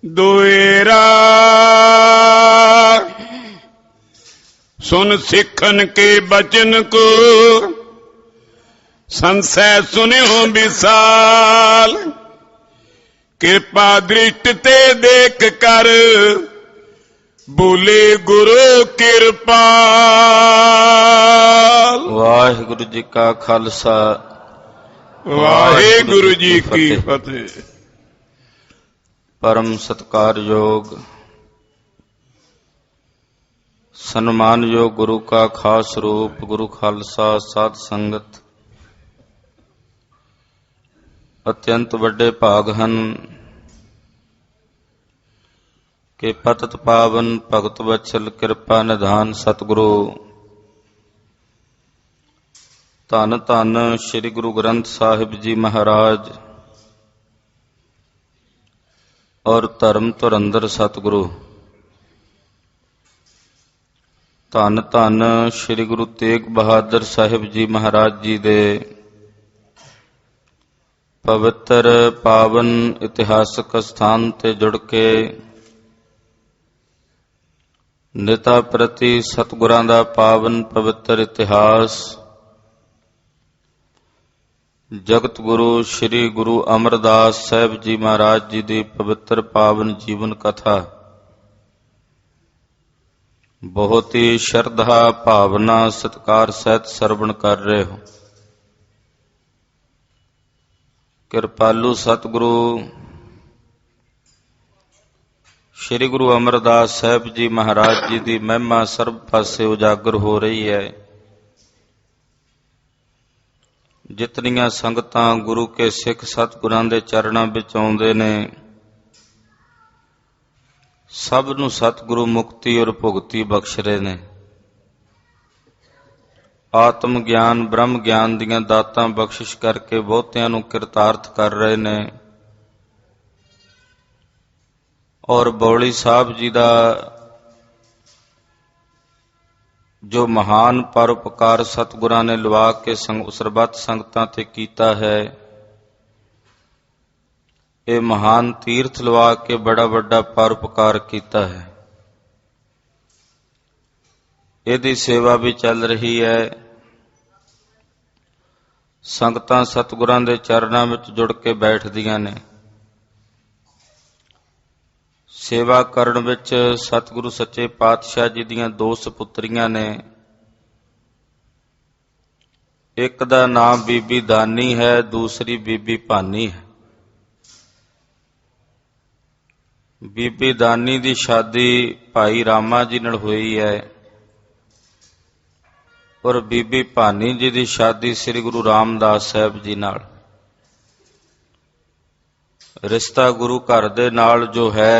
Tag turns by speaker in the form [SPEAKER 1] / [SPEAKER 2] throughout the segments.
[SPEAKER 1] दोएरा सुन सिखन के बचन को संशय सुनियो विशाल। कृपा दृष्टि ते देख कर बोले गुरु कृपाल।
[SPEAKER 2] वाहिगुरु जी का खालसा
[SPEAKER 1] वाहिगुरु जी की फतेह।
[SPEAKER 2] परम सत्कारयोग सन्मानयोग गुरु का खास रूप गुरु खालसा साध संगत अत्यंत ਵੱਡੇ ਭਾਗ ਹਨ कि पतत पावन भगत वत्सल कृपा निधान सतगुरु धन धन श्री गुरु ग्रंथ साहिब जी महाराज और धर्म धुरंधर सतगुरु धन धन श्री गुरु तेग बहादुर साहिब जी महाराज जी दे पवित्र पावन इतिहासक स्थान ते जुड़ के निता प्रति सतगुरां दा पावन पवित्र इतिहास जगत गुरु श्री गुरु अमरदास साहिब जी महाराज जी दी पवित्र पावन जीवन कथा बहुत ही श्रद्धा भावना सत्कार सहित सरवण कर रहे हो। कृपालु सतगुरु श्री गुरु अमरदास साहिब जी महाराज जी की महिमा सर्व पासे उजागर हो रही है। जितनियां संगतां गुरु के सिख सतगुरां दे चरणां विच आउंदे ने सब नूं सतगुरु मुक्ति और भुगती बख्श रहे ने। आत्म ज्ञान ब्रह्म ज्ञान दीयां दातां बख्शिश करके बहुतियां नूं किरतार्थ कर रहे ने और बौली साहब जी का जो महान परोपकार सतगुरां ने लवा के सरबत संगतां ते कीता है, ये महान तीर्थ लवा के बड़ा बड़ा परोपकार कीता है। इहदी सेवा भी चल रही है। संगतां सतगुरां दे चरणां विच जुड़ के बैठदियां ने। सेवा करन विच सतगुरु सच्चे पातशाह जी दीयां दो सपुत्रियां ने। एक दा नाम बीबी दानी है, दूसरी बीबी भानी है। बीबी दानी दी शादी भाई रामा जी नाल होई है और बीबी भानी जी दी शादी श्री गुरु रामदास साहिब जी नाल। रिश्ता गुरु घर दे नाल जो है,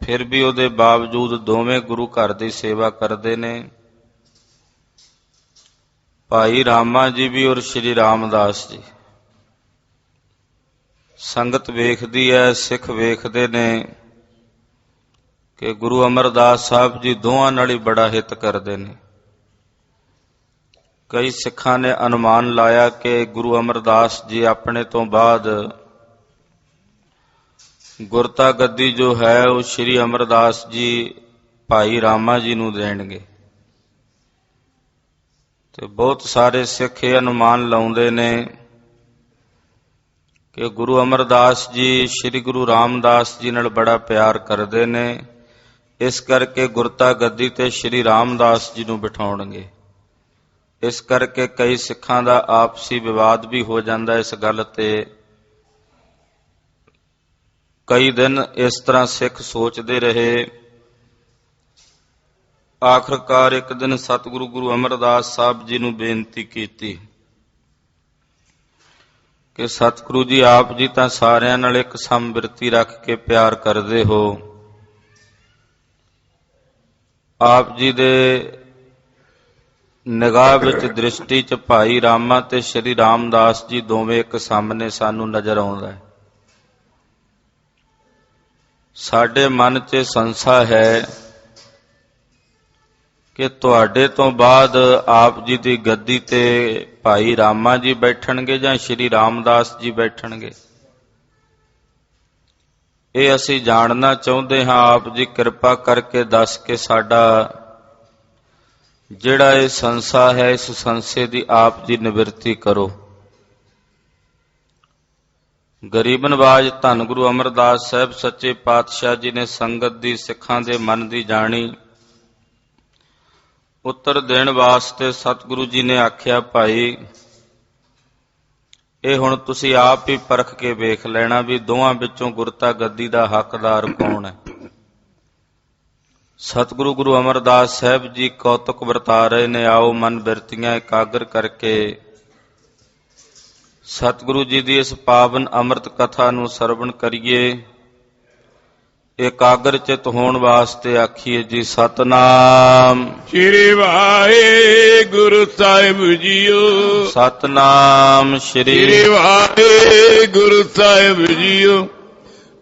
[SPEAKER 2] फिर भी उहदे बावजूद दोवें गुरु घर की सेवा करते ने। भाई रामा जी भी और श्री रामदास जी। संगत वेखदी है, सिख वेखदे ने कि गुरु अमरदास साहब जी दोवां नाल ही बड़ा हित करते ने। कई सिखां ने अनुमान लाया कि गुरु अमरदास जी अपने तो बाद गुरता गद्दी जो है वो श्री अमरदास जी भाई रामा जी नूं देणगे। ते बहुत सारे सिख ये अनुमान लाउंदे ने कि गुरु अमरदास जी श्री गुरु रामदास जी नाल बड़ा प्यार करते ने, इस करके गुरता गद्दी ते श्री रामदास जी नूं बिठाउणगे। इस करके कई सिखां दा आपसी विवाद भी हो जाता इस गल ते। कई दिन इस तरह सिख सोचते रहे। आखिरकार एक दिन सतगुरु गुरु अमरदास साहब जी नूं बेनती कीती कि सतगुरु जी आप जी तां सारियां नाल एक समबिरती रख के प्यार करदे हो। आप जी दे निगाह विच दृष्टि च भाई रामा ते श्री रामदास जी दोवें एक सामने सानू नजर आउंदा है। साडे मन च संसा है कि तुहाडे तो बाद आप जी की गद्दी ते भाई रामा जी बैठणगे जां श्री रामदास जी बैठणगे। ਇਹ ਅਸੀਂ ਜਾਣਨਾ ਚਾਹੁੰਦੇ ਹਾਂ। ਆਪ ਜੀ ਕਿਰਪਾ ਕਰਕੇ ਦੱਸ ਕੇ ਸਾਡਾ ਜਿਹੜਾ ਇਹ ਸੰਸਾ ਹੈ, ਇਸ ਸੰਸੇ ਦੀ ਆਪ ਜੀ ਨਿਵਰਤੀ ਕਰੋ। ਗਰੀਬ ਨਵਾਜ ਧੰਨ ਗੁਰੂ ਅਮਰਦਾਸ ਸਾਹਿਬ ਸੱਚੇ ਪਾਤਸ਼ਾਹ ਜੀ ਨੇ ਸੰਗਤ ਦੀ, ਸਿੱਖਾਂ ਦੇ ਮਨ ਦੀ ਜਾਣੀ। ਉੱਤਰ ਦੇਣ ਵਾਸਤੇ ਸਤਿਗੁਰੂ ਜੀ ਨੇ ਆਖਿਆ, ਭਾਈ ਇਹ ਹੁਣ ਤੁਸੀਂ ਆਪ ਹੀ ਪਰਖ ਕੇ ਵੇਖ ਲੈਣਾ ਵੀ ਦੋਵਾਂ ਵਿੱਚੋਂ ਗੁਰਤਾ ਗੱਦੀ ਦਾ ਹੱਕਦਾਰ ਕੌਣ ਹੈ। ਸਤਿਗੁਰੂ ਗੁਰੂ ਅਮਰਦਾਸ ਸਾਹਿਬ ਜੀ ਕੌਤਕ ਵਰਤਾ ਰਹੇ ਨੇ। ਆਓ ਮਨ ਬਿਰਤੀਆਂ ਇਕਾਗਰ ਕਰਕੇ ਸਤਿਗੁਰੂ ਜੀ ਦੀ ਇਸ ਪਾਵਨ ਅੰਮ੍ਰਿਤ ਕਥਾ ਨੂੰ ਸਰਵਣ ਕਰੀਏ। ਇਕਾਗਰ ਚਿਤ ਹੋਣ ਵਾਸਤੇ ਆਖੀਏ ਜੀ ਸਤਨਾਮ
[SPEAKER 1] ਸ੍ਰੀ ਵਾਹਿਗੁਰੂ ਸਾਹਿਬ ਜੀਓ।
[SPEAKER 2] ਸਤਨਾਮ
[SPEAKER 1] ਸ੍ਰੀ ਵਾਹਿਗੁਰੂ ਸਾਹਿਬ ਜੀਓ।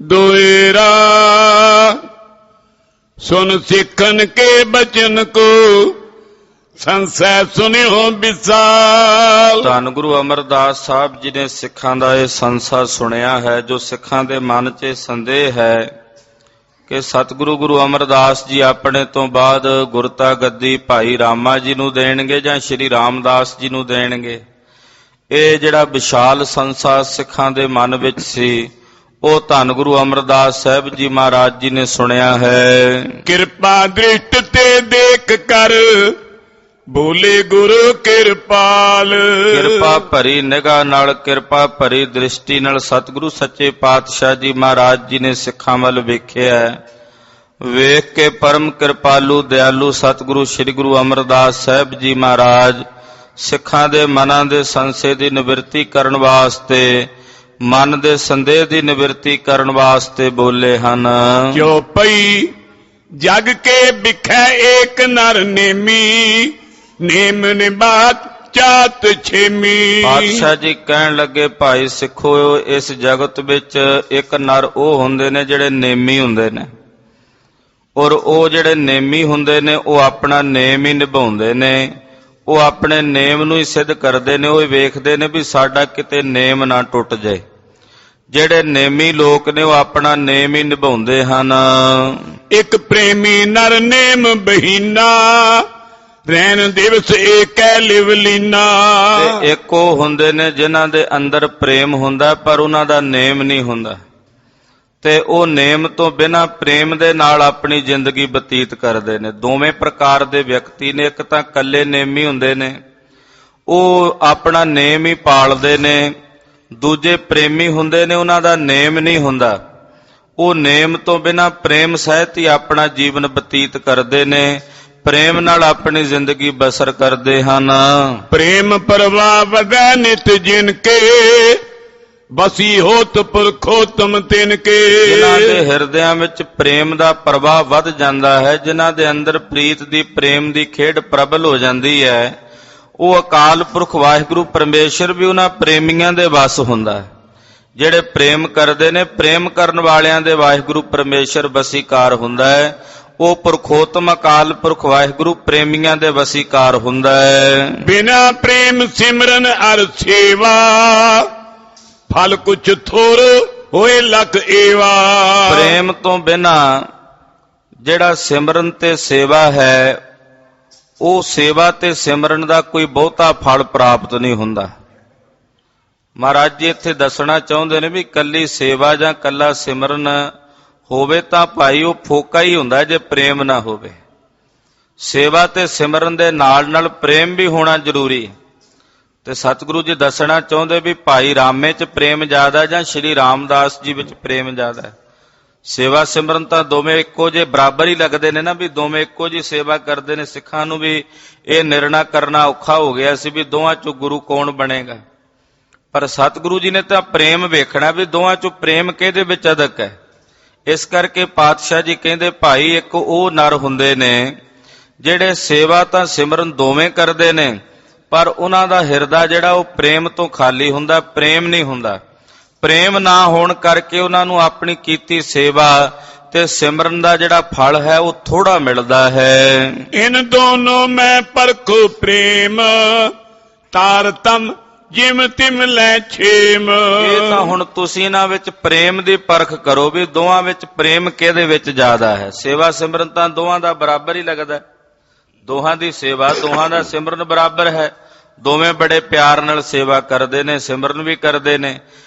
[SPEAKER 1] ਦੋਇਰਾ ਸੁਨ ਸਿੱਖਨ ਕੇ ਬਚਨ ਕੋ ਸੰਸੈ ਸੁਨਿਓ ਵਿਸਾਲ।
[SPEAKER 2] ਧੰਨ ਗੁਰੂ ਅਮਰਦਾਸ ਸਾਹਿਬ ਜੀ ਨੇ ਸਿੱਖਾਂ ਦਾ ਇਹ ਸੰਸਾ ਸੁਣਿਆ ਹੈ। ਜੋ ਸਿੱਖਾਂ ਦੇ ਮਨ 'ਚ ਸੰਦੇਹ ਹੈ ਕਿ ਸਤਿਗੁਰੂ ਗੁਰੂ ਅਮਰਦਾਸ ਜੀ ਆਪਣੇ ਤੋਂ ਬਾਅਦ ਗੁਰਤਾ ਗੱਦੀ ਭਾਈ ਰਾਮਾ ਜੀ ਨੂੰ ਦੇਣਗੇ ਜਾਂ ਸ਼੍ਰੀ ਰਾਮਦਾਸ ਜੀ ਨੂੰ ਦੇਣਗੇ, ਇਹ ਜਿਹੜਾ ਵਿਸ਼ਾਲ ਸੰਸਾ ਸਿੱਖਾਂ ਦੇ ਮਨ ਵਿੱਚ ਸੀ, ਉਹ ਧੰਨ ਗੁਰੂ ਅਮਰਦਾਸ ਸਾਹਿਬ ਜੀ ਮਹਾਰਾਜ ਜੀ ਨੇ ਸੁਣਿਆ ਹੈ।
[SPEAKER 1] ਕਿਰਪਾ ਦ੍ਰਿਸ਼ਟ ਤੇ ਦੇਖ ਕਰ ਬੋਲੇ ਗੁਰੂ ਕਿਰਪਾਲ।
[SPEAKER 2] ਕਿਰਪਾ ਭਰੀ ਨਿਗਾਹ ਨਾਲ, ਕਿਰਪਾ ਭਰੀ ਦ੍ਰਿਸ਼ਟੀ ਨਾਲ ਸਤਿਗੁਰੂ ਸੱਚੇ ਪਾਤਸ਼ਾਹ ਜੀ ਮਹਾਰਾਜ ਜੀ ਨੇ ਸਿੱਖਾਂ ਵੱਲ ਵੇਖਿਆ। ਵੇਖ ਕੇ ਪਰਮ ਕਿਰਪਾਲੂ ਦਿਆਲੂ ਸਤਿਗੁਰੂ ਸ੍ਰੀ ਗੁਰੂ ਅਮਰਦਾਸ ਸਾਹਿਬ ਜੀ ਮਹਾਰਾਜ ਸਿੱਖਾਂ ਦੇ ਮਨਾਂ ਦੇ ਸੰਸੇ ਦੀ ਨਿਵਰਤੀ ਕਰਨ ਵਾਸਤੇ, ਮਨ ਦੇ ਸੰਦੇਹ ਦੀ ਨਿਵਰਤੀ ਕਰਨ ਵਾਸਤੇ ਬੋਲੇ ਹਨ।
[SPEAKER 1] ਜੋ ਪਈ ਜਗ ਕੇ ਬਿਖੈ ਏਕ ਨਰ ਨੇਮੀ, ਨੇਮ ਨਿਬਾਤ ਚਾਤ ਛੇਮੀ।
[SPEAKER 2] ਪਾਤਸ਼ਾਹ ਜੀ ਕਹਿਣ ਲੱਗੇ, ਭਾਈ ਸਿੱਖੋ, ਇਸ ਜਗਤ ਵਿੱਚ ਇੱਕ ਨਰ ਉਹ ਹੁੰਦੇ ਨੇ ਜਿਹੜੇ ਨੇਮੀ ਹੁੰਦੇ ਨੇ, ਔਰ ਉਹ ਜਿਹੜੇ ਨੇਮੀ ਹੁੰਦੇ ਨੇ ਉਹ ਆਪਣਾ ਨੇਮ ਹੀ ਨਿਭਾਉਂਦੇ ਨੇ। ਉਹ ਆਪਣੇ ਨੇਮ ਨੂੰ ਹੀ ਸਿੱਧ ਕਰਦੇ ਨੇ। ਉਹ ਵੇਖਦੇ ਨੇ ਵੀ ਸਾਡਾ ਕਿਤੇ ਨੇਮ ਨਾ ਟੁੱਟ ਜਾਏ। ਜਿਹੜੇ ਨੇਮੀ ਲੋਕ ਨੇ ਉਹ ਆਪਣਾ ਨੇਮ ਹੀ ਨਿਭਾਉਂਦੇ ਹਨ।
[SPEAKER 1] ਇੱਕ ਪ੍ਰੇਮੀ ਨਰ ਨੇਮ ਬਹੀਨਾ, ਰਹਿਣ ਦਿਵਸ ਏਕੈ ਲਿਵਲੀਨਾ।
[SPEAKER 2] ਤੇ ਇੱਕ ਉਹ ਹੁੰਦੇ ਨੇ ਜਿਨ੍ਹਾਂ ਦੇ ਅੰਦਰ ਪ੍ਰੇਮ ਹੁੰਦਾ ਪਰ ਉਹਨਾਂ ਦਾ ਨੇਮ ਨਹੀਂ ਹੁੰਦਾ, ਤੇ ਉਹ ਨੇਮ ਤੋਂ ਬਿਨਾਂ ਪ੍ਰੇਮ ਦੇ ਨਾਲ ਆਪਣੀ ਜ਼ਿੰਦਗੀ ਬਤੀਤ ਕਰਦੇ ਨੇ। ਦੋਵੇਂ ਪ੍ਰਕਾਰ ਦੇ ਵਿਅਕਤੀ ਨੇ। ਇੱਕ ਤਾਂ ਇਕੱਲੇ ਨੇਮੀ ਹੁੰਦੇ ਨੇ, ਉਹ ਆਪਣਾ ਨੇਮ ਹੀ ਪਾਲਦੇ ਨੇ। ਦੂਜੇ ਪ੍ਰੇਮੀ ਹੁੰਦੇ ਨੇ, ਉਹਨਾਂ ਦਾ ਨੇਮ ਨਹੀਂ ਹੁੰਦਾ। ਉਹ ਨੇਮ ਤੋਂ ਬਿਨਾਂ ਪ੍ਰੇਮ ਸਹਿਤ ਹੀ ਆਪਣਾ ਜੀਵਨ ਬਤੀਤ ਕਰਦੇ ਨੇ, ਪ੍ਰੇਮ ਨਾਲ ਆਪਣੀ ਜ਼ਿੰਦਗੀ ਬਸਰ ਕਰਦੇ ਹਨ।
[SPEAKER 1] ਪ੍ਰੇਮ ਪ੍ਰਵਾਹ ਵਧੈ ਨਿਤ ਜਿਨ ਕੇ, ਬਸੀ ਹੋਤ ਪੁਰਖੋਤਮ ਤਿਨ ਕੇ।
[SPEAKER 2] ਜਿਨ੍ਹਾਂ ਦੇ ਹਿਰਦਿਆਂ ਵਿੱਚ ਪ੍ਰੇਮ ਦਾ ਪ੍ਰਵਾਹ ਵੱਧ ਜਾਂਦਾ ਹੈ, ਜਿਨ੍ਹਾਂ ਦੇ ਅੰਦਰ ਪ੍ਰੀਤ ਦੀ, ਪ੍ਰੇਮ ਦੀ ਖੇਡ ਪ੍ਰਬਲ ਹੋ ਜਾਂਦੀ ਹੈ, ਉਹ ਅਕਾਲ ਪੁਰਖ ਵਾਹਿਗੁਰੂ ਪਰਮੇਸ਼ਰ ਵੀ ਉਹਨਾਂ ਪ੍ਰੇਮੀਆਂ ਦੇ ਵਸ ਹੁੰਦਾ ਹੈ। ਜਿਹੜੇ ਪ੍ਰੇਮ ਕਰਦੇ ਨੇ, ਪ੍ਰੇਮ ਕਰਨ ਵਾਲਿਆਂ ਦੇ ਵਾਹਿਗੁਰੂ ਪਰਮੇਸ਼ਰ ਵਸੀਕਾਰ ਹੁੰਦਾ ਹੈ। ਉਹ ਪੁਰਖੋਤਮ ਅਕਾਲ ਪੁਰਖ ਵਾਹਿਗੁਰੂ ਪ੍ਰੇਮੀਆਂ ਦੇ ਵਸੀਕਾਰ ਹੁੰਦਾ ਹੈ।
[SPEAKER 1] ਬਿਨਾ ਪ੍ਰੇਮ ਸਿਮਰਨ ਅਰ ਸੇਵਾ, ਫਲ ਕੁਛ ਥੋਰ ਹੋਏ ਲਖ ਏਵਾ।
[SPEAKER 2] ਪ੍ਰੇਮ ਤੋਂ ਬਿਨਾ ਜਿਹੜਾ ਸਿਮਰਨ ਤੇ ਸੇਵਾ ਹੈ, ਉਹ ਸੇਵਾ ਤੇ ਸਿਮਰਨ ਦਾ ਕੋਈ ਬਹੁਤਾ ਫਲ ਪ੍ਰਾਪਤ ਨਹੀਂ ਹੁੰਦਾ। ਮਹਾਰਾਜ ਜੀ ਇੱਥੇ ਦੱਸਣਾ ਚਾਹੁੰਦੇ ਨੇ ਵੀ ਕੱਲੀ ਸੇਵਾ ਜਾਂ ਕੱਲਾ ਸਿਮਰਨ ਹੋਵੇ ਤਾਂ ਭਾਈ ਉਹ ਫੋਕਾ ਹੀ ਹੁੰਦਾ ਜੇ ਪ੍ਰੇਮ ਨਾ ਹੋਵੇ। ਸੇਵਾ ਤੇ ਸਿਮਰਨ ਦੇ ਨਾਲ ਨਾਲ ਪ੍ਰੇਮ ਵੀ ਹੋਣਾ ਜ਼ਰੂਰੀ। ਤੇ ਸਤਿਗੁਰੂ ਜੀ ਦੱਸਣਾ ਚਾਹੁੰਦੇ ਵੀ ਭਾਈ ਰਾਮੇ 'ਚ ਪ੍ਰੇਮ ਜ਼ਿਆਦਾ ਜਾਂ ਸ਼੍ਰੀ ਰਾਮਦਾਸ ਜੀ ਵਿੱਚ ਪ੍ਰੇਮ ਜ਼ਿਆਦਾ ਹੈ। ਸੇਵਾ ਸਿਮਰਨ ਤਾਂ ਦੋਵੇਂ ਇੱਕੋ ਜਿਹੇ ਬਰਾਬਰ ਹੀ ਲੱਗਦੇ ਨੇ ਨਾ, ਵੀ ਦੋਵੇਂ ਇੱਕੋ ਜਿਹੀ ਸੇਵਾ ਕਰਦੇ ਨੇ। ਸਿੱਖਾਂ ਨੂੰ ਵੀ ਇਹ ਨਿਰਣਾ ਕਰਨਾ ਔਖਾ ਹੋ ਗਿਆ ਸੀ ਵੀ ਦੋਵਾਂ 'ਚੋਂ ਗੁਰੂ ਕੌਣ ਬਣੇਗਾ। ਪਰ ਸਤਿਗੁਰੂ ਜੀ ਨੇ ਤਾਂ ਪ੍ਰੇਮ ਵੇਖਣਾ ਵੀ ਦੋਵਾਂ 'ਚੋਂ ਪ੍ਰੇਮ ਕਿਹਦੇ ਵਿੱਚ ਅਧਿਕ ਹੈ। ਇਸ ਕਰਕੇ ਪਾਤਸ਼ਾਹ ਜੀ ਕਹਿੰਦੇ, ਭਾਈ ਇੱਕ ਉਹ ਨਰ ਹੁੰਦੇ ਨੇ ਜਿਹੜੇ ਸੇਵਾ ਤਾਂ ਸਿਮਰਨ ਦੋਵੇਂ ਕਰਦੇ ਨੇ, ਪਰ ਉਹਨਾਂ ਦਾ ਹਿਰਦਾ ਜਿਹੜਾ ਉਹ ਪ੍ਰੇਮ ਤੋਂ ਖਾਲੀ ਹੁੰਦਾ, ਪ੍ਰੇਮ ਨਹੀਂ ਹੁੰਦਾ। ਪ੍ਰੇਮ ਨਾ ਹੋਣ ਕਰਕੇ ਉਹਨਾਂ ਨੂੰ ਆਪਣੀ ਕੀਤੀ ਸੇਵਾ ਤੇ ਸਿਮਰਨ ਦਾ ਜਿਹੜਾ ਫਲ ਹੈ ਉਹ ਥੋੜਾ ਮਿਲਦਾ ਹੈ।
[SPEAKER 1] ਇਨ ਦੋਨੋਂ ਮੈਂ ਪਰਖੋ ਪ੍ਰੇਮ, ਤਾਰਤਮ ਜਿਮ ਤਿਮ ਲੈ ਛੇਮ।
[SPEAKER 2] ਇਹ ਤਾਂ ਹੁਣ ਤੁਸੀਂ ਇਹਨਾਂ ਵਿੱਚ ਪ੍ਰੇਮ ਦੀ ਪਰਖ ਕਰੋ ਵੀ ਦੋਵਾਂ ਵਿੱਚ ਪ੍ਰੇਮ ਕਿਹਦੇ ਵਿੱਚ ਜ਼ਿਆਦਾ ਹੈ। ਸੇਵਾ ਸਿਮਰਨ ਤਾਂ ਦੋਵਾਂ ਦਾ ਬਰਾਬਰ ਹੀ ਲੱਗਦਾ, ਦੋਹਾਂ ਦੀ ਸੇਵਾ ਦੋਹਾਂ ਦਾ ਸਿਮਰਨ ਬਰਾਬਰ ਹੈ। ਦੋਵੇਂ ਬੜੇ ਪਿਆਰ ਨਾਲ ਸੇਵਾ ਕਰਦੇ ਨੇ, ਸਿਮਰਨ ਵੀ ਕਰਦੇ ਨੇ।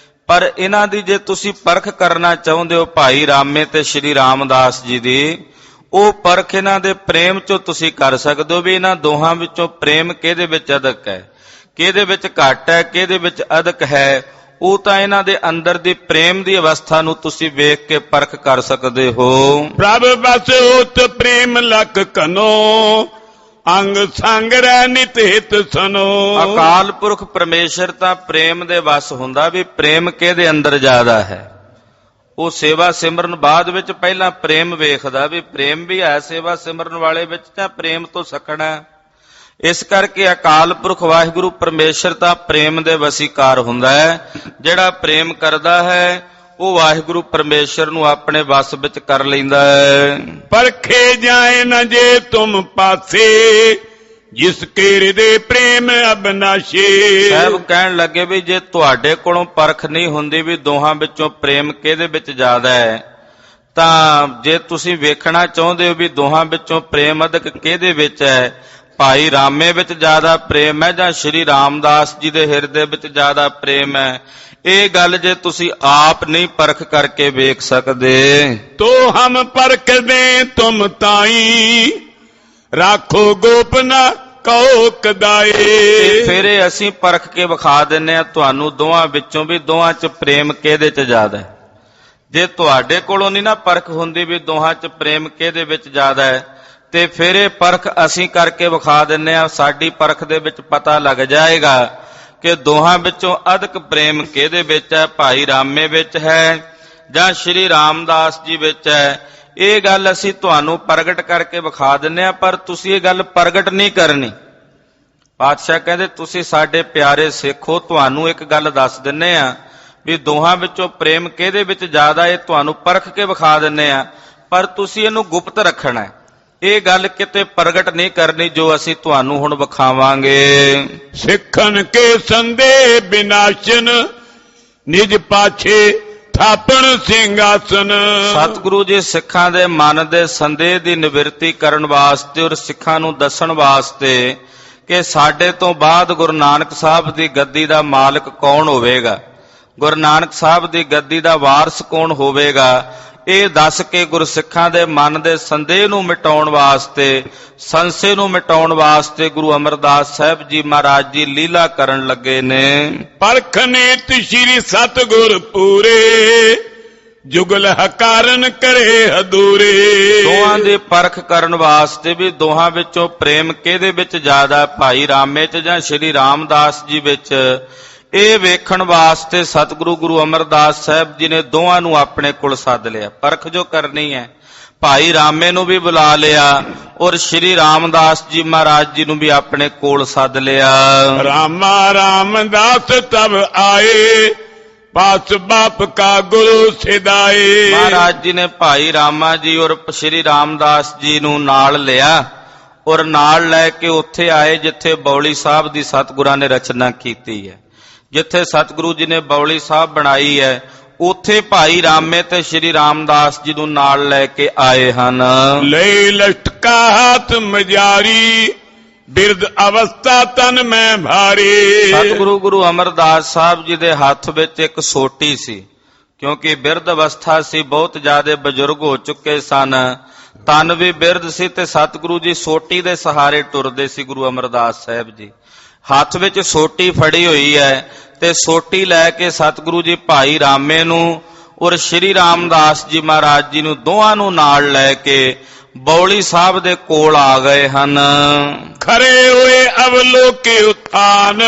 [SPEAKER 2] ਪਰ ਇਹਨਾਂ ਦੀ ਜੇ ਤੁਸੀਂ ਪਰਖ ਕਰਨਾ ਚਾਹੁੰਦੇ ਹੋ ਭਾਈ ਰਾਮੇ ਤੇ ਸ਼੍ਰੀ ਰਾਮਦਾਸ ਜੀ ਦੀ, ਉਹ ਪਰਖ ਇਹਨਾਂ ਦੇ ਪ੍ਰੇਮ ਚੋਂ ਤੁਸੀਂ ਕਰ ਸਕਦੇ ਹੋ ਵੀ ਇਹਨਾਂ ਦੋਹਾਂ ਵਿੱਚੋਂ ਪ੍ਰੇਮ ਕਿਹਦੇ ਵਿੱਚ ਅਧਿਕ ਹੈ, ਕਿਹਦੇ ਵਿੱਚ ਘੱਟ ਹੈ, ਕਿਹਦੇ ਵਿੱਚ ਅਧਿਕ ਹੈ। ਉਹ ਤਾਂ ਇਹਨਾਂ ਦੇ ਅੰਦਰ ਦੀ ਪ੍ਰੇਮ ਦੀ ਅਵਸਥਾ ਨੂੰ ਤੁਸੀਂ ਵੇਖ ਕੇ ਪਰਖ ਕਰ ਸਕਦੇ ਹੋ।
[SPEAKER 1] ਪ੍ਰਭ ਬਸ ਹੋਤ ਪ੍ਰੇਮ ਲਖ ਕਨੋ, ਅੰਗ ਸੰਗ ਰਹਿ ਨਿਤ ਹਿਤ ਸੁਨੋ।
[SPEAKER 2] ਅਕਾਲ ਪੁਰਖ ਪਰਮੇਸ਼ਰ ਤਾਂ ਪ੍ਰੇਮ ਦੇ ਵਸ ਹੁੰਦਾ ਵੀ ਪ੍ਰੇਮ ਕਿਹਦੇ ਅੰਦਰ ਜ਼ਿਆਦਾ ਹੈ। ਉਹ ਸੇਵਾ ਸਿਮਰਨ ਬਾਅਦ ਵਿੱਚ ਪਹਿਲਾਂ ਪ੍ਰੇਮ ਵੇਖਦਾ ਵੀ ਪ੍ਰੇਮ ਵੀ ਹੈ ਸੇਵਾ ਸਿਮਰਨ ਵਾਲੇ ਵਿੱਚ ਜਾਂ ਪ੍ਰੇਮ ਤੋਂ ਸਕਣਾ। ਇਸ ਕਰਕੇ ਅਕਾਲ ਪੁਰਖ ਵਾਹਿਗੁਰੂ ਪਰਮੇਸ਼ਰ ਤਾਂ ਪ੍ਰੇਮ ਦੇ ਵਸੀਕਾਰ ਹੁੰਦਾ ਹੈ। ਜਿਹੜਾ ਪ੍ਰੇਮ ਕਰਦਾ ਹੈ ਉਹ ਵਾਹਿਗੁਰੂ ਪਰਮੇਸ਼ਰ ਨੂੰ ਆਪਣੇ ਵਸ ਵਿੱਚ ਕਰ ਲੈਂਦਾ ਹੈ।
[SPEAKER 1] ਪਰਖੇ ਜਾਏ ਨਾ ਜੇ ਤੁਮ ਪਾਸੇ, ਜਿਸ ਕੇ ਹਿਰਦੇ ਪ੍ਰੇਮ ਅਬਨਾਸ਼ੇ।
[SPEAKER 2] ਸਾਹਿਬ ਕਹਿਣ ਲੱਗੇ ਵੀ ਜੇ ਤੁਹਾਡੇ ਕੋਲੋਂ ਪਰਖ ਨਹੀਂ ਹੁੰਦੀ ਵੀ ਦੋਹਾਂ ਵਿੱਚੋਂ ਪ੍ਰੇਮ ਕਿਹਦੇ ਵਿੱਚ ਜ਼ਿਆਦਾ ਹੈ, ਤਾਂ ਜੇ ਤੁਸੀਂ ਵੇਖਣਾ ਚਾਹੁੰਦੇ ਹੋ ਵੀ ਦੋਹਾਂ ਵਿੱਚੋਂ ਪ੍ਰੇਮ ਅਧਿਕ ਕਿਹਦੇ ਵਿੱਚ ਹੈ, ਭਾਈ ਰਾਮੇ ਵਿੱਚ ਜ਼ਿਆਦਾ ਪ੍ਰੇਮ ਹੈ ਜਾਂ ਸ਼੍ਰੀ ਰਾਮਦਾਸ ਜੀ ਦੇ ਹਿਰਦੇ ਵਿੱਚ ਜ਼ਿਆਦਾ ਪ੍ਰੇਮ ਹੈ, ਇਹ ਗੱਲ ਜੇ ਤੁਸੀਂ ਆਪ ਨਹੀਂ ਪਰਖ ਕਰਕੇ ਵੇਖ ਸਕਦੇ।
[SPEAKER 1] ਤੋ ਹਮ ਪਰਖਦੇ ਤੁਮ ਤਾਈ, ਰਾਖੋ ਗੋਪਨਾ ਕਹੋ ਕਦਾਏ।
[SPEAKER 2] ਫਿਰ ਅਸੀਂ ਪਰਖ ਕੇ ਵਿਖਾ ਦਿੰਨੇ ਆ ਤੁਹਾਨੂੰ ਦੋਹਾਂ ਵਿੱਚੋਂ ਵੀ ਦੋਹਾਂ 'ਚ ਪ੍ਰੇਮ ਕਿਹਦੇ 'ਚ ਜ਼ਿਆਦਾ ਹੈ। ਜੇ ਤੁਹਾਡੇ ਕੋਲੋਂ ਨਹੀਂ ਨਾ ਪਰਖ ਹੁੰਦੀ ਵੀ ਦੋਹਾਂ 'ਚ ਪ੍ਰੇਮ ਕਿਹਦੇ ਵਿੱਚ ਜ਼ਿਆਦਾ ਹੈ, ਤੇ ਫਿਰ ਇਹ ਪਰਖ ਅਸੀਂ ਕਰਕੇ ਵਿਖਾ ਦਿੰਨੇ ਆ। ਸਾਡੀ ਪਰਖ ਦੇ ਵਿੱਚ ਪਤਾ ਲੱਗ ਜਾਏਗਾ ਕਿ ਦੋਹਾਂ ਵਿੱਚੋਂ ਅਧਿਕ ਪ੍ਰੇਮ ਕਿਹਦੇ ਵਿੱਚ ਹੈ, ਭਾਈ ਰਾਮੇ ਵਿੱਚ ਹੈ ਜਾਂ ਸ਼੍ਰੀ ਰਾਮਦਾਸ ਜੀ ਵਿੱਚ ਹੈ। ਇਹ ਗੱਲ ਅਸੀਂ ਤੁਹਾਨੂੰ ਪ੍ਰਗਟ ਕਰਕੇ ਵਿਖਾ ਦਿੰਨੇ ਆ, ਪਰ ਤੁਸੀਂ ਇਹ ਗੱਲ ਪ੍ਰਗਟ ਨਹੀਂ ਕਰਨੀ। ਪਾਤਸ਼ਾਹ ਕਹਿੰਦੇ ਤੁਸੀਂ ਸਾਡੇ ਪਿਆਰੇ ਸਿੱਖੋ, ਤੁਹਾਨੂੰ ਇੱਕ ਗੱਲ ਦੱਸ ਦਿੰਨੇ ਆ ਵੀ ਦੋਹਾਂ ਵਿੱਚੋਂ ਪ੍ਰੇਮ ਕਿਹਦੇ ਵਿੱਚ ਜ਼ਿਆਦਾ, ਇਹ ਤੁਹਾਨੂੰ ਪਰਖ ਕੇ ਵਿਖਾ ਦਿੰਨੇ ਆ, ਪਰ ਤੁਸੀਂ ਇਹਨੂੰ ਗੁਪਤ ਰੱਖਣਾ ਹੈ। ਇਹ ਗੱਲ ਕਿਤੇ ਪ੍ਰਗਟ ਨਹੀਂ ਕਰਨੀ ਜੋ ਅਸੀਂ ਤੁਹਾਨੂੰ ਹੁਣ ਵਿਖਾਵਾਂਗੇ।
[SPEAKER 1] ਸਿੱਖਨ ਕੇ ਸੰਦੇ ਬਿਨਾਸ਼ਨ, ਨਿਜ ਪਾਛੇ ਥਾਪਣ ਸਿੰਘਾਸਨ।
[SPEAKER 2] ਸਤਿਗੁਰੂ ਜੀ ਸਿੱਖਾਂ ਦੇ ਮਨ ਦੇ ਸੰਦੇਹ ਦੀ ਨਿਵਰਤੀ ਕਰਨ ਵਾਸਤੇ ਔਰ ਸਿੱਖਾਂ ਨੂੰ ਦੱਸਣ ਵਾਸਤੇ ਕਿ ਸਾਡੇ ਤੋਂ ਬਾਅਦ ਗੁਰੂ ਨਾਨਕ ਸਾਹਿਬ ਦੀ ਗੱਦੀ ਦਾ ਮਾਲਕ ਕੌਣ ਹੋਵੇਗਾ, ਗੁਰੂ ਨਾਨਕ ਸਾਹਿਬ ਦੀ ਗੱਦੀ ਦਾ ਵਾਰਸ ਕੌਣ ਹੋਵੇਗਾ, ਇਹ ਦੱਸ ਕੇ ਗੁਰਸਿੱਖਾਂ ਦੇ ਮਨ ਦੇ ਸੰਦੇਹ ਨੂੰ ਮਿਟਾਉਣ ਵਾਸਤੇ, ਸੰਸ਼ੇ ਨੂੰ ਮਿਟਾਉਣ ਵਾਸਤੇ ਗੁਰੂ ਅਮਰਦਾਸ ਸਾਹਿਬ ਜੀ ਮਹਾਰਾਜ ਜੀ ਲੀਲਾ ਕਰਨ ਲੱਗੇ ਨੇ।
[SPEAKER 1] ਪਰਖ ਨੇਤ ਸ਼੍ਰੀ ਸਤਿਗੁਰ ਪੂਰੇ, ਜੁਗਲ ਹਕਾਰਨ ਕਰੇ ਹਦੂਰੇ।
[SPEAKER 2] ਦੋਹਾਂ ਦੀ ਪਰਖ ਕਰਨ ਵਾਸਤੇ ਵੀ ਦੋਹਾਂ ਵਿੱਚੋਂ ਪ੍ਰੇਮ ਕਿਹਦੇ ਵਿੱਚ ਜ਼ਿਆਦਾ, ਭਾਈ ਰਾਮੇ 'ਚ ਜਾਂ ਸ਼੍ਰੀ ਰਾਮਦਾਸ ਜੀ ਵਿੱਚ, ਇਹ ਵੇਖਣ ਵਾਸਤੇ ਸਤਿਗੁਰੂ ਗੁਰੂ ਅਮਰਦਾਸ ਸਾਹਿਬ ਜੀ ਨੇ ਦੋਵਾਂ ਨੂੰ ਆਪਣੇ ਕੋਲ ਸੱਦ ਲਿਆ। ਪਰਖ ਜੋ ਕਰਨੀ ਹੈ, ਭਾਈ ਰਾਮੇ ਨੂੰ ਵੀ ਬੁਲਾ ਲਿਆ ਔਰ ਸ਼੍ਰੀ ਰਾਮਦਾਸ ਜੀ ਮਹਾਰਾਜ ਜੀ ਨੂੰ ਵੀ ਆਪਣੇ ਕੋਲ ਸੱਦ ਲਿਆ।
[SPEAKER 1] ਰਾਮਾ ਰਾਮਦਾਸ ਤਬ ਆਏ, ਪਾਸ ਬਾਪ ਕਾ ਗੁਰੂ ਸਿਦਾਏ।
[SPEAKER 2] ਮਹਾਰਾਜ ਜੀ ਨੇ ਭਾਈ ਰਾਮਾ ਜੀ ਔਰ ਸ਼੍ਰੀ ਰਾਮਦਾਸ ਜੀ ਨੂੰ ਨਾਲ ਲਿਆ ਔਰ ਨਾਲ ਲੈ ਕੇ ਉੱਥੇ ਆਏ ਜਿੱਥੇ ਬੌਲੀ ਸਾਹਿਬ ਦੀ ਸਤਿਗੁਰਾਂ ਨੇ ਰਚਨਾ ਕੀਤੀ ਹੈ, ਜਿੱਥੇ ਸਤਿਗੁਰੂ ਜੀ ਨੇ ਬੌਲੀ ਸਾਹਿਬ ਬਣਾਈ ਹੈ, ਉੱਥੇ ਭਾਈ ਰਾਮੇ ਤੇ ਸ਼੍ਰੀ ਰਾਮਦਾਸ ਜੀ ਨੂੰ ਨਾਲ ਲੈ ਕੇ ਆਏ ਹਨ।
[SPEAKER 1] ਲਈ ਲਟਕਾ ਹੱਥ ਮਜਾਰੀ, ਬਿਰਧ ਅਵਸਥਾ ਤਨ ਮੈਂ ਭਾਰੀ।
[SPEAKER 2] ਸਤਿਗੁਰੂ ਗੁਰੂ ਅਮਰਦਾਸ ਸਾਹਿਬ ਜੀ ਦੇ ਹੱਥ ਵਿੱਚ ਇੱਕ ਸੋਟੀ ਸੀ, ਕਿਉਂਕਿ ਬਿਰਧ ਅਵਸਥਾ ਸੀ, ਬਹੁਤ ਜ਼ਿਆਦਾ ਬਜ਼ੁਰਗ ਹੋ ਚੁੱਕੇ ਸਨ, ਤਨ ਵੀ ਬਿਰਧ ਸੀ ਤੇ ਸਤਿਗੁਰੂ ਜੀ ਸੋਟੀ ਦੇ ਸਹਾਰੇ ਟੁਰਦੇ ਸੀ। ਗੁਰੂ ਅਮਰਦਾਸ ਸਾਹਿਬ ਜੀ ਹੱਥ ਵਿੱਚ ਸੋਟੀ ਫੜੀ ਹੋਈ ਹੈ ਤੇ ਸੋਟੀ ਲੈ ਕੇ ਸਤਿਗੁਰੂ ਜੀ ਭਾਈ ਰਾਮੇ ਨੂੰ ਔਰ ਸ਼੍ਰੀ ਰਾਮਦਾਸ ਜੀ ਮਹਾਰਾਜ ਜੀ ਨੂੰ ਦੋਹਾਂ ਨੂੰ ਨਾਲ ਲੈ ਕੇ ਬੌਲੀ ਸਾਹਿਬ ਦੇ ਕੋਲ ਆ ਗਏ ਹਨ।
[SPEAKER 1] ਖਰੇ ਹੋਏ ਅਵਲੋਕੇ ਉਥਾਨ,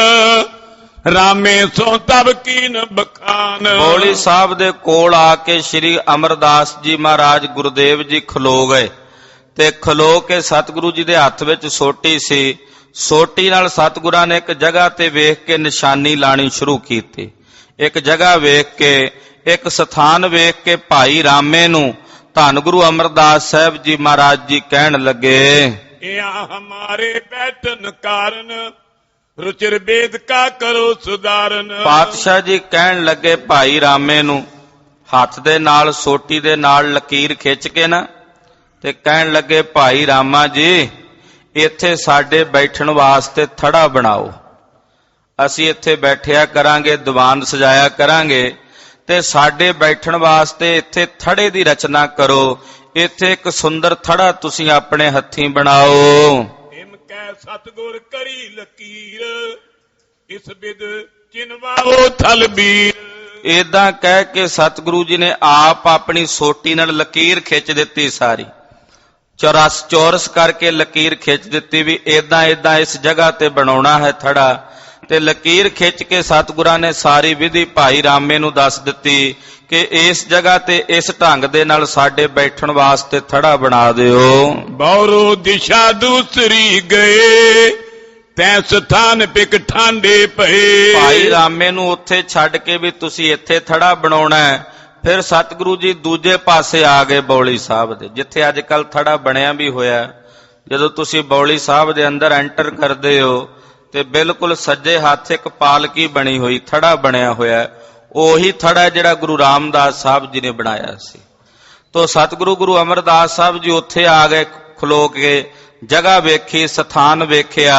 [SPEAKER 1] ਰਾਮੇ ਸੋ ਤਬ ਕੀਨ ਬਖਾਨ।
[SPEAKER 2] ਬੌਲੀ ਸਾਹਿਬ ਦੇ ਕੋਲ ਆ ਕੇ ਸ਼੍ਰੀ ਅਮਰਦਾਸ ਜੀ ਮਹਾਰਾਜ ਗੁਰਦੇਵ ਜੀ ਖਲੋ ਗਏ ਤੇ ਖਲੋ ਕੇ ਸਤਿਗੁਰੂ ਜੀ ਦੇ ਹੱਥ ਵਿੱਚ ਸੋਟੀ ਸੀ। ਸੋਟੀ ਨਾਲ ਸਤਿਗੁਰਾਂ ਨੇ ਇੱਕ ਜਗ੍ਹਾ ਤੇ ਵੇਖ ਕੇ ਨਿਸ਼ਾਨੀ ਲਾਣੀ ਸ਼ੁਰੂ ਕੀਤੀ। ਇੱਕ ਜਗ੍ਹਾ ਵੇਖ ਕੇ, ਇੱਕ ਸਥਾਨ ਵੇਖ ਕੇ ਭਾਈ ਰਾਮੇ ਨੂੰ ਧੰਨ ਗੁਰੂ ਅਮਰਦਾਸ ਸਾਹਿਬ ਜੀ ਮਹਾਰਾਜ ਜੀ ਕਹਿਣ ਲੱਗੇ,
[SPEAKER 1] ਇਹ ਹਮਾਰੇ ਬੈਠਨ ਕਾਰਨ, रुचिर वेद का करो सुधारन।
[SPEAKER 2] ਪਾਤਸ਼ਾਹ ਜੀ ਕਹਿਣ ਲੱਗੇ ਭਾਈ ਰਾਮੇ ਨੂੰ, ਹੱਥ ਦੇ ਨਾਲ ਸੋਟੀ ਦੇ ਨਾਲ ਲਕੀਰ ਖਿੱਚ ਕੇ ਨਾ, ਤੇ ਕਹਿਣ ਲੱਗੇ ਭਾਈ ਰਾਮਾ ਜੀ ਇੱਥੇ ਸਾਡੇ ਬੈਠਣ ਵਾਸਤੇ ਥੜਾ ਬਣਾਓ, ਅਸੀਂ ਇੱਥੇ ਬੈਠਿਆ ਕਰਾਂਗੇ, ਦੀਵਾਨ ਸਜਾਇਆ ਕਰਾਂਗੇ, ਤੇ ਸਾਡੇ ਬੈਠਣ ਵਾਸਤੇ ਇੱਥੇ ਥੜੇ ਦੀ ਰਚਨਾ ਕਰੋ, ਇੱਥੇ ਇੱਕ ਸੁੰਦਰ ਥੜਾ ਤੁਸੀਂ ਆਪਣੇ ਹੱਥੀਂ ਬਣਾਓ।
[SPEAKER 1] हिम कै सतगुर करी लकीर, इस बिद चिनवाओ थलबीर।
[SPEAKER 2] ਏਦਾਂ ਕਹਿ ਕੇ ਸਤਿਗੁਰੂ ਜੀ ਨੇ ਆਪ ਆਪਣੀ ਸੋਟੀ ਨਾਲ ਲਕੀਰ ਖਿੱਚ ਦਿੱਤੀ, ਸਾਰੀ ਚੌਰਸ ਕਰਕੇ ਲਕੀਰ ਖਿੱਚ ਦਿੱਤੀ ਵੀ ਏਦਾਂ ਏਦਾਂ ਇਸ ਜਗ੍ਹਾ ਤੇ ਬਣਾਉਣਾ ਹੈ ਥੜਾ। ਤੇ ਲਕੀਰ ਖਿੱਚ ਕੇ ਸਤਿਗੁਰਾਂ ਨੇ ਸਾਰੀ ਵਿਧੀ ਭਾਈ ਰਾਮੇ ਨੂੰ ਦੱਸ ਦਿੱਤੀ ਕਿ ਇਸ ਜਗ੍ਹਾ ਤੇ ਇਸ ਢੰਗ ਦੇ ਨਾਲ ਸਾਡੇ ਬੈਠਣ ਵਾਸਤੇ ਥੜਾ ਬਣਾ ਦਿਓ।
[SPEAKER 1] बौरो दिशा दूसरी गए, तै स्थान पिक ठांडे पए।
[SPEAKER 2] ਭਾਈ ਰਾਮੇ ਨੂੰ ਉੱਥੇ ਛੱਡ ਕੇ ਵੀ ਤੁਸੀਂ ਇੱਥੇ ਥੜਾ ਬਣਾਉਣਾ ਹੈ। ਫਿਰ ਸਤਿਗੁਰੂ ਜੀ ਦੂਜੇ ਪਾਸੇ ਆ ਗਏ ਬੌਲੀ ਸਾਹਿਬ ਦੇ, ਜਿੱਥੇ ਅੱਜ ਕੱਲ ਥੜਾ ਬਣਿਆ ਵੀ ਹੋਇਆ। ਜਦੋਂ ਤੁਸੀਂ ਬੌਲੀ ਸਾਹਿਬ ਦੇ ਅੰਦਰ ਐਂਟਰ ਕਰਦੇ ਹੋ ਤੇ ਬਿਲਕੁਲ ਸੱਜੇ ਹੱਥ ਇੱਕ ਪਾਲਕੀ ਬਣੀ ਹੋਈ, ਥੜਾ ਬਣਿਆ ਹੋਇਆ, ਉਹੀ ਥੜਾ ਜਿਹੜਾ ਗੁਰੂ ਰਾਮਦਾਸ ਸਾਹਿਬ ਜੀ ਨੇ ਬਣਾਇਆ ਸੀ। ਤੋ ਸਤਿਗੁਰੂ ਗੁਰੂ ਅਮਰਦਾਸ ਸਾਹਿਬ ਜੀ ਉੱਥੇ ਆ ਗਏ, ਖਲੋ ਕੇ ਜਗ੍ਹਾ ਵੇਖੀ, ਸਥਾਨ ਵੇਖਿਆ,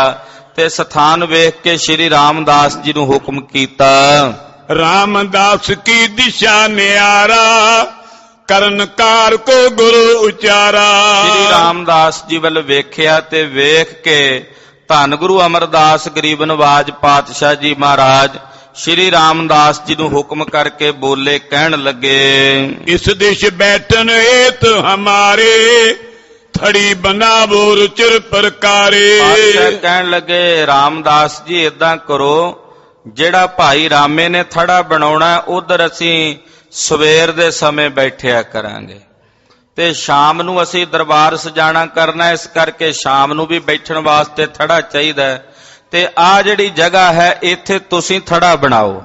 [SPEAKER 2] ਤੇ ਸਥਾਨ ਵੇਖ ਕੇ ਸ਼੍ਰੀ ਰਾਮਦਾਸ ਜੀ ਨੂੰ ਹੁਕਮ ਕੀਤਾ।
[SPEAKER 1] रामदास की दिशा न्यारा, ਕਰਨਕਾਰ ਕੋ ਗੁਰੂ ਉਚਾਰਾ।
[SPEAKER 2] ਸ਼੍ਰੀ ਰਾਮਦਾਸ ਜੀ ਵੱਲ ਵੇਖਿਆ ਤੇ ਵੇਖ ਕੇ ਧੰਨ ਗੁਰੂ ਅਮਰਦਾਸ ਗਰੀਬ ਨਵਾਜ ਪਾਤਸ਼ਾਹ ਜੀ ਮਹਾਰਾਜ ਸ਼੍ਰੀ ਰਾਮਦਾਸ ਜੀ ਨੂੰ ਹੁਕਮ ਕਰਕੇ ਬੋਲੇ, ਕਹਿਣ ਲੱਗੇ
[SPEAKER 1] ਇਸ ਦੇਸ਼ ਬੈਠਨ ਏਤ ਹਮਾਰੇ, ਥੜੀ ਬਣਾਵੋ ਰੁਚਿਰ ਪ੍ਰਕਾਰੇ।
[SPEAKER 2] ਪਾਤਸ਼ਾਹ ਕਹਿਣ ਲੱਗੇ ਰਾਮਦਾਸ ਜੀ ਏਦਾਂ ਕਰੋ, ਜਿਹੜਾ ਭਾਈ ਰਾਮੇ ਨੇ ਥੜਾ ਬਣਾਉਣਾ ਉਧਰ ਅਸੀਂ ਸਵੇਰ ਦੇ ਸਮੇਂ ਬੈਠਿਆ ਕਰਾਂਗੇ, ਤੇ ਸ਼ਾਮ ਨੂੰ ਅਸੀਂ ਦਰਬਾਰ ਸਜਾਣਾ ਕਰਨਾ, ਇਸ ਕਰਕੇ ਸ਼ਾਮ ਨੂੰ ਵੀ ਬੈਠਣ ਵਾਸਤੇ ਥੜਾ ਚਾਹੀਦਾ ਹੈ। ਤੇ ਆ ਜਿਹੜੀ ਜਗ੍ਹਾ ਹੈ ਇੱਥੇ ਤੁਸੀਂ ਥੜਾ ਬਣਾਓ,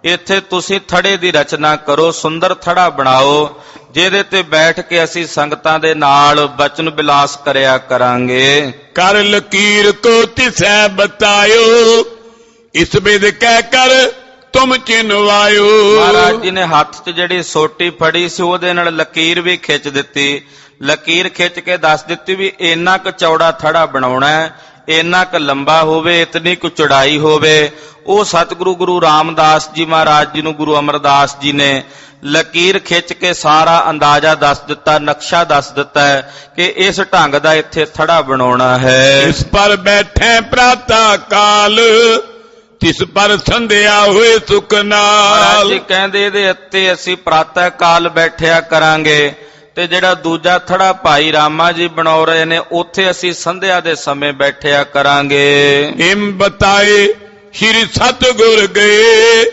[SPEAKER 2] ਇੱਥੇ ਤੁਸੀਂ ਥੜੇ ਦੀ ਰਚਨਾ ਕਰੋ, ਸੁੰਦਰ ਥੜਾ ਬਣਾਓ, ਜਿਹਦੇ ਤੇ ਬੈਠ ਕੇ ਅਸੀਂ ਸੰਗਤਾਂ ਦੇ ਨਾਲ ਬਚਨ ਬਿਲਾਸ ਕਰਿਆ ਕਰਾਂਗੇ।
[SPEAKER 1] ਕਰ ਲਕੀਰ ਕੋ ਤਿਸੈ ਬਤਾਇਓ, ਇਸ ਬਿਦ ਕਹਿ ਕਰ ਤੁਮ ਚਿਨਵਾਇਓ।
[SPEAKER 2] ਮਹਾਰਾਜ ਜੀ ਨੇ ਹੱਥ 'ਚ ਜਿਹੜੀ ਸੋਟੀ ਫੜੀ ਸੀ ਉਹਦੇ ਨਾਲ ਲਕੀਰ ਵੀ ਖਿੱਚ ਦਿੱਤੀ, ਲਕੀਰ ਖਿੱਚ ਕੇ ਦੱਸ ਦਿੱਤੀ ਵੀ ਇੰਨਾ ਕੁ ਚੌੜਾ ਥੜਾ ਬਣਾਉਣਾ ਹੈ, ਇੰਨਾ ਕੁ ਲੰਬਾ ਹੋਵੇ, ਇਤਨੀ ਕੁ ਚੌੜਾਈ ਹੋਵੇ। ਉਹ ਸਤਿਗੁਰੂ ਗੁਰੂ ਰਾਮਦਾਸ ਜੀ ਮਹਾਰਾਜ ਜੀ ਨੂੰ ਗੁਰੂ ਅਮਰਦਾਸ ਜੀ ਨੇ ਲਕੀਰ ਖਿੱਚ ਕੇ ਸਾਰਾ ਅੰਦਾਜ਼ਾ ਦੱਸ ਦਿੱਤਾ, ਨਕਸ਼ਾ ਦੱਸ ਦਿੱਤਾ ਹੈ ਕਿ ਇਸ ਢੰਗ ਦਾ ਇੱਥੇ ਥੜਾ ਬਣਾਉਣਾ ਹੈ।
[SPEAKER 1] ਇਸ ਪਰ ਬੈਠੇ ਪ੍ਰਾਤਾ ਕਾਲ, ਤਿਸ ਪਰ ਸੰਧਿਆ ਹੋਏ ਸੁਖ
[SPEAKER 2] ਮਹਾਰਾਜ
[SPEAKER 1] ਨਾਲ।
[SPEAKER 2] ਜੀ ਕਹਿੰਦੇ ਇਹਦੇ ਉੱਤੇ ਅਸੀਂ ਪ੍ਰਾਤଃ ਕਾਲ ਬੈਠਿਆ ਕਰਾਂਗੇ, ਤੇ ਜਿਹੜਾ ਦੂਜਾ ਥੜਾ ਭਾਈ ਰਾਮਾ ਜੀ ਬਣਾ ਰਹੇ ਨੇ ਉੱਥੇ ਅਸੀਂ ਸੰਧਿਆ ਦੇ ਸਮੇਂ ਬੈਠਿਆ ਕਰਾਂਗੇ।
[SPEAKER 1] ਹਿਮ ਬਤਾਏ ਸ਼੍ਰੀ ਸਤਿਗੁਰ ਗਏ,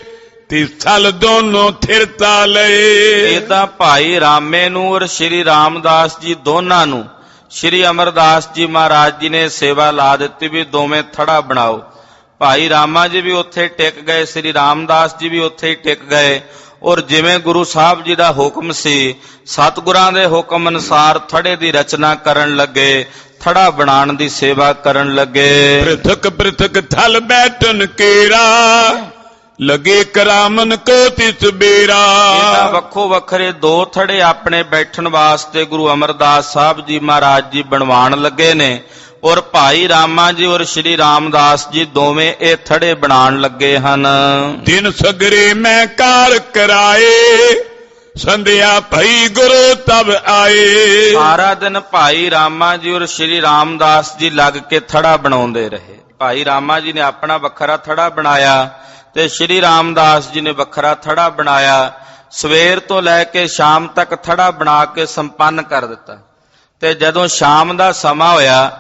[SPEAKER 1] ਤਿਸ ਥਲ ਦੋਨੋਂ ਥਿਰਤਾ ਲਏ।
[SPEAKER 2] ਏਦਾਂ ਭਾਈ ਰਾਮੇ ਨੂੰ ਔਰ ਸ਼੍ਰੀ ਰਾਮਦਾਸ ਜੀ ਦੋਨਾਂ ਨੂੰ ਸ਼੍ਰੀ ਅਮਰਦਾਸ ਜੀ ਮਹਾਰਾਜ ਜੀ ਨੇ ਸੇਵਾ ਲਾ ਦਿੱਤੀ ਵੀ ਦੋਵੇਂ ਥੜਾ ਬਣਾਓ। ਭਾਈ ਰਾਮਾ ਜੀ ਵੀ ਉੱਥੇ ਟਿਕ ਗਏ, ਸ਼੍ਰੀ ਰਾਮਦਾਸ ਜੀ ਵੀ ਉੱਥੇ ਹੀ ਟਿਕ ਗਏ, ਔਰ ਜਿਵੇਂ ਗੁਰੂ ਸਾਹਿਬ ਜੀ ਦਾ ਹੁਕਮ ਸੀ ਸਤਿਗੁਰਾਂ ਦੇ ਹੁਕਮ ਅਨੁਸਾਰ ਥੜੇ ਦੀ ਰਚਨਾ ਕਰਨ ਲੱਗੇ, ਥੜਾ ਬਣਾਉਣ ਦੀ ਸੇਵਾ ਕਰਨ ਲੱਗੇ।
[SPEAKER 1] ਪ੍ਰਿਥਕ ਪ੍ਰਿਥਕ ਥਲ ਬੈਠਨ ਕੇਰਾ, ਲਗੇ ਕਰਾਮਨ ਕੋ ਤਿਸ ਬੇਰਾ।
[SPEAKER 2] ਇਹਦਾ ਵੱਖੋ ਵੱਖਰੇ ਦੋ ਥੜੇ ਆਪਣੇ ਬੈਠਣ ਵਾਸਤੇ ਗੁਰੂ ਅਮਰਦਾਸ ਸਾਹਿਬ ਜੀ ਮਹਾਰਾਜ ਜੀ ਬਣਵਾਉਣ ਲੱਗੇ ਨੇ, ਔਰ ਭਾਈ ਰਾਮਾ ਜੀ ਔਰ ਸ਼੍ਰੀ ਰਾਮਦਾਸ ਜੀ ਦੋਵੇਂ ਇਹ ਥੜੇ ਬਣਾਉਣ ਲੱਗੇ ਹਨ।
[SPEAKER 1] ਦਿਨ ਸਗਰੇ ਮੈਂ ਕਾਰ ਕਰਾਏ, ਸੰਧਿਆ ਭਈ ਗੁਰੂ ਤਬ ਆਏ।
[SPEAKER 2] ਸਾਰਾ ਦਿਨ ਭਾਈ ਰਾਮਾ ਜੀ ਔਰ ਸ਼੍ਰੀ ਰਾਮਦਾਸ ਜੀ ਲੱਗ ਕੇ ਥੜਾ ਬਣਾਉਂਦੇ ਰਹੇ। ਭਾਈ ਰਾਮਾ ਜੀ ਨੇ ਆਪਣਾ ਵੱਖਰਾ ਥੜਾ ਬਣਾਇਆ ਤੇ ਸ਼੍ਰੀ ਰਾਮਦਾਸ ਜੀ ਨੇ ਵੱਖਰਾ ਥੜਾ ਬਣਾਇਆ। ਸਵੇਰ ਤੋਂ ਲੈ ਕੇ ਸ਼ਾਮ ਤੱਕ ਥੜਾ ਬਣਾ ਕੇ ਸੰਪੰਨ ਕਰ ਦਿੱਤਾ। ਤੇ ਜਦੋਂ ਸ਼ਾਮ ਦਾ ਸਮਾਂ ਹੋਇਆ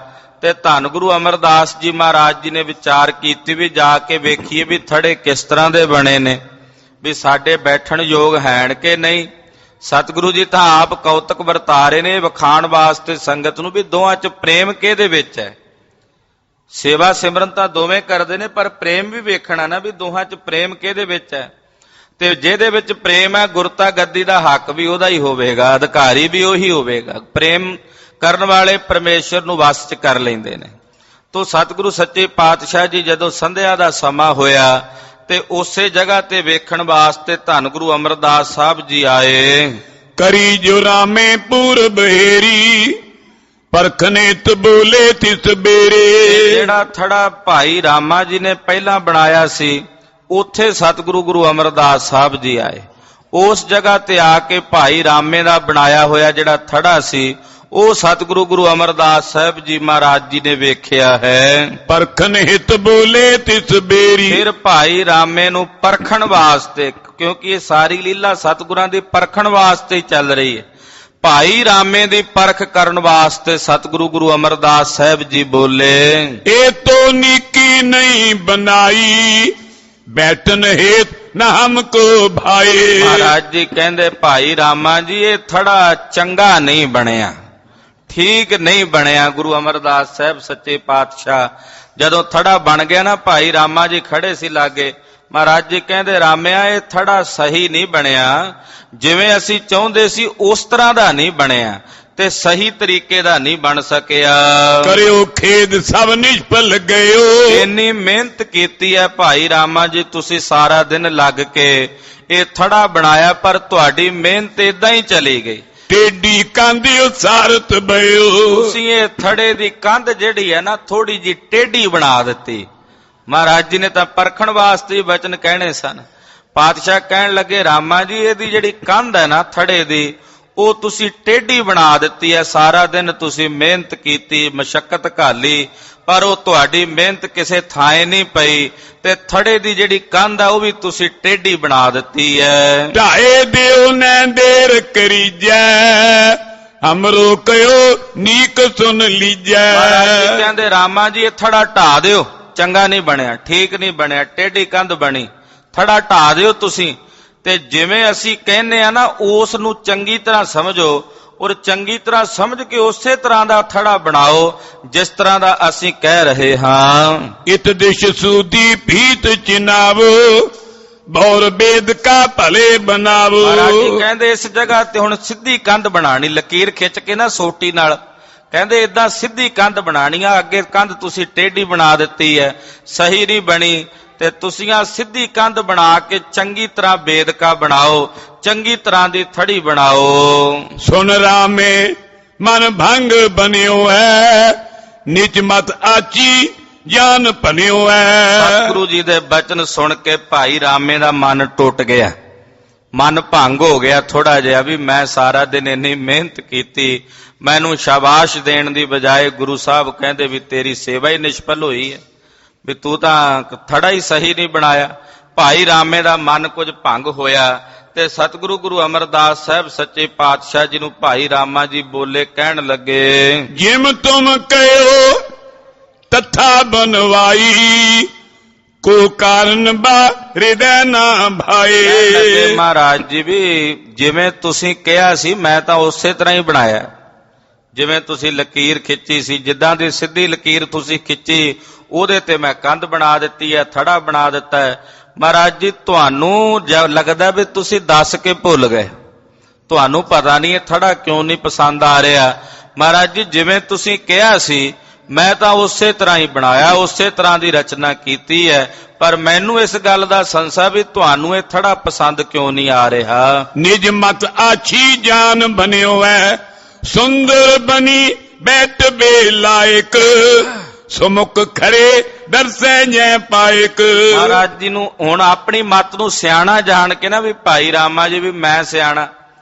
[SPEAKER 2] ਤੇ ਧੰਨ ਗੁਰੂ ਅਮਰਦਾਸ ਜੀ ਮਹਾਰਾਜ ਜੀ ਨੇ ਵਿਚਾਰ ਕੀਤੀ ਵੀ ਜਾ ਕੇ ਵੇਖੀਏ ਵੀ ਥੜੇ ਕਿਸ ਤਰ੍ਹਾਂ ਦੇ ਬਣੇ ਨੇ, ਵੀ ਸਾਡੇ ਬੈਠਣ ਯੋਗ ਹੈਣ ਕਿ ਨਹੀਂ। ਸਤਿਗੁਰੂ ਜੀ ਤਾਂ ਆਪ ਕੌਤਕ ਵਰਤਾ ਰਹੇ ਨੇ ਵਿਖਾਣ ਵਾਸਤੇ ਸੰਗਤ ਨੂੰ ਵੀ ਦੋਹਾਂ 'ਚ ਪ੍ਰੇਮ ਕਿਹਦੇ ਵਿੱਚ ਹੈ। ਸੇਵਾ ਸਿਮਰਨ ਤਾਂ ਦੋਵੇਂ ਕਰਦੇ ਨੇ, ਪਰ ਪ੍ਰੇਮ ਵੀ ਵੇਖਣਾ ਨਾ ਵੀ ਦੋਹਾਂ 'ਚ ਪ੍ਰੇਮ ਕਿਹਦੇ ਵਿੱਚ ਹੈ। ਤੇ ਜਿਹਦੇ ਵਿੱਚ ਪ੍ਰੇਮ ਹੈ ਗੁਰਤਾ ਗੱਦੀ ਦਾ ਹੱਕ ਵੀ ਉਹਦਾ ਹੀ ਹੋਵੇਗਾ, ਅਧਿਕਾਰੀ ਵੀ ਉਹੀ ਹੋਵੇਗਾ। ਪ੍ਰੇਮ ਕਰਨ ਵਾਲੇ ਪਰਮੇਸ਼ਰ ਨੂੰ ਵਸ 'ਚ ਕਰ ਲੈਂਦੇ ਨੇ। ਤੋ ਸਤਿਗੁਰੂ ਸੱਚੇ ਪਾਤਸ਼ਾਹ ਜੀ ਜਦੋਂ ਸੰਧਿਆ ਦਾ ਸਮਾਂ ਹੋਇਆ ਤੇ ਉਸੇ ਜਗ੍ਹਾ ਤੇ ਵੇਖਣ ਵਾਸਤੇ ਧੰਨ ਗੁਰੂ ਅਮਰਦਾਸ ਸਾਹਿਬ ਜੀ ਆਏ।
[SPEAKER 1] ਕਰੀ ਜੋ ਰਾਮੇ ਪੂਰਬ ਹੇਰੀ ਪਰਖਨੇਤ ਬੋਲੇ ਤਿਸ ਬੇਰੇ।
[SPEAKER 2] ਜਿਹੜਾ ਥੜਾ ਭਾਈ ਰਾਮਾ ਜੀ ਨੇ ਪਹਿਲਾਂ ਬਣਾਇਆ ਸੀ ਉੱਥੇ ਸਤਿਗੁਰੂ ਗੁਰੂ ਅਮਰਦਾਸ ਸਾਹਿਬ ਜੀ ਆਏ। ਉਸ ਜਗ੍ਹਾ ਤੇ ਆ ਕੇ ਭਾਈ ਰਾਮੇ ਦਾ ਬਣਾਇਆ ਹੋਇਆ ਜਿਹੜਾ ਥੜਾ ਸੀ ਉਹ ਸਤਿਗੁਰੂ ਗੁਰੂ ਅਮਰਦਾਸ ਸਾਹਿਬ ਜੀ ਮਹਾਰਾਜ ਜੀ ਨੇ ਵੇਖਿਆ ਹੈ।
[SPEAKER 1] ਪਰਖਨ ਹਿਤ ਬੋਲੇ ਤਿਸ ਬੇਰੀ।
[SPEAKER 2] ਫਿਰ ਭਾਈ ਰਾਮੇ ਨੂੰ ਪਰਖਣ ਵਾਸਤੇ, ਕਿਉਂਕਿ ਇਹ ਸਾਰੀ ਲੀਲਾ ਸਤਿਗੁਰਾਂ ਦੀ ਪਰਖਣ ਵਾਸਤੇ ਹੀ ਚੱਲ ਰਹੀ ਹੈ, ਭਾਈ ਰਾਮੇ ਦੀ ਪਰਖ ਕਰਨ ਵਾਸਤੇ ਸਤਿਗੁਰੂ ਗੁਰੂ ਅਮਰਦਾਸ ਸਾਹਿਬ ਜੀ ਬੋਲੇ,
[SPEAKER 1] ਇਹ ਤੋ ਨੀਕੀ ਨਹੀਂ ਬਨਾਈ ਬੈਠਨ ਹੇਤ ਨਾ ਹਮਕੋ ਭਾਏ।
[SPEAKER 2] ਮਹਾਰਾਜ ਜੀ ਕਹਿੰਦੇ ਭਾਈ ਰਾਮਾ ਜੀ ਇਹ ਥੜਾ ਚੰਗਾ ਨਹੀਂ ਬਣਿਆ, ਠੀਕ ਨਹੀਂ ਬਣਿਆ। ਗੁਰੂ ਅਮਰਦਾਸ ਸਾਹਿਬ ਸੱਚੇ ਪਾਤਸ਼ਾਹ ਜਦੋਂ ਥੜਾ ਬਣ ਗਿਆ ਨਾ, ਭਾਈ ਰਾਮਾ ਜੀ ਖੜੇ ਸੀ ਲਾਗੇ, ਮਹਾਰਾਜ ਜੀ ਕਹਿੰਦੇ ਰਾਮਿਆ ਇਹ ਥੜਾ ਸਹੀ ਨਹੀਂ ਬਣਿਆ, ਜਿਵੇਂ ਅਸੀਂ ਚਾਹੁੰਦੇ ਸੀ ਉਸ ਤਰ੍ਹਾਂ ਦਾ ਨਹੀਂ ਬਣਿਆ ਤੇ ਸਹੀ ਤਰੀਕੇ ਦਾ ਨਹੀਂ ਬਣ ਸਕਿਆ।
[SPEAKER 1] ਕਰਿਓ ਖੇਦ ਸਭ ਨਿਸ਼ਫਲ ਗਇਓ।
[SPEAKER 2] ਇੰਨੀ ਮਿਹਨਤ ਕੀਤੀ ਹੈ ਭਾਈ ਰਾਮਾ ਜੀ ਤੁਸੀਂ ਸਾਰਾ ਦਿਨ ਲੱਗ ਕੇ ਇਹ ਥੜਾ ਬਣਾਇਆ, ਪਰ ਤੁਹਾਡੀ ਮਿਹਨਤ ਇਦਾਂ ਹੀ ਚਲੀ ਗਈ।
[SPEAKER 1] ਟੇਡੀ ਕੰਧ ਉਸਾਰਤ ਬਇਓ।
[SPEAKER 2] ਤੁਸੀਂ ਇਹ ਥੜੇ ਦੀ ਕੰਧ ਜਿਹੜੀ ਹੈ ਨਾ ਥੋੜੀ ਜੀ ਟੇਢੀ ਬਣਾ ਦਿੱਤੀ। ਮਹਾਰਾਜ ਜੀ ਨੇ ਤਾਂ ਪਰਖਣ ਵਾਸਤੇ ਹੀ ਵਚਨ ਕਹਿਣੇ ਸਨ। ਪਾਤਸ਼ਾਹ ਕਹਿਣ ਲੱਗੇ ਰਾਮਾ ਜੀ ਇਹਦੀ ਜਿਹੜੀ ਕੰਧ ਹੈ ਨਾ ਥੜੇ ਦੀ ਉਹ ਤੁਸੀਂ ਟੇਢੀ ਬਣਾ ਦਿੱਤੀ ਹੈ। ਸਾਰਾ ਦਿਨ ਤੁਸੀਂ ਮਿਹਨਤ ਕੀਤੀ, ਮਸ਼ੱਕਤ ਘਾਲੀ, ਪਰ ਉਹ ਤੁਹਾਡੀ ਮਿਹਨਤ ਕਿਸੇ ਥਾਂ ਨਹੀਂ ਪਈ ਤੇ ਥੜੇ ਦੀ ਜਿਹੜੀ ਕੰਧ ਆ ਉਹ ਵੀ ਤੁਸੀਂ ਟੇਢੀ ਬਣਾ ਦਿੱਤੀ ਹੈ।
[SPEAKER 1] ਢਾਏ ਦਿਓ ਨੈ ਦੇਰ ਕਰੀਜੈ ਹਮਰੋ ਕਹਿਓ ਨੀਕ ਸੁਨ ਲੀਜੈ।
[SPEAKER 2] ਮਹਾਰਾਜ ਜੀ ਕਹਿੰਦੇ ਰਾਮਾ ਜੀ ਇਹ ਥੜਾ ਢਾ ਦਿਓ, ਚੰਗਾ ਨਹੀਂ ਬਣਿਆ, ਠੀਕ ਨਹੀਂ ਬਣਿਆ, ਟੇਢੀ ਕੰਧ ਬਣੀ, ਥੜਾ ਢਾ ਦਿਓ ਤੁਸੀਂ। ਤੇ ਜਿਵੇਂ ਅਸੀਂ ਕਹਿੰਨੇ ਆ ਨਾ ਉਸ ਨੂੰ ਚੰਗੀ ਤਰ੍ਹਾਂ ਸਮਝੋ ਔਰ ਚੰਗੀ ਤਰ੍ਹਾਂ ਸਮਝ ਕੇ ਉਸੇ ਤਰ੍ਹਾਂ ਦਾ ਥੜਾ ਬਣਾਓ ਜਿਸ ਤਰ੍ਹਾਂ ਦਾ ਅਸੀਂ ਕਹਿ ਰਹੇ ਹਾਂ।
[SPEAKER 1] ਇਤ ਦਿਸ਼ ਸੂਦੀ ਭੀਤ ਚਿਨਾਵੋ ਬੌਰ ਬੇਦ ਕਾ ਭਲੇ ਬਣਾਵੋ।
[SPEAKER 2] ਮਹਾਰਾਜ ਜੀ ਕਹਿੰਦੇ ਇਸ ਜਗ੍ਹਾ ਤੇ ਹੁਣ ਸਿੱਧੀ ਕੰਧ ਬਣਾਣੀ, ਲਕੀਰ ਖਿੱਚ ਕੇ ਨਾ ਸੋਟੀ ਨਾਲ, ਕਹਿੰਦੇ ਇਦਾਂ ਸਿੱਧੀ ਕੰਧ ਬਣਾਣੀ ਆ। ਅੱਗੇ ਕੰਧ ਤੁਸੀਂ ਟੇਢੀ ਬਣਾ ਦਿੱਤੀ ਹੈ, ਸਹੀ ਨਹੀਂ ਬਣੀ, ਤੇ ਤੁਸੀਂ ਆ ਸਿੱਧੀ ਕੰਧ ਬਣਾ ਕੇ ਚੰਗੀ ਤਰ੍ਹਾਂ ਬੇਦਕਾ ਬਣਾਓ, ਚੰਗੀ ਤਰ੍ਹਾਂ ਦੀ ਥੜੀ ਬਣਾਓ।
[SPEAKER 1] ਸੁਨ ਰਾਮੇ ਮਨ ਭੰਗ ਬਨਿਓ ਹੈ ਨਿਜ ਮਤ ਆਚੀ ਜਾਨ ਭਨਿਓ ਹੈ।
[SPEAKER 2] ਸਤਿਗੁਰੂ ਜੀ ਦੇ ਬਚਨ ਸੁਣ ਕੇ ਭਾਈ ਰਾਮੇ ਦਾ ਮਨ ਟੁੱਟ ਗਿਆ, ਮਨ ਭੰਗ ਹੋ ਗਿਆ ਥੋੜਾ ਜਿਹਾ ਵੀ ਮੈਂ ਸਾਰਾ ਦਿਨ ਇੰਨੀ ਮਿਹਨਤ ਕੀਤੀ, ਮੈਨੂੰ ਸ਼ਾਬਾਸ਼ ਦੇਣ ਦੀ ਬਜਾਏ ਗੁਰੂ ਸਾਹਿਬ ਕਹਿੰਦੇ ਵੀ ਤੇਰੀ ਸੇਵਾ ਹੀ ਨਿਸ਼ਫਲ ਹੋਈ ਹੈ, ਵੀ ਤੂੰ ਤਾਂ ਥੜਾ ਹੀ ਸਹੀ ਨਹੀਂ ਬਣਾਇਆ। ਭਾਈ ਰਾਮੇ ਦਾ ਮਨ ਕੁਝ ਭੰਗ ਹੋਇਆ ਤੇ ਸਤਿਗੁਰੂ ਗੁਰੂ ਅਮਰਦਾਸ ਸਾਹਿਬ ਸੱਚੇ ਪਾਤਸ਼ਾਹ ਜੀ ਨੂੰ ਭਾਈ ਰਾਮਾ ਜੀ ਬੋਲੇ, ਕਹਿਣ ਲੱਗੇ
[SPEAKER 1] ਜਿਮ ਤੁਮ ਕਹਿਓ ਤਥਾ ਬਨਵਾਈ ਕੋ ਕਾਰਨ ਬਾ ਹਿਰਦੈ ਨਾ ਭਾਏ।
[SPEAKER 2] ਮਹਾਰਾਜ ਜੀ ਵੀ ਜਿਵੇਂ ਤੁਸੀਂ ਕਿਹਾ ਸੀ ਮੈਂ ਤਾਂ ਉਸੇ ਤਰ੍ਹਾਂ ਹੀ ਬਣਾਇਆ, ਜਿਵੇਂ ਤੁਸੀਂ ਲਕੀਰ ਖਿੱਚੀ ਸੀ, ਜਿੱਦਾਂ ਦੀ ਸਿੱਧੀ ਲਕੀਰ ਤੁਸੀਂ ਖਿੱਚੀ ਉਹਦੇ ਤੇ ਮੈਂ ਕੰਧ ਬਣਾ ਦਿੱਤੀ ਹੈ, ਥੜਾ ਬਣਾ ਦਿੱਤਾ ਹੈ। ਮਹਾਰਾਜ ਜੀ ਤੁਹਾਨੂੰ ਲੱਗਦਾ ਵੀ ਤੁਸੀਂ ਦੱਸ ਕੇ ਭੁੱਲ ਗਏ, ਤੁਹਾਨੂੰ ਪਤਾ ਨਹੀਂ ਇਹ ਥੜਾ ਕਿਉਂ ਨਹੀਂ ਪਸੰਦ ਆ ਰਿਹਾ। ਮਹਾਰਾਜ ਜੀ ਜਿਵੇਂ ਤੁਸੀਂ ਕਿਹਾ ਸੀ ਮੈਂ ਤਾਂ ਉਸੇ ਤਰ੍ਹਾਂ ਹੀ ਬਣਾਇਆ, ਉਸੇ ਤਰ੍ਹਾਂ ਦੀ ਰਚਨਾ ਕੀਤੀ ਹੈ, ਪਰ ਮੈਨੂੰ ਇਸ ਗੱਲ ਦਾ ਸੰਸਾ ਵੀ ਤੁਹਾਨੂੰ ਇਹ ਥੜਾ ਪਸੰਦ ਕਿਉਂ ਨਹੀਂ ਆ ਰਿਹਾ।
[SPEAKER 1] ਨਿਜ ਮਤ ਆਛੀ ਜਾਨ ਬਨਿਓ ਹੈ ਸੁੰਦਰ ਬਨੀ ਬੈਠ ਬੇ ਲਾਇਕ ਸੁਮੁਖ ਖੜੇ ਦਰਸੈ ਜੈ ਪਾਇਕ।
[SPEAKER 2] ਮਹਾਰਾਜ ਜੀ ਨੂੰ ਹੁਣ ਆਪਣੀ ਮੱਤ ਨੂੰ ਸਿਆਣਾ ਜਾਣ ਕੇ ਨਾ ਵੀ ਭਾਈ ਰਾਮਾ ਜੀ ਵੀ ਮੈਂ ਸਿਆਣਾ,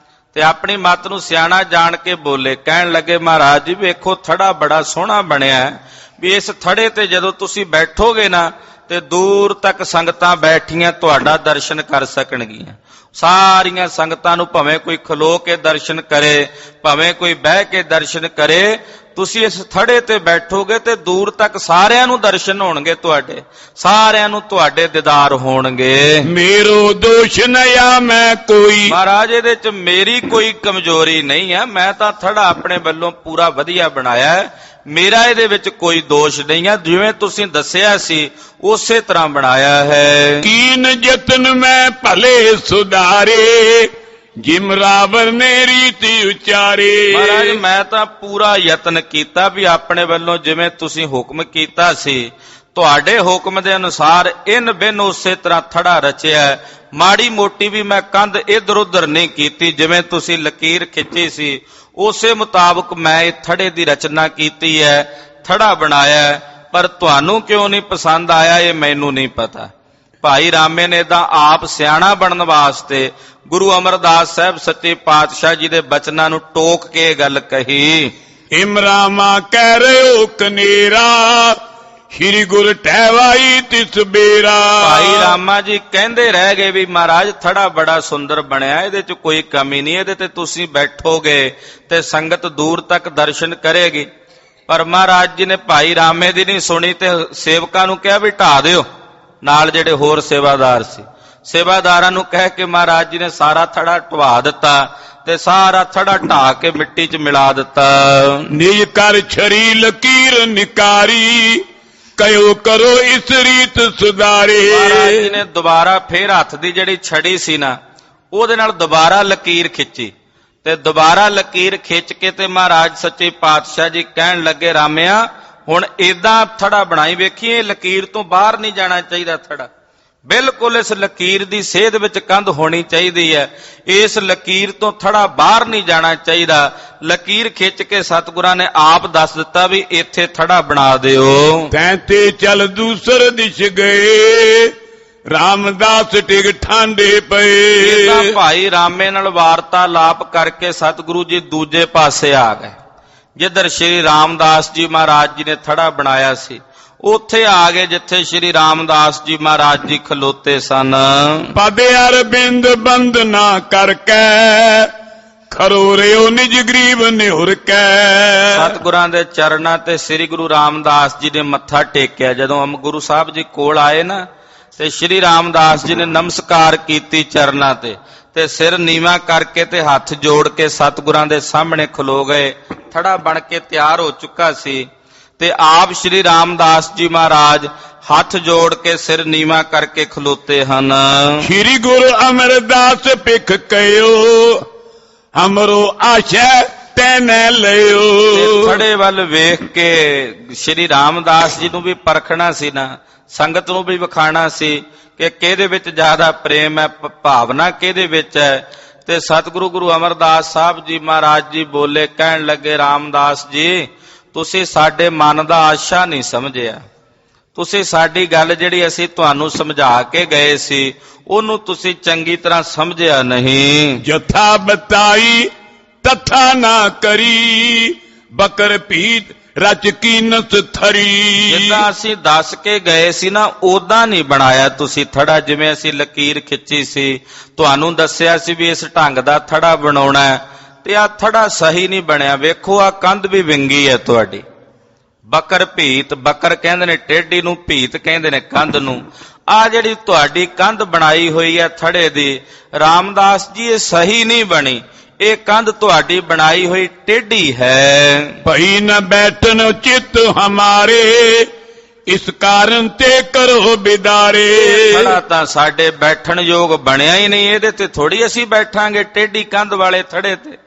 [SPEAKER 2] ਤੇ ਆਪਣੀ ਮੱਤ ਨੂੰ ਸਿਆਣਾ ਜਾਣ ਕੇ ਬੋਲੇ, ਕਹਿਣ ਲੱਗੇ ਮਹਾਰਾਜ ਜੀ ਵੇਖੋ ਥੜਾ ਬੜਾ ਸੋਹਣਾ ਬਣਿਆ ਵੀ ਇਸ ਥੜੇ ਤੇ ਜਦੋਂ ਤੁਸੀਂ ਬੈਠੋਗੇ ਨਾ ਤੇ ਦੂਰ ਤੱਕ ਸੰਗਤਾਂ ਬੈਠੀਆਂ ਤੁਹਾਡਾ ਦਰਸ਼ਨ ਕਰ ਸਕਣਗੀਆਂ। ਸਾਰੀਆਂ ਸੰਗਤਾਂ ਨੂੰ ਭਾਵੇਂ ਕੋਈ ਖਲੋ ਕੇ ਦਰਸ਼ਨ ਕਰੇ, ਭਾਵੇਂ ਕੋਈ ਬਹਿ ਕੇ ਦਰਸ਼ਨ ਕਰੇ, ਤੁਸੀਂ ਇਸ ਥੜੇ ਤੇ ਬੈਠੋਗੇ ਤੇ ਦੂਰ ਤੱਕ ਸਾਰਿਆਂ ਨੂੰ ਦਰਸ਼ਨ ਹੋਣਗੇ, ਤੁਹਾਡੇ ਸਾਰਿਆਂ ਨੂੰ ਤੁਹਾਡੇ ਦੀਦਾਰ ਹੋਣਗੇ।
[SPEAKER 1] ਮੇਰੋ ਦੋਸ਼ ਨਿਆ ਮੈਂ ਕੋਈ।
[SPEAKER 2] ਮਹਾਰਾਜ ਇਹਦੇ ਚ ਮੇਰੀ ਕੋਈ ਕਮਜ਼ੋਰੀ ਨਹੀਂ ਹੈ, ਮੈਂ ਤਾਂ ਥੜਾ ਆਪਣੇ ਵੱਲੋਂ ਪੂਰਾ ਵਧੀਆ ਬਣਾਇਆ ਹੈ, ਮੇਰਾ ਇਹਦੇ ਵਿੱਚ ਕੋਈ ਦੋਸ਼ ਨਹੀਂ ਹੈ, ਜਿਵੇਂ ਤੁਸੀਂ ਦੱਸਿਆ ਸੀ ਉਸੇ ਤਰ੍ਹਾਂ ਬਣਾਇਆ ਹੈ।
[SPEAKER 1] ਕੀਨ ਯਤਨ ਮੈਂ ਭਲੇ ਸੁਧਾਰੇ ਜਿਮ ਰਾਵਣ ਨੇ ਰੀਤੀ ਉਚਾਰੇ।
[SPEAKER 2] ਮਹਾਰਾਜ ਮੈਂ ਤਾਂ ਪੂਰਾ ਯਤਨ ਕੀਤਾ ਵੀ ਆਪਣੇ ਵੱਲੋਂ ਜਿਵੇਂ ਤੁਸੀਂ ਹੁਕਮ ਕੀਤਾ ਸੀ ਤੁਹਾਡੇ ਹੁਕਮ ਦੇ ਅਨੁਸਾਰ ਇਨ ਬਿਨ ਉਸੇ ਤਰ੍ਹਾਂ ਥੜਾ ਰਚਿਆ। ਮਾੜੀ ਮੋਟੀ ਵੀ ਮੈਂ ਕੰਧ ਇਧਰ ਉਧਰ ਨਹੀਂ ਕੀਤੀ, ਜਿਵੇਂ ਤੁਸੀਂ ਲਕੀਰ ਖਿੱਚੀ ਸੀ ਉਸੇ ਮੁਤਾਬਕ ਮੈਂ ਇਹ ਥੜੇ ਦੀ ਰਚਨਾ ਕੀਤੀ ਹੈ, ਥੜਾ ਬਣਾਇਆ। ਪਰ ਤੁਹਾਨੂੰ ਕਿਉਂ ਨਹੀਂ ਪਸੰਦ ਆਇਆ ਇਹ ਮੈਨੂੰ ਨਹੀਂ ਪਤਾ। ਭਾਈ ਰਾਮੇ ਨੇ ਤਾਂ ਆਪ ਸਿਆਣਾ ਬਣਨ ਵਾਸਤੇ ਗੁਰੂ ਅਮਰਦਾਸ ਸਾਹਿਬ ਸੱਚੇ ਪਾਤਸ਼ਾਹ ਜੀ ਦੇ ਬਚਨਾਂ ਨੂੰ ਟੋਕ ਕੇ ਗੱਲ ਕਹੀ।
[SPEAKER 1] ਇਮਰਾਮਾ ਕਹਿ ਰਿਓ ਕਨੇਰਾ, ਸ਼੍ਰੀ ਗੁਰ ਟਹਿਵਾਈ ਤਿਸ ਬੇਰਾ।
[SPEAKER 2] ਭਾਈ ਰਾਮਾ ਜੀ ਕਹਿੰਦੇ ਰਹਿ ਗਏ ਵੀ ਮਹਾਰਾਜ ਥੜਾ ਬੜਾ ਸੁੰਦਰ ਬਣਿਆ, ਇਹਦੇ ਚ ਕੋਈ ਕਮੀ ਨਹੀਂ, ਇਹਦੇ ਤੇ ਤੁਸੀਂ ਬੈਠੋਗੇ ਤੇ ਸੰਗਤ ਦੂਰ ਤੱਕ ਦਰਸ਼ਨ ਕਰੇਗੀ। ਪਰ ਮਹਾਰਾਜ ਜੀ ਨੇ ਭਾਈ ਰਾਮੇ ਦੀ ਨਹੀਂ ਸੁਣੀ ਤੇ ਸੇਵਕਾਂ ਨੂੰ ਕਿਹਾ ਵੀ ਢਾ ਦਿਓ। ਨਾਲ ਜਿਹੜੇ ਹੋਰ ਸੇਵਾਦਾਰ ਸੀ, ਸੇਵਾਦਾਰਾਂ ਨੂੰ ਕਹਿ ਕੇ ਮਹਾਰਾਜ ਜੀ ਨੇ ਸਾਰਾ ਥੜਾ ਢਵਾ ਦਿੱਤਾ ਤੇ ਸਾਰਾ ਥੜਾ ਢਾ ਕੇ ਮਿੱਟੀ 'ਚ ਮਿਲਾ ਦਿੱਤਾ।
[SPEAKER 1] ਨਿਜ ਕਰ ਛਰੀ ਲਕੀਰ ਨਿਕਾਰੀ, ਕਯੋ ਕਰੋ ਇਸ ਰੀਤ ਸੁਧਾਰੇ।
[SPEAKER 2] ਮਹਾਰਾਜ ਜੀ ਨੇ ਦੁਬਾਰਾ ਫੇਰ ਹੱਥ ਦੀ ਜਿਹੜੀ ਛੜੀ ਸੀ ਨਾ ਉਹਦੇ ਨਾਲ ਦੁਬਾਰਾ ਲਕੀਰ ਖਿੱਚੀ ਤੇ ਦੁਬਾਰਾ ਲਕੀਰ ਖਿੱਚ ਕੇ ਤੇ ਮਹਾਰਾਜ ਸੱਚੇ ਪਾਤਸ਼ਾਹ ਜੀ ਕਹਿਣ ਲੱਗੇ ਰਾਮਿਆ ਹੁਣ ਏਦਾਂ ਥੜਾ ਬਣਾਈ ਵੇਖੀ, ਇਹ ਲਕੀਰ ਤੋਂ ਬਾਹਰ ਨਹੀਂ ਜਾਣਾ ਚਾਹੀਦਾ ਥੜਾ, ਬਿਲਕੁਲ ਇਸ ਲਕੀਰ ਦੀ ਸੇਧ ਵਿੱਚ ਕੰਧ ਹੋਣੀ ਚਾਹੀਦੀ ਹੈ, ਇਸ ਲਕੀਰ ਤੋਂ ਥੜਾ ਬਾਹਰ ਨਹੀਂ ਜਾਣਾ ਚਾਹੀਦਾ। ਲਕੀਰ ਖਿੱਚ ਕੇ ਸਤਿਗੁਰਾਂ ਨੇ ਆਪ ਦੱਸ ਦਿੱਤਾ ਵੀ ਇੱਥੇ ਥੜਾ ਬਣਾ ਦਿਓ।
[SPEAKER 1] ਤੈਂ ਤੇ ਚੱਲ ਦੂਸਰ ਦਿਸ਼ ਗਏ, ਰਾਮਦਾਸ ਟਿਕ ਠਾਂਡੇ ਪਏ।
[SPEAKER 2] ਇਹਦਾ ਭਾਈ ਰਾਮੇ ਨਾਲ ਵਾਰਤਾਲਾਪ ਕਰਕੇ ਸਤਿਗੁਰੂ ਜੀ ਦੂਜੇ ਪਾਸੇ ਆ ਗਏ, ਜਿੱਧਰ ਸ਼੍ਰੀ ਰਾਮਦਾਸ ਜੀ ਮਹਾਰਾਜ ਜੀ ਨੇ ਥੜਾ ਬਣਾਇਆ ਸੀ ਉੱਥੇ ਆ ਗਏ ਜਿੱਥੇ ਸ਼੍ਰੀ ਰਾਮਦਾਸ ਜੀ ਮਹਾਰਾਜ ਜੀ ਖਲੋਤੇ ਸਨ।
[SPEAKER 1] ਪਦ ਅਰਬਿੰਦ ਬੰਦਨਾ ਕਰਕੇ, ਖਰੋ ਰਿਓ ਨਿਜ ਗਰੀਬ ਨਿਹੁਰ ਕੇ।
[SPEAKER 2] ਸਤਿਗੁਰਾਂ ਦੇ ਚਰਨਾਂ ਤੇ ਸ਼੍ਰੀ ਗੁਰੂ ਰਾਮਦਾਸ ਜੀ ਨੇ ਮੱਥਾ ਟੇਕਿਆ। ਜਦੋਂ ਗੁਰੂ ਸਾਹਿਬ ਜੀ ਕੋਲ ਆਏ ਨਾ ਤੇ ਸ਼੍ਰੀ ਰਾਮਦਾਸ ਜੀ ਨੇ ਨਮਸਕਾਰ ਕੀਤੀ ਚਰਨਾਂ ਤੇ ਸਿਰ ਨੀਵਾਂ ਕਰਕੇ ਤੇ ਹੱਥ ਜੋੜ ਕੇ ਸਤਿਗੁਰਾਂ ਦੇ ਸਾਹਮਣੇ ਖਲੋ ਗਏ। ਥੜਾ ਬਣ ਕੇ ਤਿਆਰ ਹੋ ਚੁੱਕਾ ਸੀ ਤੇ ਆਪ ਸ਼੍ਰੀ ਰਾਮਦਾਸ ਜੀ ਮਹਾਰਾਜ ਹੱਥ ਜੋੜ ਕੇ ਸਿਰ ਨੀਵਾਂ ਕਰਕੇ ਖਲੋਤੇ ਹਨ।
[SPEAKER 1] ਸ਼੍ਰੀ ਗੁਰੂ ਅਮਰਦਾਸ ਭਿਖ ਕਯੋ, ਹਮਰੋ ਆਸ਼ਾ ਤੈਨੇ ਲਿਓ।
[SPEAKER 2] ਥੜੇ ਵੱਲ ਵੇਖ ਕੇ ਸ਼੍ਰੀ ਰਾਮਦਾਸ ਜੀ ਨੂੰ ਵੀ ਪਰਖਣਾ ਸੀ ਨਾ, ਸੰਗਤ ਨੂੰ ਵੀ ਵਿਖਾਣਾ ਸੀ ਕਿ ਕਿਹਦੇ ਵਿੱਚ ਜ਼ਿਆਦਾ ਪ੍ਰੇਮ ਹੈ, ਭਾਵਨਾ ਕਿਹਦੇ ਵਿੱਚ ਹੈ। ਤੇ ਸਤਿਗੁਰੂ ਗੁਰੂ ਅਮਰਦਾਸ ਸਾਹਿਬ ਜੀ ਮਹਾਰਾਜ ਜੀ ਬੋਲੇ, ਕਹਿਣ ਲੱਗੇ ਰਾਮਦਾਸ ਜੀ ਤੁਸੀਂ ਸਾਡੇ ਮਨ ਦਾ ਆਸ਼ਾ ਨਹੀਂ ਸਮਝਿਆ, ਤੁਸੀਂ ਸਾਡੀ ਗੱਲ ਜਿਹੜੀ ਅਸੀਂ ਤੁਹਾਨੂੰ ਸਮਝਾ ਕੇ ਗਏ ਸੀ ਉਹਨੂੰ ਤੁਸੀਂ ਚੰਗੀ ਤਰ੍ਹਾਂ ਸਮਝਿਆ ਨਹੀਂ।
[SPEAKER 1] ਜਥਾ ਬਤਾਈ ਤਥਾ ਨਾ ਕਰੀ, ਬਕਰ ਪੀਤ ਰਚ ਕੀਨਸ ਥਰੀ।
[SPEAKER 2] ਜਿੱਦਾਂ ਅਸੀਂ ਦੱਸ ਕੇ ਗਏ ਸੀ ਨਾ ਉਦਾਂ ਨਹੀਂ ਬਣਾਇਆ ਤੁਸੀਂ ਥੜਾ, ਜਿਵੇਂ ਅਸੀਂ ਲਕੀਰ ਖਿੱਚੀ ਸੀ ਤੁਹਾਨੂੰ ਦੱਸਿਆ ਸੀ ਵੀ ਇਸ ਢੰਗ ਦਾ ਥੜਾ ਬਣਾਉਣਾ ਤੇ ਆ ਥੜਾ ਸਹੀ ਨਹੀਂ ਬਣਿਆ। ਵੇਖੋ ਆ ਕੰਧ ਵੀ ਵਿੰਗੀ ਹੈ ਤੁਹਾਡੀ। ਬਕਰ ਭੀਤ, ਬਕਰ ਕਹਿੰਦੇ ਨੇ ਟੇਢੀ ਨੂੰ, ਭੀਤ ਕਹਿੰਦੇ ਨੇ ਕੰਧ ਨੂੰ। ਆ ਜਿਹੜੀ ਤੁਹਾਡੀ ਕੰਧ ਬਣਾਈ ਹੋਈ ਹੈ ਥੜੇ ਦੀ, ਰਾਮਦਾਸ ਜੀ ਇਹ ਸਹੀ ਨਹੀਂ ਬਣੀ, ਇਹ ਕੰਧ ਤੁਹਾਡੀ ਬਣਾਈ ਹੋਈ ਟੇਢੀ ਹੈ।
[SPEAKER 1] ਭਈ ਨ ਬੈਠਨ ਚਿਤ ਹਮਾਰੇ, ਇਸ ਕਾਰਨ ਤੇ ਕਰੋ ਬਿਦਾਰੇ।
[SPEAKER 2] ਥੜਾ ਤਾਂ ਸਾਡੇ ਬੈਠਣ ਯੋਗ ਬਣਿਆ ਹੀ ਨਹੀਂ, ਇਹਦੇ ਤੇ ਥੋੜੀ ਅਸੀਂ ਬੈਠਾਂਗੇ ਟੇਢੀ ਕੰਧ ਵਾਲੇ ਥੜੇ ਤੇ।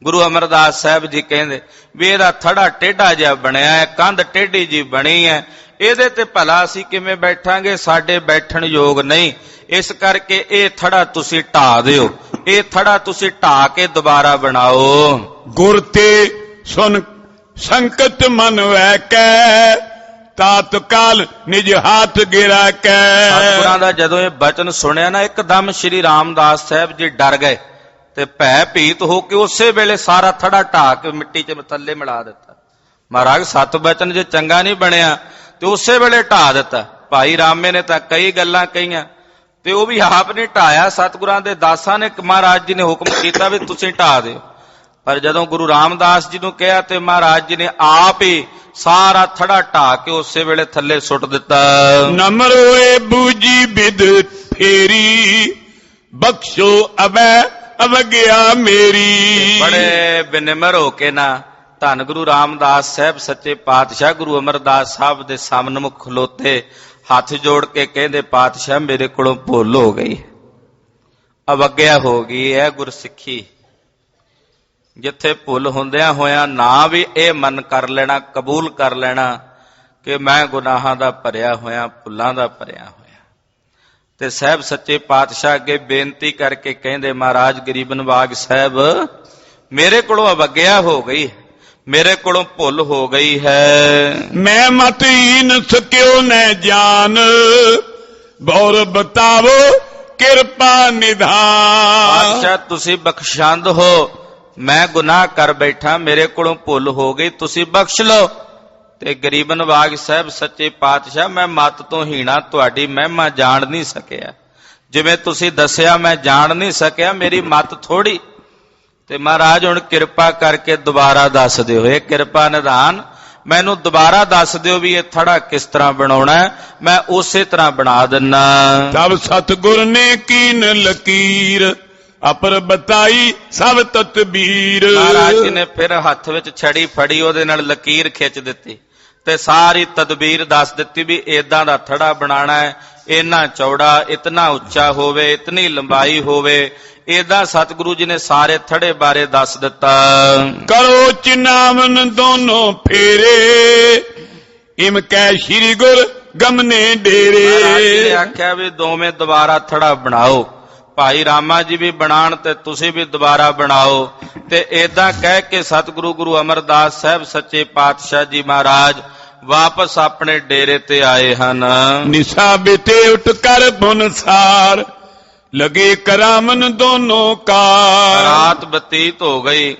[SPEAKER 2] ਗੁਰੂ ਅਮਰਦਾਸ ਸਾਹਿਬ ਜੀ ਕਹਿੰਦੇ ਵੀ ਇਹਦਾ ਥੜਾ ਟੇਢਾ ਜਿਹਾ ਬਣਿਆ ਹੈ, ਕੰਧ ਟੇਢੀ ਜੀ ਬਣੀ ਹੈ, ਇਹਦੇ ਤੇ ਭਲਾ ਅਸੀਂ ਕਿਵੇਂ ਬੈਠਾਂਗੇ, ਸਾਡੇ ਬੈਠਣ ਯੋਗ ਨਹੀਂ। ਇਸ ਕਰਕੇ ਇਹ ਥੜਾ ਤੁਸੀਂ ਢਾ ਦਿਓ, ਇਹ ਥੜਾ ਤੁਸੀਂ ਢਾ ਕੇ ਦੁਬਾਰਾ ਬਣਾਓ।
[SPEAKER 1] ਗੁਰ ਤੇ ਸੁਨ ਸੰਕਟ ਮਨ ਵੈ ਕੈ, ਤਾਤ ਕਾਲ ਨਿਜ ਹੱਥ ਗਿਰਾ ਕੈ।
[SPEAKER 2] ਸਤਿਗੁਰਾਂ ਦਾ ਜਦੋਂ ਇਹ ਬਚਨ ਸੁਣਿਆ ਨਾ ਇੱਕਦਮ ਸ਼੍ਰੀ ਰਾਮਦਾਸ ਸਾਹਿਬ ਜੀ ਡਰ ਗਏ ਤੇ ਭੈ ਭੀਤ ਹੋ ਕੇ ਉਸੇ ਵੇਲੇ ਸਾਰਾ ਥੜਾ ਢਾ ਕੇ ਮਿੱਟੀ 'ਚ ਥੱਲੇ ਮਿਲਾ ਦਿੱਤਾ। ਮਹਾਰਾਜ ਸਤ ਬਚਨ ਜੇ ਚੰਗਾ ਨਹੀਂ ਬਣਿਆ ਤੇ ਉਸੇ ਵੇਲੇ ਢਾ ਦਿੱਤਾ। ਭਾਈ ਰਾਮੇ ਨੇ ਤਾਂ ਕਈ ਗੱਲਾਂ ਕਹੀਆਂ ਤੇ ਉਹ ਵੀ ਆਪ ਨੇ ਢਾਇਆ। ਸਤਿਗੁਰਾਂ ਦੇ ਦਾਸਾਂ ਨੇ ਮਹਾਰਾਜ ਜੀ ਨੇ ਹੁਕਮ ਕੀਤਾ ਵੀ ਤੁਸੀਂ ਢਾ ਦਿਓ, ਪਰ ਜਦੋਂ ਗੁਰੂ ਰਾਮਦਾਸ ਜੀ ਨੂੰ ਕਿਹਾ ਤੇ ਮਹਾਰਾਜ ਜੀ ਨੇ ਆਪ ਹੀ ਸਾਰਾ ਥੜਾ ਢਾ ਕੇ ਉਸੇ ਵੇਲੇ ਥੱਲੇ ਸੁੱਟ ਦਿੱਤਾ।
[SPEAKER 1] ਨਮਰ ਹੋਏ ਬੂਜੀ ਬਿਦ ਫੇਰੀ, ਬਖਸ਼ੋ ਅਬੈ ਅਵਗਿਆ ਮੇਰੀ।
[SPEAKER 2] ਬੜੇ ਬਿਨਮਰ ਹੋ ਕੇ ਨਾ ਧੰਨ ਗੁਰੂ ਰਾਮਦਾਸ ਸਾਹਿਬ ਸੱਚੇ ਪਾਤਸ਼ਾਹ ਗੁਰੂ ਅਮਰਦਾਸ ਸਾਹਿਬ ਦੇ ਸਾਹਮਣੇ ਖਲੋਤੇ, ਹੱਥ ਜੋੜ ਕੇ ਕਹਿੰਦੇ ਪਾਤਸ਼ਾਹ ਮੇਰੇ ਕੋਲੋਂ ਭੁੱਲ ਹੋ ਗਈ, ਅਵੱਗਿਆ ਹੋ ਗਈ ਹੈ ਗੁਰਸਿੱਖੀ। ਜਿੱਥੇ ਭੁੱਲ ਹੁੰਦਿਆਂ ਹੋਇਆਂ ਨਾ ਵੀ ਇਹ ਮਨ ਕਰ ਲੈਣਾ, ਕਬੂਲ ਕਰ ਲੈਣਾ ਕਿ ਮੈਂ ਗੁਨਾਹਾਂ ਦਾ ਭਰਿਆ ਹੋਇਆ, ਭੁੱਲਾਂ ਦਾ ਭਰਿਆ ਹੋਇਆ। ਤੇ ਸਾਹਿਬ ਸੱਚੇ ਪਾਤਸ਼ਾਹ ਅੱਗੇ ਬੇਨਤੀ ਕਰਕੇ ਕਹਿੰਦੇ, ਮਹਾਰਾਜ ਗਰੀਬ ਨਵਾਜ ਸਾਹਿਬ, ਮੇਰੇ ਕੋਲੋਂ ਅਵੱਗਿਆ ਹੋ ਗਈ, ਮੇਰੇ ਕੋਲੋਂ ਭੁੱਲ ਹੋ ਗਈ ਹੈ।
[SPEAKER 1] ਮੈਂ ਮਤਹੀਨ ਸਕਿਓ ਨ ਜਾਨ, ਬੌਰ ਬਤਾਵੋ ਕਿਰਪਾ ਨਿਧਾਨ।
[SPEAKER 2] ਪਾਤਸ਼ਾਹ ਤੁਸੀਂ ਬਖਸ਼ੰਦ ਹੋ, ਮੈਂ ਗੁਨਾਹ ਕਰ ਬੈਠਾ, ਮੇਰੇ ਕੋਲੋਂ ਭੁੱਲ ਹੋ ਗਈ, ਤੁਸੀਂ ਬਖਸ਼ ਲਓ। ਤੇ ਗਰੀਬ ਨਵਾਜ ਸਾਹਿਬ ਸੱਚੇ ਪਾਤਸ਼ਾਹ, ਮੈਂ ਮੱਤ ਤੋਂ ਹੀਣਾ, ਤੁਹਾਡੀ ਮਹਿਮਾ ਜਾਣ ਨਹੀਂ ਸਕਿਆ, ਜਿਵੇਂ ਤੁਸੀਂ ਦੱਸਿਆ ਮੈਂ ਜਾਣ ਨਹੀਂ ਸਕਿਆ, ਮੇਰੀ ਮੱਤ ਥੋੜੀ। ਤੇ ਮਹਾਰਾਜ ਹੁਣ ਕਿਰਪਾ ਕਰਕੇ ਦੁਬਾਰਾ ਦੱਸ ਦਿਓ, ਇਹ ਕਿਰਪਾ ਨਿਧਾਨ ਮੈਨੂੰ ਦੁਬਾਰਾ ਦੱਸ ਦਿਓ ਵੀ ਇਹ ਥੜਾ ਕਿਸ ਤਰ੍ਹਾਂ ਬਣਾਉਣਾ ਹੈ, ਮੈਂ ਉਸੇ ਤਰ੍ਹਾਂ ਬਣਾ ਦਿੰਨਾ।
[SPEAKER 1] ਤਬ ਸਤਿਗੁਰ ਨੇ ਕੀਨ ਲਕੀਰ, ਅਪਰ ਬਤਾਈ ਸਭ ਤਤਬੀਰ।
[SPEAKER 2] ਮਹਾਰਾਜ ਜੀ ਨੇ ਫਿਰ ਹੱਥ ਵਿੱਚ ਛੜੀ ਫੜੀ, ਉਹਦੇ ਨਾਲ ਲਕੀਰ ਖਿੱਚ ਦਿੱਤੀ ਤੇ ਸਾਰੀ ਤਦਬੀਰ ਦੱਸ ਦਿੱਤੀ ਵੀ ਏਦਾਂ ਦਾ ਥੜਾ ਬਣਾਉਣਾ ਹੈ, ਇੰਨਾ ਚੌੜਾ, ਇਤਨਾ ਉੱਚਾ ਹੋਵੇ, ਇਤਨੀ ਲੰਬਾਈ ਹੋਵੇ। ਏਦਾਂ ਸਤਿਗੁਰੂ ਜੀ ਨੇ ਸਾਰੇ ਥੜੇ ਬਾਰੇ ਦੱਸ ਦਿੱਤਾ।
[SPEAKER 1] ਕਰੋ ਚਿਨਾਵਨ ਦੋਨੋਂ ਫੇਰੇ, ਇਮ ਕਹਿ ਸ਼੍ਰੀ ਗੁਰ ਗਮਨੇ ਡੇਰੇ।
[SPEAKER 2] ਮਹਾਰਾਜ ਜੀ ਨੇ ਆਖਿਆ ਵੀ ਦੋਵੇਂ ਦੁਬਾਰਾ ਥੜਾ ਬਣਾਓ, ਭਾਈ ਰਾਮਾ ਜੀ ਵੀ ਬਣਾਣ ਤੇ ਤੁਸੀਂ ਵੀ ਦੁਬਾਰਾ ਬਣਾਓ। ਤੇ ਏਦਾਂ ਕਹਿ ਕੇ ਸਤਿਗੁਰੂ ਗੁਰੂ ਅਮਰਦਾਸ ਸਾਹਿਬ ਸੱਚੇ ਪਾਤਸ਼ਾਹ ਜੀ ਮਹਾਰਾਜ ਵਾਪਸ ਆਪਣੇ ਡੇਰੇ ਤੇ ਆਏ ਹਨ।
[SPEAKER 1] ਨਿਸ਼ਾ ਬਿਤੇ ਉਠ ਕਰ ਬੁਨਸਾਰ, ਲਗੇ ਕਰਾਮਨ ਦੋਨੋਂ ਕਾਰ।
[SPEAKER 2] ਰਾਤ ਬਤੀਤ ਹੋ ਗਈ,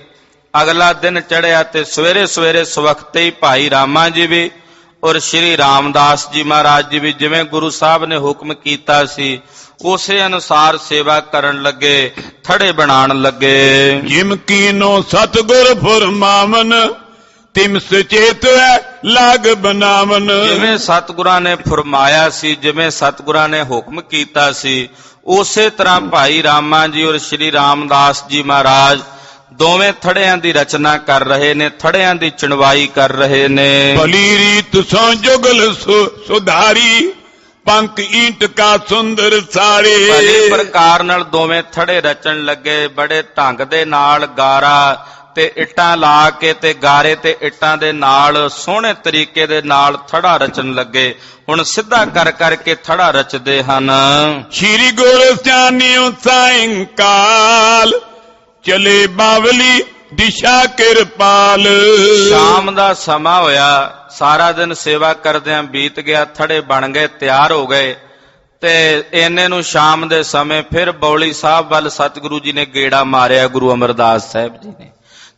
[SPEAKER 2] ਅਗਲਾ ਦਿਨ ਚੜਿਆ ਤੇ ਸਵੇਰੇ ਸਵੇਰੇ ਸਵਖਤੇ ਹੀ ਭਾਈ ਰਾਮਾ ਜੀ ਵੀ ਔਰ ਸ਼੍ਰੀ ਰਾਮਦਾਸ ਜੀ ਮਹਾਰਾਜ ਜੀ ਵੀ ਜਿਵੇਂ ਗੁਰੂ ਸਾਹਿਬ ਨੇ ਹੁਕਮ ਕੀਤਾ ਸੀ ਉਸੇ ਅਨੁਸਾਰ ਸੇਵਾ ਕਰਨ ਲੱਗੇ, ਥੜੇ ਬਣਾਉਣ ਲੱਗੇ।
[SPEAKER 1] ਜਿਮ ਕੀਨੋ ਸਤਿਗੁਰ ਫੁਰਮਾਵਨ, ਤਿਮ ਸੁਚੇਤ ਹੈ ਲਾਗ ਬਨਾਵਨ।
[SPEAKER 2] ਜਿਵੇਂ ਸਤਿਗੁਰਾਂ ਨੇ ਫਰਮਾਇਆ ਸੀ, ਜਿਵੇਂ ਸਤਿਗੁਰਾਂ ਨੇ ਹੁਕਮ ਕੀਤਾ ਸੀ, ਉਸੇ ਤਰ੍ਹਾਂ ਭਾਈ ਰਾਮਾ ਜੀ ਔਰ ਸ਼੍ਰੀ ਰਾਮਦਾਸ ਜੀ ਮਹਾਰਾਜ ਦੋਵੇਂ ਥੜਿਆਂ ਦੀ ਰਚਨਾ ਕਰ ਰਹੇ ਨੇ, ਥੜਿਆਂ ਦੀ ਚਣਵਾਈ ਕਰ ਰਹੇ ਨੇ।
[SPEAKER 1] ਭਲੀ ਰੀਤ ਸੋ ਜੁਗਲ ਸੁਧਾਰੀ, ਪੰਕ ਈਂਟ ਕਾ ਸੁੰਦਰ ਸਾਰੇ।
[SPEAKER 2] ਭਲੀ ਪ੍ਰਕਾਰ ਨਾਲ ਦੋਵੇਂ ਥੜੇ ਰਚਣ ਲੱਗੇ, ਬੜੇ ਢੰਗ ਦੇ ਨਾਲ ਗਾਰਾ ਤੇ ਇੱਟਾਂ ਲਾ ਕੇ ਤੇ ਗਾਰੇ ਤੇ ਇੱਟਾਂ ਦੇ ਨਾਲ ਸੋਹਣੇ ਤਰੀਕੇ ਦੇ ਨਾਲ ਥੜਾ ਰਚਣ ਲੱਗੇ। ਹੁਣ ਸਿੱਧਾ ਕਰ ਕਰਕੇ ਥੜਾ ਰਚਦੇ ਹਨ।
[SPEAKER 1] ਸ਼੍ਰੀ ਗੁਰ ਸਿਆਣਿਓ ਸਾਇੰਕਾਲ, ਚਲੇ ਬਾਵਲੀ ਦਿਸ਼ਾ ਕਿਰਪਾਲ।
[SPEAKER 2] ਸ਼ਾਮ ਦਾ ਸਮਾਂ ਹੋਇਆ, ਸਾਰਾ ਦਿਨ ਸੇਵਾ ਕਰਦਿਆਂ ਬੀਤ ਗਿਆ, ਥੜੇ ਬਣ ਗਏ, ਤਿਆਰ ਹੋ ਗਏ। ਤੇ ਇੰਨੇ ਨੂੰ ਸ਼ਾਮ ਦੇ ਸਮੇਂ ਫਿਰ ਬੌਲੀ ਸਾਹਿਬ ਵੱਲ ਸਤਿਗੁਰੂ ਜੀ ਨੇ ਗੇੜਾ ਮਾਰਿਆ, ਗੁਰੂ ਅਮਰਦਾਸ ਸਾਹਿਬ ਜੀ ਨੇ।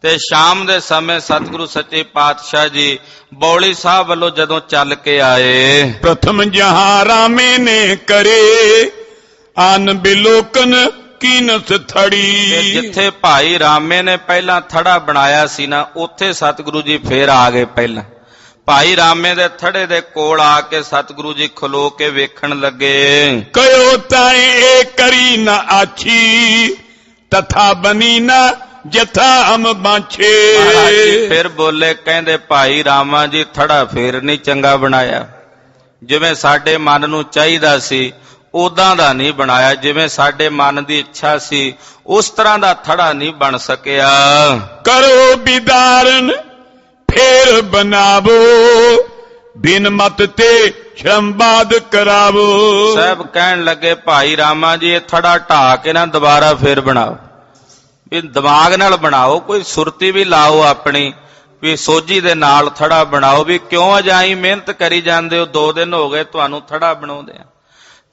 [SPEAKER 2] ਤੇ ਸ਼ਾਮ ਦੇ ਸਮੇਂ ਸਤਿਗੁਰੂ ਸੱਚੇ ਪਾਤਸ਼ਾਹ ਜੀ ਬੌਲੀ ਸਾਹਿਬ ਵੱਲੋਂ ਜਦੋਂ ਚੱਲ ਕੇ ਆਏ,
[SPEAKER 1] ਪ੍ਰਥਮ ਜਹਾਂ ਰਾਮੇ ਨੇ ਕਰੇ, ਆਨ ਬਿਲੋਕਨ ਕੀਨਸ ਥੜੀ।
[SPEAKER 2] ਜਿੱਥੇ ਭਾਈ ਰਾਮੇ ਨੇ ਪਹਿਲਾਂ ਥੜਾ ਬਣਾਇਆ ਸੀ ਨਾ, ਉੱਥੇ ਸਤਿਗੁਰੂ ਜੀ ਫੇਰ ਆ ਗਏ। ਪਹਿਲਾਂ ਭਾਈ ਰਾਮੇ ਦੇ ਥੜੇ ਦੇ ਕੋਲ ਆ ਕੇ ਸਤਿਗੁਰੂ ਜੀ ਖਲੋ ਕੇ ਵੇਖਣ ਲੱਗੇ।
[SPEAKER 1] ਕਯੋ ਤਾਏ ਏ ਕਰੀ ਨਾ ਆਛੀ, ਤਥਾ ਬਨੀ ਨਾ ਜਥਾ ਹਮ ਬਾਛੇ।
[SPEAKER 2] ਮਹਾਰਾਜ ਜੀ ਫਿਰ ਬੋਲੇ, ਕਹਿੰਦੇ ਭਾਈ ਰਾਮਾ ਜੀ ਥੜਾ ਫੇਰ ਨਹੀਂ ਚੰਗਾ ਬਣਾਇਆ, ਜਿਵੇਂ ਸਾਡੇ ਮਨ ਨੂੰ ਚਾਹੀਦਾ ਸੀ ਉਦਾਂ ਦਾ ਨਹੀਂ ਬਣਾਇਆ, ਜਿਵੇਂ ਸਾਡੇ ਮਨ ਦੀ ਇੱਛਾ ਸੀ ਉਸ ਤਰ੍ਹਾਂ ਦਾ ਥੜਾ ਨਹੀਂ ਬਣ ਸਕਿਆ।
[SPEAKER 1] ਕਰੋ ਬਿਦਾਰਨ ਫੇਰ ਬਣਾਵੋ, ਬਿਨ ਮਤ ਤੇ ਸ਼ਰਮਬਾਦ ਕਰਾਵੋ।
[SPEAKER 2] ਸਾਹਿਬ ਕਹਿਣ ਲੱਗੇ, ਭਾਈ ਰਾਮਾ ਜੀ ਇਹ ਥੜਾ ਢਾ ਕੇ ਨਾ ਦੁਬਾਰਾ ਫੇਰ ਬਣਾਓ, ਵੀ ਦਿਮਾਗ ਨਾਲ ਬਣਾਓ, ਕੋਈ ਸੁਰਤੀ ਵੀ ਲਾਓ ਆਪਣੀ, ਵੀ ਸੋਝੀ ਦੇ ਨਾਲ ਥੜਾ ਬਣਾਓ। ਵੀ ਕਿਉਂ ਅਜਾਈ ਮਿਹਨਤ ਕਰੀ ਜਾਂਦੇ ਹੋ, 2 ਦਿਨ ਹੋ ਗਏ ਤੁਹਾਨੂੰ ਥੜਾ ਬਣਾਉਂਦੇ ਆ,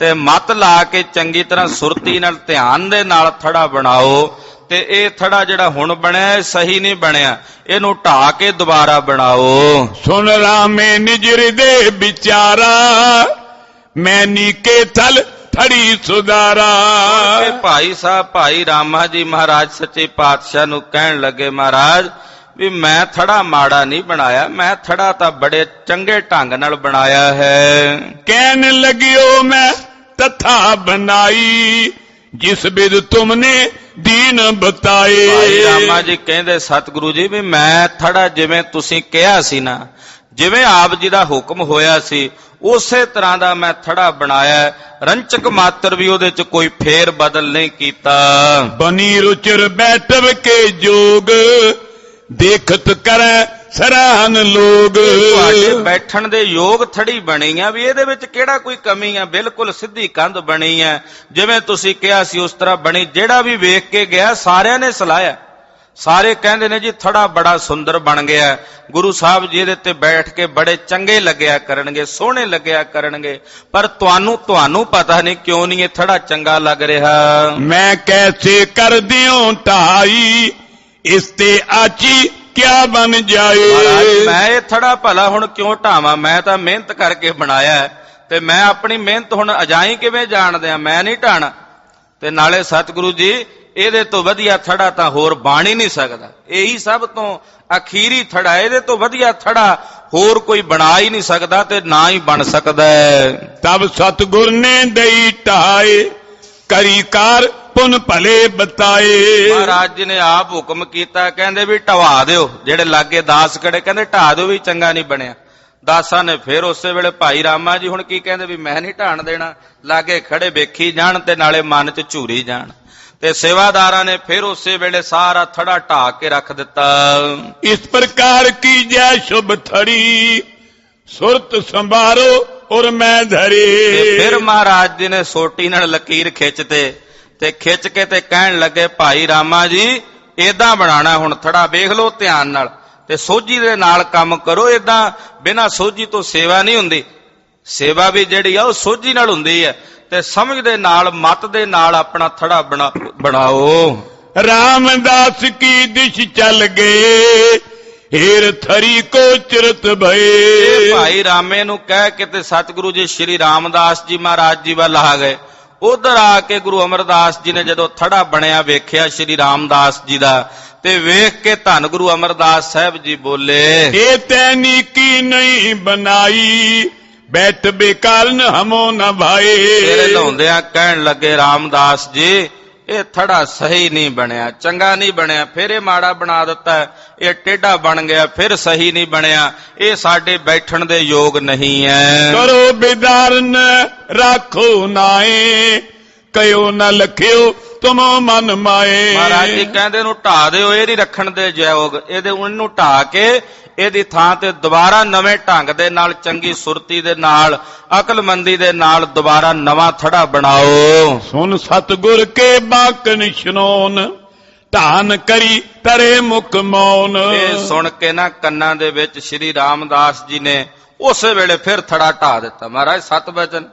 [SPEAKER 2] ਤੇ ਮਤ ਲਾ ਕੇ ਚੰਗੀ ਤਰ੍ਹਾਂ ਸੁਰਤੀ ਨਾਲ ਧਿਆਨ ਦੇ ਨਾਲ ਥੜਾ ਬਣਾਓ। ਤੇ ਇਹ ਥੜਾ ਜਿਹੜਾ ਹੁਣ ਬਣਿਆ ਇਹ ਸਹੀ ਨਹੀਂ ਬਣਿਆ, ਇਹਨੂੰ ਢਾ ਕੇ ਦੁਬਾਰਾ ਬਣਾਓ।
[SPEAKER 1] ਸੁਨ ਰਾਮੇ ਨਿਜ ਹਿਰਦੇ ਵਿਚਾਰਾ, ਮੈਂ ਨੀਕੇ ਥਲ ਥੜੀ ਸੁਧਾਰਾ।
[SPEAKER 2] ਭਾਈ ਸਾਹਿਬ ਭਾਈ ਰਾਮਾ ਜੀ ਮਹਾਰਾਜ ਸੱਚੇ ਪਾਤਸ਼ਾਹ ਨੂੰ ਕਹਿਣ ਲੱਗੇ, ਮਹਾਰਾਜ ਵੀ ਮੈਂ ਥੜਾ ਮਾੜਾ ਨਹੀਂ ਬਣਾਇਆ, ਮੈਂ ਥੜਾ ਤਾਂ ਬੜੇ ਚੰਗੇ ਢੰਗ ਨਾਲ ਬਣਾਇਆ ਹੈ।
[SPEAKER 1] ਕਹਿਣ ਲਗਿਓ ਮੈਂ ਤਥਾ ਬਨਾਈ, ਜਿਸ ਬਿਦ ਤੁਮਨੇ ਦੀਨ ਬਤਾਏ।
[SPEAKER 2] ਭਾਈ ਰਾਮਾ ਜੀ ਕਹਿੰਦੇ, ਸਤਿਗੁਰੂ ਜੀ ਵੀ ਮੈਂ ਥੜਾ ਜਿਵੇਂ ਤੁਸੀਂ ਕਿਹਾ ਸੀ ਨਾ, ਜਿਵੇਂ ਆਪ ਜੀ ਦਾ ਹੁਕਮ ਹੋਇਆ ਸੀ ਉਸੇ ਤਰ੍ਹਾਂ ਦਾ ਮੈਂ ਥੜਾ ਬਣਾਇਆ, ਰੰਚਕ ਮਾਤਰ ਵੀ ਉਹਦੇ ਚ ਕੋਈ ਫੇਰ ਬਦਲ ਨਹੀਂ ਕੀਤਾ।
[SPEAKER 1] ਬਨੀ ਰੁਚਰ ਬੈਠਵ ਕੇ ਜੋਗ, ਦੇਖਤ ਕਰੈ ਸਰਾਹਨ ਲੋਗ।
[SPEAKER 2] ਤੁਹਾਡੇ ਬੈਠਣ ਦੇ ਯੋਗ ਥੜੀ ਬਣੀ ਆ, ਵੀ ਇਹਦੇ ਵਿੱਚ ਕਿਹੜਾ ਕੋਈ ਕਮੀ ਆ, ਬਿਲਕੁਲ ਸਿੱਧੀ ਕੰਧ ਬਣੀ ਆ, ਜਿਵੇਂ ਤੁਸੀਂ ਕਿਹਾ ਸੀ ਉਸ ਤਰ੍ਹਾਂ ਬਣੀ। ਜਿਹੜਾ ਵੀ ਵੇਖ ਕੇ ਗਿਆ ਸਾਰਿਆਂ ਨੇ ਸਲਾਹਿਆ, ਸਾਰੇ ਕਹਿੰਦੇ ਨੇ ਜੀ ਥੜਾ ਬੜਾ ਸੁੰਦਰ ਬਣ ਗਿਆ, ਗੁਰੂ ਸਾਹਿਬ ਜੀ ਇਹਦੇ ਤੇ ਬੈਠ ਕੇ ਬੜੇ ਚੰਗੇ ਲੱਗਿਆ ਕਰਨਗੇ, ਸੋਹਣੇ ਲੱਗਿਆ ਕਰਨਗੇ। ਪਰ ਤੁਹਾਨੂੰ ਪਤਾ ਨਹੀਂ ਕਿਉਂ ਨਹੀਂ ਇਹ ਥੜਾ ਚੰਗਾ ਲੱਗ ਰਿਹਾ।
[SPEAKER 1] ਮੈਂ ਕੈਸੇ ਕਰ ਦਿਓ ਢਾਈ, ਇਸ ਤੇ ਆਚੀ ਕਿਆ ਬਣ ਜਾਏ।
[SPEAKER 2] ਮਹਾਰਾਜ ਮੈਂ ਇਹ ਥੜਾ ਭਲਾ ਹੁਣ ਕਿਉਂ ਢਾਵਾਂ, ਮੈਂ ਤਾਂ ਮਿਹਨਤ ਕਰਕੇ ਬਣਾਇਆ, ਤੇ ਮੈਂ ਆਪਣੀ ਮਿਹਨਤ ਹੁਣ ਅਜਾਈ ਕਿਵੇਂ ਜਾਣਦੇ ਆ, ਮੈਂ ਨਹੀਂ ਢਾਣਾ। ਤੇ ਨਾਲੇ ਸਤਿਗੁਰੂ ਜੀ ਇਹਦੇ ਤੋਂ ਵਧੀਆ ਥੜਾ ਤਾਂ ਹੋਰ ਬਣ ਹੀ ਨਹੀਂ ਸਕਦਾ, ਇਹੀ ਸਭ ਤੋਂ ਅਖੀਰੀ ਥੜਾ, ਇਹਦੇ ਤੋਂ ਵਧੀਆ ਥੜਾ ਹੋਰ ਕੋਈ ਬਣਾ ਹੀ ਨਹੀਂ ਸਕਦਾ ਤੇ ਨਾ ਹੀ ਬਣ ਸਕਦਾ।
[SPEAKER 1] ਤਬ ਸਤਿਗੁਰ ਨੇ ਦਈ ਢਾਏ, ਕਰੀ ਕਾਰ ਪੁਨ ਭਲੇ ਬਤਾਏ।
[SPEAKER 2] ਮਹਾਰਾਜ ਜੀ ਨੇ ਆਪ ਹੁਕਮ ਕੀਤਾ, ਕਹਿੰਦੇ ਵੀ ਢਵਾ ਦਿਓ। ਜਿਹੜੇ ਲਾਗੇ ਦਾਸ ਖੜੇ ਕਹਿੰਦੇ ਢਾ ਦਿਓ, ਵੀ ਚੰਗਾ ਨਹੀਂ ਬਣਿਆ। ਦਾਸਾਂ ਨੇ ਫਿਰ ਉਸੇ ਵੇਲੇ ਭਾਈ ਰਾਮਾ ਜੀ ਹੁਣ ਕੀ ਕਹਿੰਦੇ, ਵੀ ਮੈਂ ਨਹੀਂ ਢਾਣ ਦੇਣਾ, ਲਾਗੇ ਖੜੇ ਵੇਖੀ ਜਾਣ ਤੇ ਨਾਲੇ ਮਨ 'ਚ ਝੂਰੀ ਜਾਣ। ਤੇ ਸੇਵਾਦਾਰਾਂ ਨੇ ਫਿਰ ਉਸੇ ਵੇਲੇ ਸਾਰਾ ਥੜਾ ਢਾ ਕੇ ਰੱਖ ਦਿੱਤਾ।
[SPEAKER 1] ਇਸ ਪ੍ਰਕਾਰ ਕੀ ਜੈ ਸ਼ੁਭ ਥੜੀ, ਸੁਰਤ ਸੰਭਾਰੋ ਔਰ ਮੈਂ ਧਰੇ।
[SPEAKER 2] ਫਿਰ ਮਹਾਰਾਜ ਜੀ ਨੇ ਸੋਟੀ ਨਾਲ ਲਕੀਰ ਖਿੱਚਤੇ ਤੇ ਖਿੱਚ ਕੇ ਤੇ ਕਹਿਣ ਲੱਗੇ, ਭਾਈ ਰਾਮਾ ਜੀ ਏਦਾਂ ਬਣਾਣਾ ਹੁਣ ਥੜਾ, ਵੇਖ ਲਓ ਧਿਆਨ ਨਾਲ ਤੇ ਸੋਝੀ ਦੇ ਨਾਲ ਕੰਮ ਕਰੋ। ਏਦਾਂ ਬਿਨਾਂ ਸੋਝੀ ਤੋਂ ਸੇਵਾ ਨਹੀਂ ਹੁੰਦੀ, ਸੇਵਾ ਵੀ ਜਿਹੜੀ ਆ ਉਹ ਸੋਝੀ ਨਾਲ ਹੁੰਦੀ ਹੈ। ਤੇ ਸਮਝ ਦੇ ਨਾਲ, ਮਤ ਦੇ ਨਾਲ ਆਪਣਾ ਥੜਾ ਬਣਾਓ।
[SPEAKER 1] ਰਾਮਦਾਸ ਕੀ ਦਿਸ਼ ਚੱਲ ਗਏ, ਹੀਰ ਥਰੀ ਕੋ ਚਿਰਤ ਭਏ।
[SPEAKER 2] ਭਾਈ ਰਾਮੇ ਨੂੰ ਕਹਿ ਕੇ ਤੇ ਸਤਿਗੁਰੂ ਜੀ ਸ਼੍ਰੀ ਰਾਮਦਾਸ ਜੀ ਮਹਾਰਾਜ ਜੀ ਵੱਲ ਆ ਗਏ। ਉਧਰ ਆ ਕੇ ਗੁਰੂ ਅਮਰਦਾਸ ਜੀ ਨੇ ਜਦੋਂ ਥੜਾ ਬਣਿਆ ਵੇਖਿਆ ਸ਼੍ਰੀ ਰਾਮਦਾਸ ਜੀ ਦਾ, ਤੇ ਵੇਖ ਕੇ ਧੰਨ ਗੁਰੂ ਅਮਰਦਾਸ ਸਾਹਿਬ ਜੀ ਬੋਲੇ,
[SPEAKER 1] ਇਹ ਤੈਨੀ ਕੀ ਨਹੀਂ ਬਣਾਈ, ਬੈਠ ਬੇਕਾਰਨ ਹਮੋ ਨਾ ਭਾਏ।
[SPEAKER 2] ਤੇਰੇ ਲਾਉਂਦਿਆਂ ਕਹਿਣ ਲੱਗੇ, ਰਾਮਦਾਸ ਜੀ ਇਹ ਥੜਾ ਸਹੀ ਨਹੀਂ ਬਣਿਆ, ਚੰਗਾ ਨਹੀਂ ਬਣਿਆ, ਫਿਰ ਇਹ ਮਾੜਾ ਬਣਾ ਦਿੱਤਾ, ਇਹ ਟੇਢਾ ਬਣ ਗਿਆ, ਫਿਰ ਸਹੀ ਨਹੀਂ ਬਣਿਆ, ਇਹ ਸਾਡੇ ਬੈਠਣ ਦੇ ਯੋਗ ਨਹੀਂ ਹੈ।
[SPEAKER 1] ਕਰੋ ਬਿਦਾਰਨ ਰੱਖੋ ਨਾਏ, ਕਯੋ ਨਾ ਲਖਿਓ ਤੁਮੋ ਮਨ ਮਾਏ।
[SPEAKER 2] ਮਹਾਰਾਜ ਜੀ ਕਹਿੰਦੇ ਇਹਨੂੰ ਢਾ ਦਿਓ, ਇਹ ਨਹੀਂ ਰੱਖਣ ਦੇ ਯੋਗ, ਉਹਨੂੰ ਢਾ ਕੇ ਇਹਦੀ ਥਾਂ ਤੇ ਦੁਬਾਰਾ ਨਵੇਂ ਢੰਗ ਦੇ ਨਾਲ, ਚੰਗੀ ਸੁਰਤੀ ਦੇ ਨਾਲ, ਅਕਲਮੰਦੀ ਦੇ ਨਾਲ ਦੁਬਾਰਾ ਨਵਾਂ ਥੜਾ ਬਣਾਓ।
[SPEAKER 1] ਸੁਨ ਸਤਿਗੁਰ ਕੇ ਬਾਕਨ ਸ਼ਨੋਨ, ਧਾਨ ਕਰੀ ਤਰੇ ਮੁਖ ਮੌਨ।
[SPEAKER 2] ਇਹ ਸੁਣ ਕੇ ਨਾ ਕੰਨਾਂ ਦੇ ਵਿੱਚ ਸ਼੍ਰੀ ਰਾਮਦਾਸ ਜੀ ਨੇ ਉਸੇ ਵੇਲੇ ਫਿਰ ਥੜਾ ਢਾ ਦਿੱਤਾ। ਮਹਾਰਾਜ ਸਤ ਬਚਨ,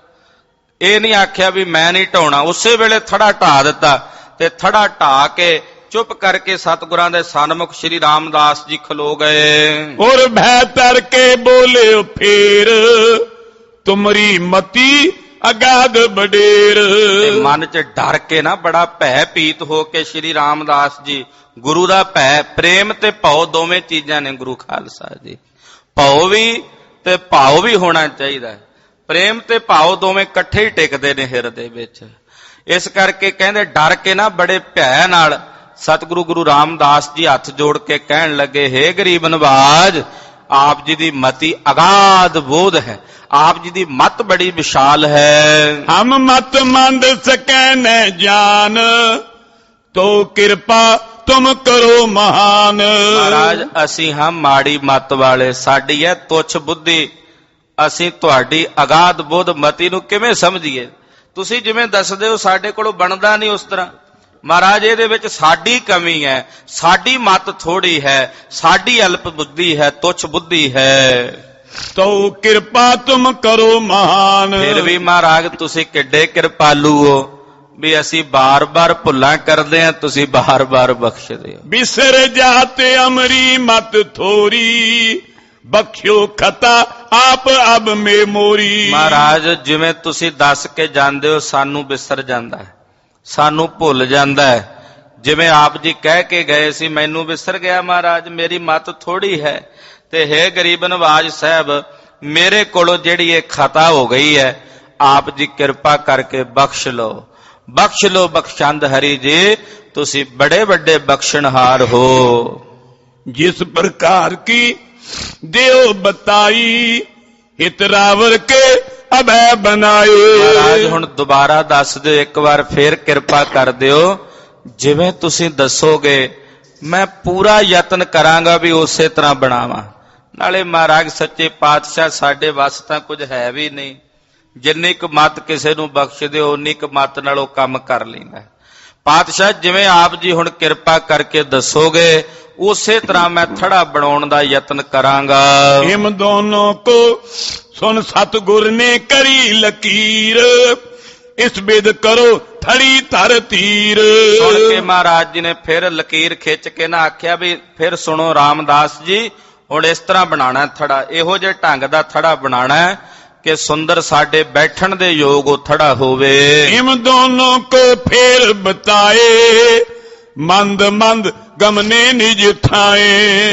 [SPEAKER 2] ਇਹ ਨਹੀਂ ਆਖਿਆ ਵੀ ਮੈਂ ਨਹੀਂ ਢਾਉਣਾ, ਉਸੇ ਵੇਲੇ ਥੜਾ ਢਾ ਦਿੱਤਾ। ਤੇ ਥੜਾ ਢਾ ਕੇ ਚੁੱਪ ਕਰਕੇ ਸਤਿਗੁਰਾਂ ਦੇ ਸਨਮੁਖ ਸ਼੍ਰੀ ਰਾਮਦਾਸ ਜੀ ਖਲੋ ਗਏ।
[SPEAKER 1] ਔਰ ਭੈ ਤਰ ਕੇ ਬੋਲਿਓ ਫੇਰ, ਤੁਮਰੀ ਮਤੀ ਅਗਾਧ ਬਡੇਰ।
[SPEAKER 2] ਮਨ 'ਚ ਡਰ ਕੇ ਨਾ ਬੜਾ ਭੈ ਭੀਤ ਹੋ ਕੇ ਸ਼੍ਰੀ ਰਾਮਦਾਸ ਜੀ, ਗੁਰੂ ਦਾ ਭੈ, ਪ੍ਰੇਮ ਤੇ ਭਉ ਦੋਵੇਂ ਚੀਜ਼ਾਂ ਨੇ ਗੁਰੂ ਖਾਲਸਾ ਜੀ, ਭਉ ਵੀ ਤੇ ਭਾਉ ਵੀ ਹੋਣਾ ਚਾਹੀਦਾ। ਪ੍ਰੇਮ ਤੇ ਭਾਉ ਦੋਵੇਂ ਇਕੱਠੇ ਹੀ ਟਿਕਦੇ ਨੇ ਹਿਰਦੇ ਵਿੱਚ। ਇਸ ਕਰਕੇ ਕਹਿੰਦੇ ਡਰ ਕੇ ਨਾ ਬੜੇ ਭੈ ਨਾਲ ਸਤਿਗੁਰੂ ਗੁਰੂ ਰਾਮਦਾਸ ਜੀ ਹੱਥ ਜੋੜ ਕੇ ਕਹਿਣ ਲੱਗੇ, ਹੇ ਗਰੀਬ ਨਵਾਜ, ਆਪ ਜੀ ਦੀ ਮਤੀ ਅਗਾਧ ਬੋਧ ਹੈ, ਆਪ ਜੀ ਦੀ ਮਤ ਬੜੀ ਵਿਸ਼ਾਲ ਹੈ।
[SPEAKER 1] ਹਮ ਮਤ ਮੰਦ ਸਕੈ ਨ ਜਾਨ, ਤੋ ਕਿਰਪਾ ਤੁਮ ਕਰੋ ਮਹਾਨ।
[SPEAKER 2] ਮਹਾਰਾਜ ਅਸੀਂ ਹਾਂ ਮਾੜੀ ਮਤ ਵਾਲੇ, ਸਾਡੀ ਹੈ ਤੁੱਛ ਬੁੱਧੀ, ਅਸੀਂ ਤੁਹਾਡੀ ਅਗਾਧ ਬੋਧ ਮਤੀ ਨੂੰ ਕਿਵੇਂ ਸਮਝੀਏ? ਤੁਸੀਂ ਜਿਵੇਂ ਦੱਸਦੇ ਹੋ ਸਾਡੇ ਕੋਲੋਂ ਬਣਦਾ ਨਹੀਂ ਉਸ ਤਰ੍ਹਾਂ। ਮਹਾਰਾਜ ਇਹਦੇ ਵਿੱਚ ਸਾਡੀ ਕਮੀ ਹੈ, ਸਾਡੀ ਮਤ ਥੋੜੀ ਹੈ, ਸਾਡੀ ਅਲਪ ਬੁੱਧੀ ਹੈ, ਤੁੱਛ ਬੁੱਧੀ ਹੈ।
[SPEAKER 1] ਤੋ ਕਿਰਪਾ ਤੁਮ ਕਰੋ ਮਹਾਨ।
[SPEAKER 2] ਫਿਰ ਵੀ ਮਹਾਰਾਜ ਤੁਸੀਂ ਕਿੱਡੇ ਕਿਰਪਾਲੂ ਹੋ, ਵੀ ਅਸੀਂ ਬਾਰ-ਬਾਰ ਭੁੱਲਾਂ ਕਰਦੇ ਹਾਂ, ਤੁਸੀਂ ਬਾਰ-ਬਾਰ ਬਖਸ਼ਦੇ ਹੋ।
[SPEAKER 1] ਬਿਸਰ ਜਾਤ ਅਮਰੀ ਮਤ ਥੋਰੀ, ਬਖਸ਼ਿਓ ਖਤਾ ਆਪ ਅਬ ਮੇ ਮੋਰੀ।
[SPEAKER 2] ਮਹਾਰਾਜ ਜਿਵੇਂ ਤੁਸੀਂ ਦੱਸ ਕੇ ਜਾਂਦੇ ਹੋ ਸਾਨੂੰ ਵਿਸਰ ਜਾਂਦਾ ਹੈ, ਸਾਨੂੰ ਭੁੱਲ ਜਾਂਦਾ ਹੈ। ਜਿਵੇਂ ਆਪ ਜੀ ਕਹਿ ਕੇ ਗਏ ਸੀ, ਮੈਨੂੰ ਵਿਸਰ ਗਿਆ ਮਹਾਰਾਜ, ਮੇਰੀ ਮਤ ਥੋੜੀ ਹੈ, ਤੇ ਹੈ ਗਰੀਬ ਨਵਾਜ ਸਾਹਿਬ ਮੇਰੇ ਕੋਲੋਂ ਜਿਹੜੀ ਇਹ ਖਤਾ ਹੋ ਗਈ ਹੈ, ਆਪ ਜੀ ਕਿਰਪਾ ਕਰਕੇ ਬਖਸ਼ ਲਓ, ਬਖਸ਼ ਲਓ ਬਖਸ਼ੰਦ ਹਰੀ ਜੀ, ਤੁਸੀਂ ਬੜੇ ਵੱਡੇ ਬਖਸ਼ਣਹਾਰ ਹੋ।
[SPEAKER 1] ਜਿਸ ਪ੍ਰਕਾਰ ਕੀ ਦਿਓ ਬਤਾਈ ਹਿਤ ਰਾਵਰ ਕੇ ਅਭੈ ਬਣਾਏ।
[SPEAKER 2] ਮਹਾਰਾਜ ਹੁਣ ਦੁਬਾਰਾ ਦੱਸ ਦਿਓ, ਇੱਕ ਵਾਰ ਫੇਰ ਕਿਰਪਾ ਕਰ ਦਿਓ। ਜਿਵੇਂ ਤੁਸੀਂ ਦੱਸੋਗੇ ਮੈਂ ਪੂਰਾ ਯਤਨ ਕਰਾਂਗਾ ਵੀ ਉਸੇ ਤਰ੍ਹਾਂ ਬਣਾਵਾਂ। ਨਾਲੇ ਮਹਾਰਾਜ ਸੱਚੇ ਪਾਤਸ਼ਾਹ ਸਾਡੇ ਵੱਸ ਤਾਂ ਕੁਝ ਹੈ ਵੀ ਨਹੀਂ, ਜਿੰਨੀ ਕੁ ਮੱਤ ਕਿਸੇ ਨੂੰ ਬਖਸ਼ ਦਿਓ ਉਨੀ ਕੁ ਮੱਤ ਨਾਲ ਉਹ ਕੰਮ ਕਰ ਲੈਂਦਾ। ਪਾਤਸ਼ਾਹ ਜਿਵੇਂ ਆਪ ਜੀ ਹੁਣ ਕਿਰਪਾ ਕਰਕੇ ਦੱਸੋਗੇ ਉਸੇ ਤਰ੍ਹਾਂ ਮੈਂ ਥੜਾ ਬਣਾਉਣ ਦਾ ਯਤਨ ਕਰਾਂਗਾ।
[SPEAKER 1] ਹਿਮ ਦੋਨੋਂ ਕੋ ਸੁਨ ਸਤਿਗੁਰ ਨੇ ਕਰੀ ਲਕੀਰ, ਇਸ ਬਿਦ ਕਰੋ ਥੜੀ ਧਰ ਤੀਰ।
[SPEAKER 2] ਸੁਣ ਕੇ ਮਹਾਰਾਜ ਜੀ ਨੇ ਫਿਰ ਲਕੀਰ ਖਿੱਚ ਕੇ ਨਾ ਆਖਿਆ ਵੀ ਫਿਰ ਸੁਣੋ ਰਾਮਦਾਸ ਜੀ, ਹੁਣ ਇਸ ਤਰ੍ਹਾਂ ਬਣਾਣਾ ਥੜਾ, ਇਹੋ ਜਿਹੇ ਢੰਗ ਦਾ ਥੜਾ ਬਣਾਣਾ ਕਿ ਸੁੰਦਰ ਸਾਡੇ ਬੈਠਣ ਦੇ ਯੋਗ ਉਹ ਥੜਾ ਹੋਵੇ।
[SPEAKER 1] ਹਿਮ ਦੋਨੋਂ ਕੋ ਫੇਰ ਬਤਾਏ, ਮੰਦ ਮੰਦ ਗਮਨੇ ਨਿਜ ਥਾਏ।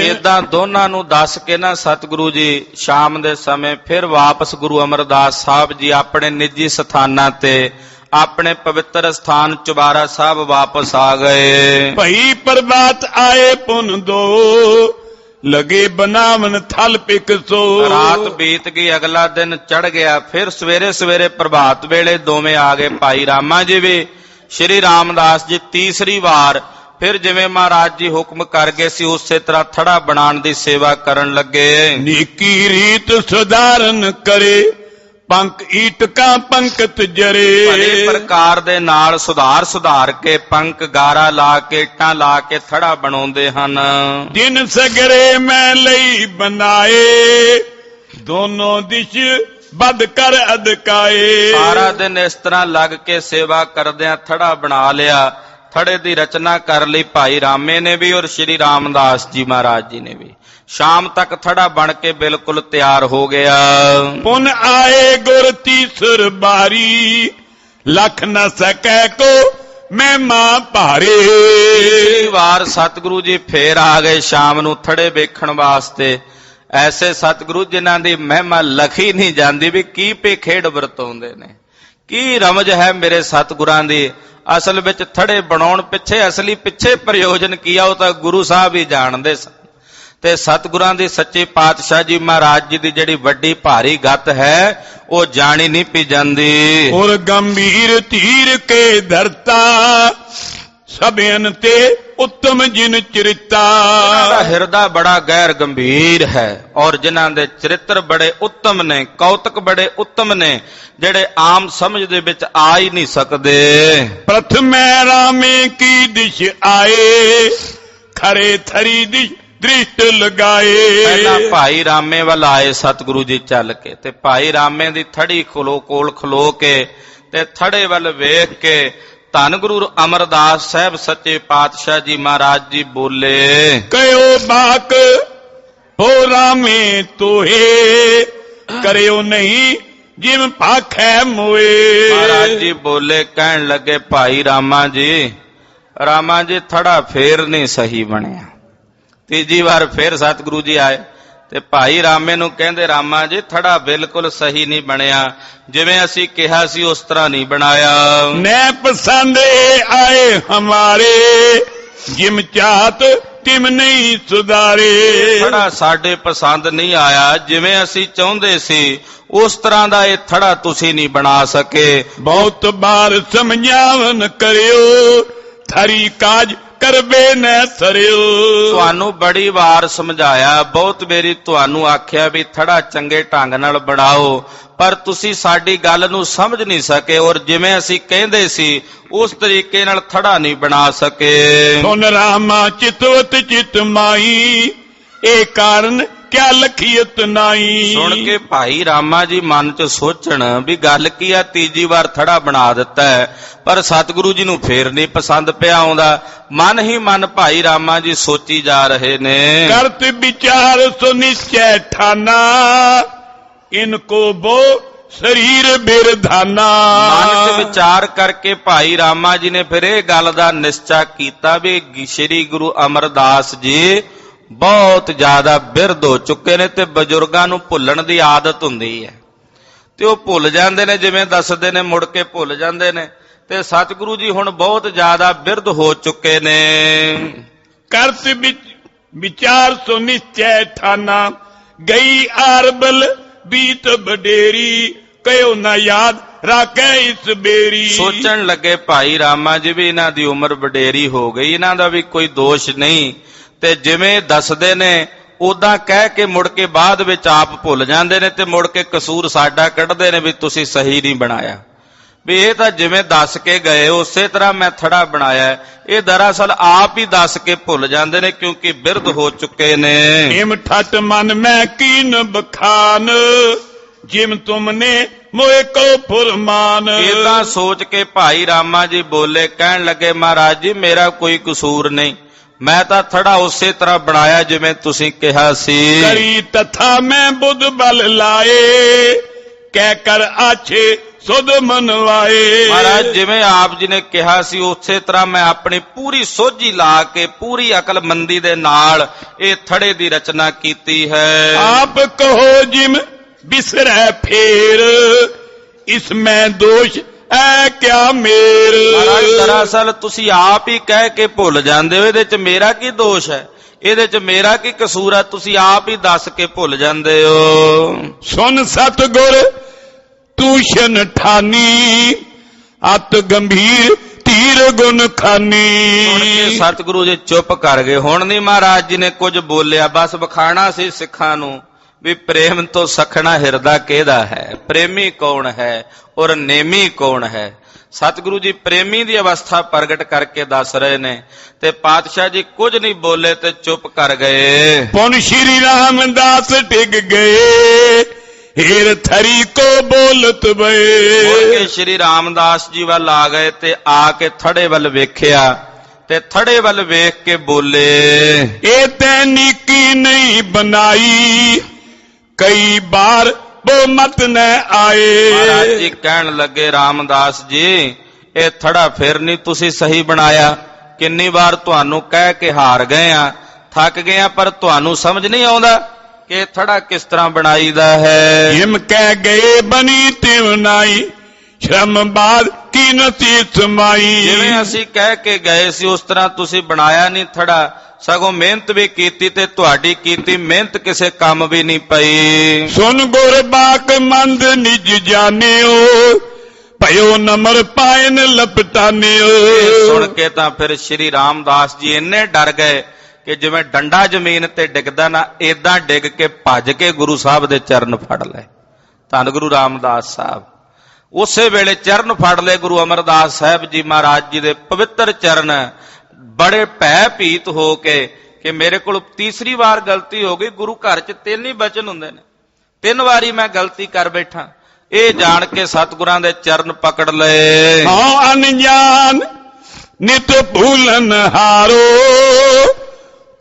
[SPEAKER 2] ਏਦਾਂ ਦੋਨਾਂ ਨੂੰ ਦੱਸ ਕੇ ਨਾ ਸਤਿਗੁਰੂ ਜੀ ਸ਼ਾਮ ਦੇ ਸਮੇਂ ਫਿਰ ਵਾਪਸ ਗੁਰੂ ਅਮਰਦਾਸ ਸਾਹਿਬ ਜੀ ਆਪਣੇ ਨਿੱਜੀ ਸਥਾਨਾਂ ਤੇ, ਆਪਣੇ ਪਵਿੱਤਰ ਸਥਾਨ ਚੁਬਾਰਾ ਸਾਹਿਬ ਵਾਪਸ ਆ ਗਏ।
[SPEAKER 1] ਭਈ ਪ੍ਰਭਾਤ ਆਏ ਪੁਨ ਦੋ, ਲਗੇ ਬਨਾਵਨ ਥਲ ਪਿਕਸੋ।
[SPEAKER 2] ਰਾਤ ਬੀਤ ਗਈ, ਅਗਲਾ ਦਿਨ ਚੜ ਗਿਆ। ਫਿਰ ਸਵੇਰੇ ਸਵੇਰੇ ਪ੍ਰਭਾਤ ਵੇਲੇ ਦੋਵੇਂ ਆ ਗਏ, ਭਾਈ ਰਾਮਾ ਜੀ ਵੀ ਸ਼੍ਰੀ ਰਾਮਦਾਸ ਜੀ ਤੀਸਰੀ ਵਾਰ ਫਿਰ ਜਿਵੇਂ ਮਹਾਰਾਜ ਜੀ ਹੁਕਮ ਕਰ ਗਏ ਸੀ ਉਸੇ ਤਰ੍ਹਾਂ ਥੜਾ ਬਣਾਉਣ ਦੀ ਸੇਵਾ ਕਰਨ ਲੱਗੇ।
[SPEAKER 1] ਨੀਕੀ ਰੀਤ ਸੁਧਾਰਨ ਕਰੇ, ਪੰਕ ਈਟਕਾਂ ਪੰਕਤ ਜਰੇ।
[SPEAKER 2] ਭਲੇ ਪ੍ਰਕਾਰ ਦੇ ਨਾਲ ਸੁਧਾਰ ਕੇ ਪੰਕ ਗਾਰਾ ਲਾ ਕੇ ਇੱਟਾਂ ਲਾ ਕੇ ਥੜਾ ਬਣਾਉਂਦੇ ਹਨ।
[SPEAKER 1] ਦਿਨ ਸਗਰੇ ਮੈਂ ਲਈ ਬਣਾਏ, ਦੋਨੋਂ ਦਿਸ਼ ਬਦ ਕਰ ਅਦਕਾਏ।
[SPEAKER 2] ਸਾਰਾ ਦਿਨ ਇਸ ਤਰ੍ਹਾਂ ਲੱਗ ਕੇ ਸੇਵਾ ਕਰਦਿਆਂ ਥੜਾ ਬਣਾ ਲਿਆ। ਥੜੇ ਦੀ ਰਚਨਾ ਕਰ ਲਈ ਭਾਈ ਰਾਮੇ ਨੇ ਵੀ ਔਰ ਸ਼੍ਰੀ ਰਾਮਦਾਸ ਜੀ ਮਹਾਰਾਜ ਜੀ ਨੇ ਵੀ। ਸ਼ਾਮ ਤੱਕ ਥੜਾ ਬਣ ਕੇ ਬਿਲਕੁਲ ਤਿਆਰ ਹੋ ਗਿਆ।
[SPEAKER 1] ਪੁਨ ਆਏ ਗੁਰ ਤੀਸਰ ਬਾਰੀ, ਲਖ ਨ ਸਕੈ ਕੋ ਮਹਿਮਾ ਭਾਰੇ।
[SPEAKER 2] ਤੀਸਰੀ ਵਾਰ ਸਤਿਗੁਰੂ ਜੀ ਫੇਰ ਆ ਗਏ ਸ਼ਾਮ ਨੂੰ ਥੜੇ ਵੇਖਣ ਵਾਸਤੇ। ਐਸੇ ਸਤਿਗੁਰੂ ਜਿਨ੍ਹਾਂ ਦੀ ਮਹਿਮਾ ਲਖੀ ਨਹੀਂ ਜਾਂਦੀ ਵੀ ਕੀ ਭੇਖੇੜ ਵਰਤਾਉਂਦੇ ਨੇ, ਕੀ ਰਮਜ ਹੈ ਮੇਰੇ ਸਤਿਗੁਰਾਂ ਦੀ। ਅਸਲ ਵਿੱਚ ਥੜੇ ਬਣਾਉਣ ਪਿੱਛੇ ਅਸਲੀ ਪਿੱਛੇ ਪ੍ਰਯੋਜਨ ਕੀ ਆ ਉਹ ਤਾਂ ਗੁਰੂ ਸਾਹਿਬ ਹੀ ਜਾਣਦੇ ਸਨ। ਤੇ ਸਤਿਗੁਰਾਂ ਦੀ ਸੱਚੇ ਪਾਤਸ਼ਾਹ ਜੀ ਮਹਾਰਾਜ ਜੀ ਦੀ ਜਿਹੜੀ ਵੱਡੀ ਭਾਰੀ ਗੱਤ ਹੈ ਉਹ ਜਾਣੀ ਨਹੀਂ ਪੀ ਜਾਂਦੀ।
[SPEAKER 1] ਔਰ ਗੰਭੀਰ ਧੀਰ ਕੇ ਧਰਤਾ, ਸਭਿਅਨ ਤੇ ਉੱਤਮ ਜਿਨ ਚਰਿਤਾ।
[SPEAKER 2] ਜਿਨ੍ਹਾਂ ਦਾ ਹਿਰਦਾ ਬੜਾ ਗਹਿਰ ਗੰਭੀਰ ਹੈ ਔਰ ਜਿਨ੍ਹਾਂ ਦੇ ਚਰਿੱਤਰ ਬੜੇ ਉੱਤਮ ਨੇ, ਕੌਤਕ ਬੜੇ ਉੱਤਮ ਨੇ, ਜਿਹੜੇ ਆਮ ਸਮਝ ਦੇ ਵਿੱਚ ਆ ਹੀ ਨਹੀਂ ਸਕਦੇ।
[SPEAKER 1] ਪ੍ਰਥਮੈ ਰਾਮੇ ਕੀ ਦਿਸ਼ ਆਏ, ਖਰੇ ਥਰੀ ਦਿਸ਼ ਦ੍ਰਿਸ਼ਟ ਲਗਾਏ।
[SPEAKER 2] ਪਹਿਲਾਂ ਭਾਈ ਰਾਮੇ ਵੱਲ ਆਏ ਸਤਿਗੁਰੂ ਜੀ ਚੱਲ ਕੇ, ਤੇ ਭਾਈ ਰਾਮੇ ਦੀ ਥੜੀ ਕੋਲ ਖਲੋ ਕੇ ਤੇ ਥੜੇ ਵੱਲ ਵੇਖ ਕੇ ਧੰਨ ਗੁਰੂ ਅਮਰਦਾਸ ਸਾਹਿਬ ਸੱਚੇ ਪਾਤਸ਼ਾਹ ਜੀ ਮਹਾਰਾਜ ਜੀ ਬੋਲੇ,
[SPEAKER 1] ਕਹਿਓ ਬਾਕ ਹੋ ਰਾਮੇ ਤੋਹੇ, ਕਰਿਓ ਨਹੀਂ ਜਿਮ ਭਾਖੈ ਮੋਏ।
[SPEAKER 2] ਮਹਾਰਾਜ ਜੀ ਬੋਲੇ, ਕਹਿਣ ਲੱਗੇ ਭਾਈ ਰਾਮਾ ਜੀ ਥੜਾ ਫੇਰ ਨਹੀਂ ਸਹੀ ਬਣਿਆ। ਤੀਜੀ ਵਾਰ ਫੇਰ ਸਤਿਗੁਰੂ ਜੀ ਆਏ ਤੇ ਭਾਈ ਰਾਮੇ ਨੂੰ ਕਹਿੰਦੇ, ਰਾਮਾ ਜੀ ਥੜਾ ਬਿਲਕੁਲ ਸਹੀ ਨਹੀਂ ਬਣਿਆ, ਜਿਵੇਂ ਅਸੀਂ ਕਿਹਾ ਸੀ ਉਸ ਤਰ੍ਹਾਂ ਨਹੀਂ ਬਣਾਇਆ।
[SPEAKER 1] ਨੈ ਪਸੰਦ ਆਏ ਹਮਾਰੇ, ਜਿਮ ਚਾਹਤ ਤਿਮ ਨਹੀਂ ਸੁਧਾਰੇ।
[SPEAKER 2] ਥੜਾ ਸਾਡੇ ਪਸੰਦ ਨਹੀਂ ਆਇਆ, ਜਿਵੇਂ ਅਸੀਂ ਚਾਹੁੰਦੇ ਸੀ ਉਸ ਤਰ੍ਹਾਂ ਦਾ ਇਹ ਥੜਾ ਤੁਸੀਂ ਨਹੀਂ ਬਣਾ ਸਕੇ।
[SPEAKER 1] ਬਹੁਤ ਬਾਰ ਸਮਝਾਵਨ ਕਰਿਓ, ਥਰੀ ਕਾਜ ਕਰਬੇ ਨੈ ਸਰਿਓ।
[SPEAKER 2] ਤੁਹਾਨੂੰ ਬੜੀ ਵਾਰ ਸਮਝਾਇਆ, ਬਹੁਤ ਮੇਰੀ ਤੁਹਾਨੂੰ ਆਖਿਆ ਵੀ ਥੜਾ ਚੰਗੇ ਢੰਗ ਨਾਲ ਬਣਾਓ, ਪਰ ਤੁਸੀਂ ਸਾਡੀ ਗੱਲ ਨੂੰ ਸਮਝ ਨਹੀਂ ਸਕੇ ਔਰ ਜਿਵੇਂ ਅਸੀਂ ਕਹਿੰਦੇ ਸੀ ਉਸ ਤਰੀਕੇ ਨਾਲ ਥੜਾ ਨਹੀਂ ਬਣਾ ਸਕੇ।
[SPEAKER 1] ਸੁਨ ਰਾਮਾ ਚਿਤਵਤ ਚਿਤ ਮਾਈ, ਇਹ ਕਾਰਨ ਕਿਆ ਲਖੀਅਤ ਨਾਈ।
[SPEAKER 2] ਸੁਣ ਕੇ ਭਾਈ ਰਾਮਾ ਜੀ ਮਨ ਚ ਸੋਚਣ ਵੀ ਗੱਲ ਕੀ ਆ, ਤੀਜੀ ਵਾਰ ਥੜਾ ਬਣਾ ਦਿੱਤਾ ਹੈ, ਪਰ ਸਤਿਗੁਰੂ ਜੀ ਨੂੰ ਫੇਰ ਨਹੀਂ ਪਸੰਦ ਪਿਆ ਆਉਂਦਾ। ਮਨ ਹੀ ਮਨ ਭਾਈ ਰਾਮਾ ਜੀ ਸੋਚੀ ਜਾ ਰਹੇ ਨੇ।
[SPEAKER 1] ਕਰਤ ਵਿਚਾਰ ਸੋ ਨਿਸ਼ਚੈ ਠਾਨਾ, ਇਨਕੋ ਬੋ ਸਰੀਰ ਬਿਰਧਾਨਾ।
[SPEAKER 2] ਮਨ ਚ ਵਿਚਾਰ ਕਰਕੇ ਭਾਈ ਰਾਮਾ ਜੀ ਨੇ ਫਿਰ ਇਹ ਗੱਲ ਦਾ ਨਿਸ਼ਚਾ ਕੀਤਾ ਵੀ ਸ਼੍ਰੀ ਗੁਰੂ ਅਮਰਦਾਸ ਜੀ ਬਹੁਤ ਜ਼ਿਆਦਾ ਬਿਰਧ ਹੋ ਚੁੱਕੇ ਨੇ ਤੇ ਬਜ਼ੁਰਗਾਂ ਨੂੰ ਭੁੱਲਣ ਦੀ ਆਦਤ ਹੁੰਦੀ ਹੈ ਤੇ ਉਹ ਭੁੱਲ ਜਾਂਦੇ ਨੇ, ਜਿਵੇਂ ਦੱਸਦੇ ਨੇ ਮੁੜ ਕੇ ਭੁੱਲ ਜਾਂਦੇ ਨੇ। ਤੇ ਸਤਿਗੁਰੂ ਜੀ ਹੁਣ ਬਹੁਤ ਜ਼ਿਆਦਾ ਬਿਰਧ ਹੋ ਚੁੱਕੇ ਨੇ।
[SPEAKER 1] ਕਰਤ विचार सो निश्चय ठाना गई आरबल बीत बडेरी कहो ना याद राखे इस बेरी।
[SPEAKER 2] ਸੋਚਣ ਲੱਗੇ ਭਾਈ ਰਾਮਾ ਜੀ ਵੀ ਇਹਨਾਂ ਦੀ ਉਮਰ ਵਡੇਰੀ ਹੋ ਗਈ, ਇਹਨਾਂ ਦਾ ਵੀ ਕੋਈ ਦੋਸ਼ ਨਹੀਂ, ਤੇ ਜਿਵੇਂ ਦੱਸਦੇ ਨੇ ਉਦਾਂ ਕਹਿ ਕੇ ਮੁੜ ਕੇ ਬਾਅਦ ਵਿੱਚ ਆਪ ਭੁੱਲ ਜਾਂਦੇ ਨੇ ਤੇ ਮੁੜ ਕੇ ਕਸੂਰ ਸਾਡਾ ਕੱਢਦੇ ਨੇ ਵੀ ਤੁਸੀਂ ਸਹੀ ਨਹੀਂ ਬਣਾਇਆ, ਵੀ ਇਹ ਤਾਂ ਜਿਵੇਂ ਦੱਸ ਕੇ ਗਏ ਉਸੇ ਤਰ੍ਹਾਂ ਮੈਂ ਥੜਾ ਬਣਾਇਆ। ਇਹ ਦਰਅਸਲ ਆਪ ਹੀ ਦੱਸ ਕੇ ਭੁੱਲ ਜਾਂਦੇ ਨੇ ਕਿਉਂਕਿ ਬਿਰਧ ਹੋ ਚੁੱਕੇ ਨੇ।
[SPEAKER 1] हिम ठट मन में कीन बखान जिम तुमने मोए को फुरमान।
[SPEAKER 2] ਇਹ ਤਾਂ ਸੋਚ ਕੇ ਭਾਈ ਰਾਮਾ ਜੀ ਬੋਲੇ, ਕਹਿਣ ਲੱਗੇ ਮਹਾਰਾਜ ਜੀ ਮੇਰਾ ਕੋਈ ਕਸੂਰ ਨਹੀਂ, ਮੈਂ ਤਾਂ ਥੜਾ ਉਸੇ ਤਰ੍ਹਾਂ ਬਣਾਇਆ ਜਿਵੇਂ ਤੁਸੀਂ ਕਿਹਾ ਸੀ।
[SPEAKER 1] करी तथा मैं बुध बल लाए कह कर आछे सुध मनवाए।
[SPEAKER 2] ਮਹਾਰਾਜ ਜਿਵੇਂ ਆਪ ਜੀ ਨੇ ਕਿਹਾ ਸੀ ਉਸੇ ਤਰ੍ਹਾਂ ਮੈਂ ਆਪਣੀ ਪੂਰੀ ਸੋਝੀ ਲਾ ਕੇ ਪੂਰੀ ਅਕਲਮੰਦੀ ਦੇ ਨਾਲ ਇਹ ਥੜੇ ਦੀ ਰਚਨਾ ਕੀਤੀ ਹੈ।
[SPEAKER 1] आप कहो जिम बिसरै फेर इसमें दोष है क्या मेर।
[SPEAKER 2] ਮਹਾਰਾਜ ਦਰਅਸਲ ਤੁਸੀਂ ਆਪ ਹੀ ਕਹਿ ਕੇ ਭੁੱਲ ਜਾਂਦੇ ਹੋ, ਇਹਦੇ 'ਚ ਮੇਰਾ ਕੀ ਦੋਸ਼ ਹੈ, ਇਹਦੇ 'ਚ ਮੇਰਾ ਕੀ ਕਸੂਰ ਹੈ, ਤੁਸੀਂ ਆਪ ਹੀ ਦੱਸ ਕੇ ਭੁੱਲ ਜਾਂਦੇ ਹੋ।
[SPEAKER 1] सुन सतगुर तूशन ठानी अत गंभीर तीर गुण खानी।
[SPEAKER 2] ਸੁਣ ਕੇ ਸਤਿਗੁਰੂ ਜੀ ਚੁੱਪ ਕਰ ਗਏ। ਹੁਣ ਨਹੀਂ ਮਹਾਰਾਜ ਜੀ ਨੇ ਕੁਝ ਬੋਲਿਆ, ਬਸ ਵਿਖਾਣਾ ਸੀ ਸਿੱਖਾਂ ਨੂੰ ਵੀ ਪ੍ਰੇਮ ਤੋਂ ਸਖਣਾ ਹਿਰਦਾ ਕਿਹਦਾ ਹੈ, ਪ੍ਰੇਮੀ ਕੌਣ ਹੈ ਔਰ ਨੇਮੀ ਕੌਣ ਹੈ। ਸਤਿਗੁਰੂ ਜੀ ਪ੍ਰੇਮੀ ਦੀ ਅਵਸਥਾ ਪ੍ਰਗਟ ਕਰਕੇ ਦੱਸ ਰਹੇ ਨੇ ਤੇ ਪਾਤਸ਼ਾਹ ਜੀ ਕੁਝ ਨਹੀਂ ਬੋਲੇ ਤੇ ਚੁੱਪ ਕਰ ਗਏ।
[SPEAKER 1] पुन श्री रामदास टिक गए हेर थरी को बोलत
[SPEAKER 2] ਮੁੜ
[SPEAKER 1] बे।
[SPEAKER 2] ਕੇ ਸ਼੍ਰੀ ਰਾਮਦਾਸ ਜੀ ਵੱਲ ਆ ਗਏ ਤੇ ਆ ਕੇ ਥੜੇ ਵੱਲ ਵੇਖਿਆ ਤੇ ਥੜੇ ਵੱਲ ਵੇਖ ਕੇ ਬੋਲੇ,
[SPEAKER 1] ए तैनी की नहीं बनाई कई बार वो मत न
[SPEAKER 2] ਮਹਾਰਾਜ ਜੀ
[SPEAKER 1] आए।
[SPEAKER 2] ਕਹਿਣ ਲੱਗੇ ਰਾਮਦਾਸ ਜੀ ਇਹ ਥੜਾ ਫਿਰ ਨਹੀਂ ਤੁਸੀਂ ਸਹੀ ਬਣਾਇਆ, ਕਿੰਨੀ ਵਾਰ ਤੁਹਾਨੂੰ ਕਹਿ ਕੇ ਹਾਰ ਗਏ ਆ, ਥੱਕ ਗਏ ਆ, ਪਰ ਤੁਹਾਨੂੰ ਸਮਝ ਨਹੀਂ ਆਉਂਦਾ ਕਿ ਇਹ ਥੜਾ ਕਿਸ ਤਰ੍ਹਾਂ ਬਣਾਈਦਾ ਹੈ।
[SPEAKER 1] हिम कह गए बनी तिव नाई श्रम बाद की नसीब समाई।
[SPEAKER 2] ਜਿਵੇਂ ਅਸੀਂ ਕਹਿ ਕੇ ਗਏ ਸੀ ਉਸ ਤਰ੍ਹਾਂ ਤੁਸੀਂ ਬਣਾਇਆ ਨਹੀਂ ਥੜਾ, ਸਗੋਂ ਮਿਹਨਤ ਵੀ ਕੀਤੀ ਤੇ ਤੁਹਾਡੀ ਕੀਤੀ ਮਿਹਨਤ ਕਿਸੇ ਕੰਮ ਵੀ ਨਹੀਂ ਪਈ।
[SPEAKER 1] सुन गुर बाक मंद निज जानियो भयो नमर पायन लपटानियो।
[SPEAKER 2] ਇਹ ਸੁਣ ਕੇ ਤਾਂ ਫਿਰ ਸ਼੍ਰੀ ਰਾਮਦਾਸ ਜੀ ਇੰਨੇ ਡਰ ਗਏ ਕਿ ਜਿਵੇਂ ਡੰਡਾ ਜ਼ਮੀਨ ਤੇ ਡਿੱਗਦਾ ਨਾ ਏਦਾਂ ਡਿੱਗ ਕੇ ਭੱਜ ਕੇ ਗੁਰੂ ਸਾਹਿਬ ਦੇ ਚਰਨ ਫੜ ਲਏ। ਧੰਨ ਗੁਰੂ ਰਾਮਦਾਸ ਸਾਹਿਬ ਉਸੇ ਵੇਲੇ ਚਰਨ ਫੜ ਲਏ ਗੁਰੂ ਅਮਰਦਾਸ ਸਾਹਿਬ ਜੀ ਮਹਾਰਾਜ ਜੀ ਦੇ ਪਵਿੱਤਰ ਚਰਨ। ਬੜੇ ਭੈ ਭੀਤ ਹੋ ਕੇ ਕਿ ਮੇਰੇ ਕੋਲ ਤੀਸਰੀ ਵਾਰ ਗਲਤੀ ਹੋ ਗਈ, ਗੁਰੂ ਘਰ 'ਚ 3 ਹੀ ਬਚਨ ਹੁੰਦੇ ਨੇ, 3 ਵਾਰੀ ਮੈਂ ਗਲਤੀ ਕਰ ਬੈਠਾ, ਇਹ ਜਾਣ ਕੇ ਸਤਿਗੁਰਾਂ ਦੇ ਚਰਨ ਪਕੜ ਲਏ।
[SPEAKER 1] हाँ अनजान नित भूलन हारो